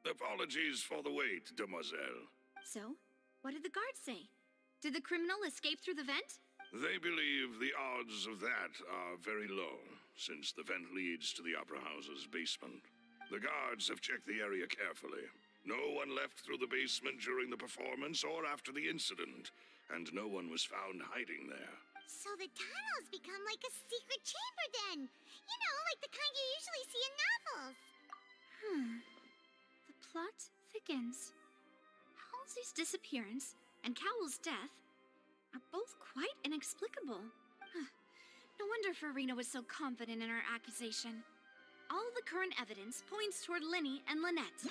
Apologies for the wait, demoiselle. So, what did the guards say? Did the criminal escape through the vent? They believe the odds of that are very low, since the vent leads to the Opera House's basement. The guards have checked the area carefully. No one left through the basement during the performance or after the incident, and no one was found hiding there. So the tunnels become like a secret chamber then. You know, like the kind you usually see in novels. The plot thickens. Halsey's disappearance and Cowell's death are both quite inexplicable. No wonder Farina was so confident in her accusation. All the current evidence points toward Linny and Lynette.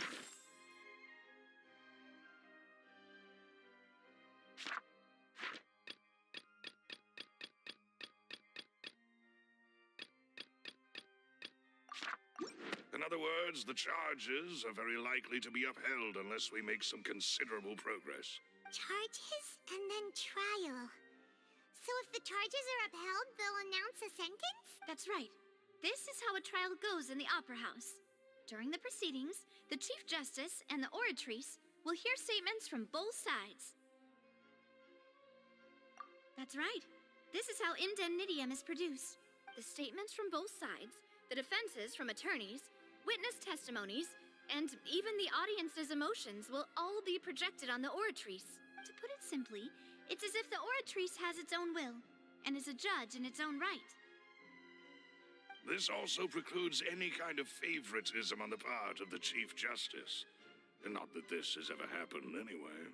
In other words, the charges are very likely to be upheld unless we make some considerable progress. Charges and then trial. So if the charges are upheld, they'll announce a sentence? That's right. This is how a trial goes in the Opera House. During the proceedings, the Chief Justice and the oratrice will hear statements from both sides. That's right. This is how indemnitium is produced. The statements from both sides, the defenses from attorneys, witness testimonies, and even the audience's emotions will all be projected on the oratrice. To put it simply, it's as if the oratrice has its own will and is a judge in its own right. This also precludes any kind of favoritism on the part of the Chief Justice. Not that this has ever happened anyway.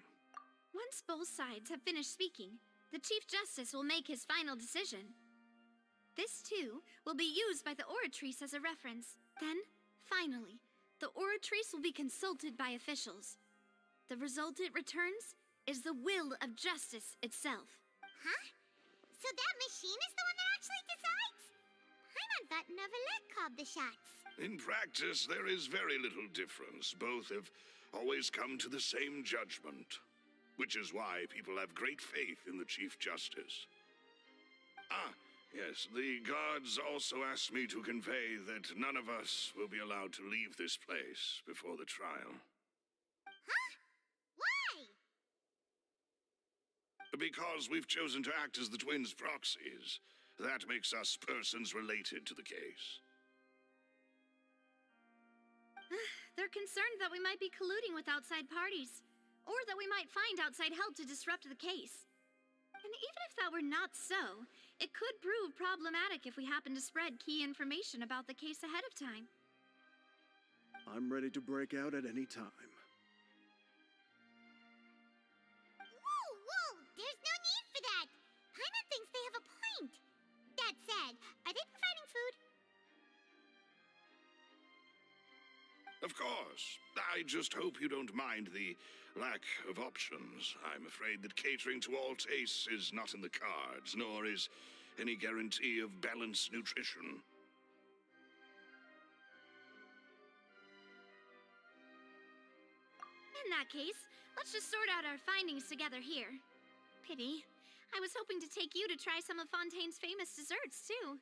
Once both sides have finished speaking, the Chief Justice will make his final decision. This, too, will be used by the oratrice as a reference. Then, finally, the oratrice will be consulted by officials. The result it returns is the will of justice itself. Huh? So that machine is the one that actually decides? Paimon thought Neuvillette called the shots. In practice, there is very little difference. Both have always come to the same judgment, which is why people have great faith in the Chief Justice. Yes, the guards also asked me to convey that none of us will be allowed to leave this place before the trial. Huh? Why? Because we've chosen to act as the twins' proxies. That makes us persons related to the case. They're concerned that we might be colluding with outside parties, or that we might find outside help to disrupt the case. And even if that were not so, it could prove problematic if we happen to spread key information about the case ahead of time. I'm ready to break out at any time. Whoa! There's no need for that! Paimon thinks they have a point. That said, are they providing food? Of course. I just hope you don't mind the lack of options. I'm afraid that catering to all tastes is not in the cards, nor is any guarantee of balanced nutrition. In that case, let's just sort out our findings together here. Pity. I was hoping to take you to try some of Fontaine's famous desserts, too.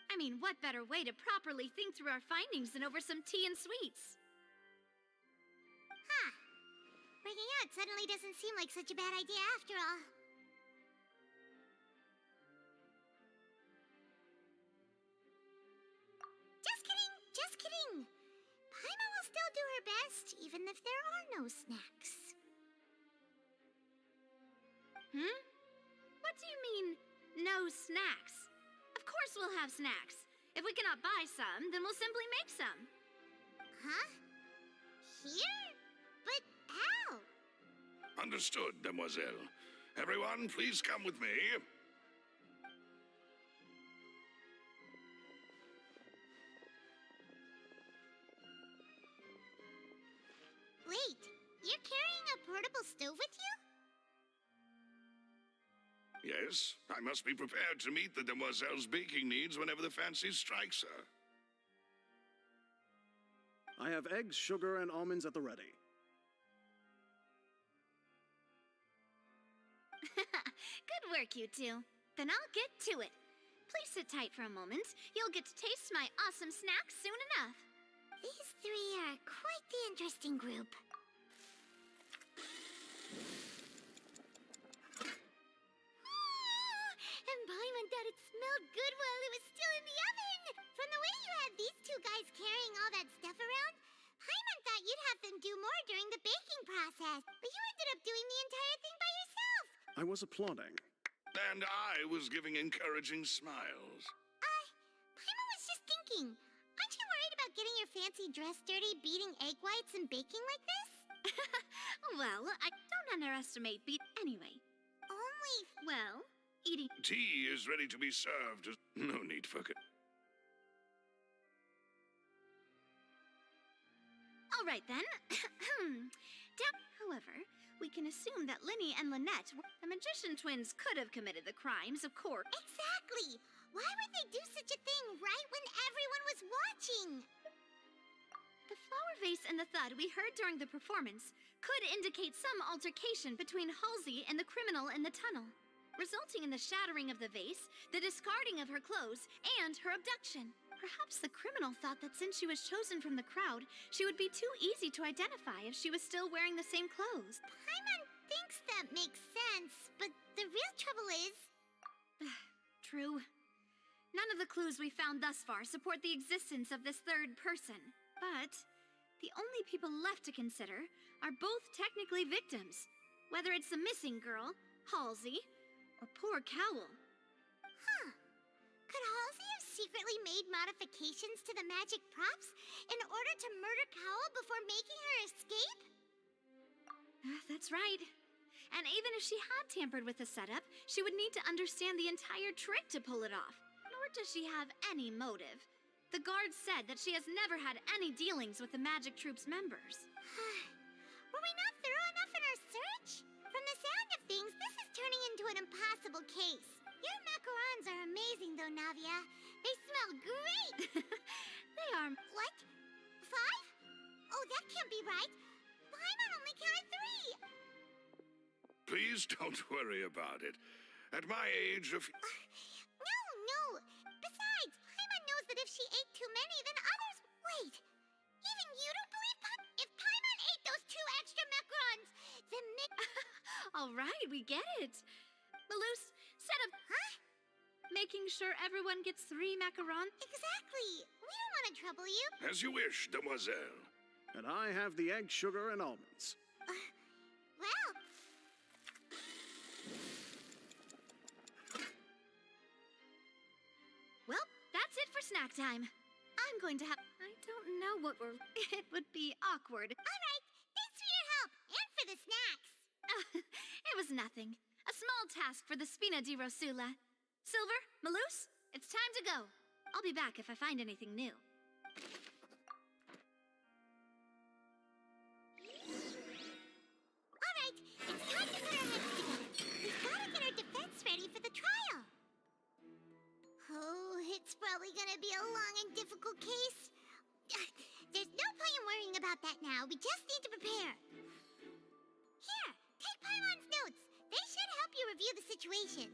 I mean, what better way to properly think through our findings than over some tea and sweets? Huh. Breaking out suddenly doesn't seem like such a bad idea after all. Just kidding! Paimon will still will do her best, even if there are no snacks. What do you mean, no snacks? Of course we'll have snacks. If we cannot buy some, then we'll simply make some. Huh? Here? But how? Understood, Demoiselle. Everyone, please come with me. Wait, you're carrying a portable stove with you? Yes, I must be prepared to meet the Demoiselle's baking needs whenever the fancy strikes her. I have eggs, sugar, and almonds at the ready. Good work, you two. Then I'll get to it. Please sit tight for a moment. You'll get to taste my awesome snacks soon enough. These three are quite the interesting group. And Paimon thought it smelled good while it was still in the oven. From the way you had these two guys carrying all that stuff around, Paimon thought you'd have them do more during the baking process. But you ended up doing the entire thing by yourself. I was applauding. And I was giving encouraging smiles. Paimon was just thinking, aren't you worried about getting your fancy dress dirty beating egg whites and baking like this? Well, I don't underestimate anyway. Only... Well, eating... Tea is ready to be served. No need for... All right, then. However, we can assume that Linny and Lynette, the magician twins, could have committed the crimes, of course. Exactly! Why would they do such a thing right when everyone was watching? The flower vase and the thud we heard during the performance could indicate some altercation between Halsey and the criminal in the tunnel, resulting in the shattering of the vase, the discarding of her clothes, and her abduction. Perhaps the criminal thought that since she was chosen from the crowd, she would be too easy to identify if she was still wearing the same clothes. Paimon thinks that makes sense, but the real trouble is... True. None of the clues we found thus far support the existence of this third person. But the only people left to consider are both technically victims, whether it's the missing girl, Halsey, or poor Cowl. Huh. Could Halsey have secretly made modifications to the magic props in order to murder Cowl before making her escape? That's right. And even if she had tampered with the setup, she would need to understand the entire trick to pull it off. Nor does she have any motive. The guards said that she has never had any dealings with the Magic Troop's members. Were we not thorough enough in our search? From the sound of things, this is turning into an impossible case. Your macarons are amazing, though, Navia. They smell great! They are... What? 5? Oh, that can't be right. Paimon only counted 3. Please don't worry about it. At my age of... No. Besides, Paimon knows that if she ate too many, then others... Wait. Even you don't believe If Paimon ate those 2 extra macarons, then All right, we get it. Maloose, set up... Huh? Making sure everyone gets 3 macarons? Exactly. We don't want to trouble you. As you wish, Demoiselle. And I have the egg, sugar, and almonds. Well... Well, that's it for snack time. I'm going to have... I don't know what we're... It would be awkward. All right. Thanks for your help. And for the snacks. It was nothing. A small task for the Spina di Rosula. Silver, Maloose, it's time to go. I'll be back if I find anything new. All right. It's time to put our heads together. We've got to get our defense ready for the trial. Oh, it's probably gonna be a long and difficult case. There's no point in worrying about that now. We just need to prepare. Here, take Paimon's notes. They should help you review the situation.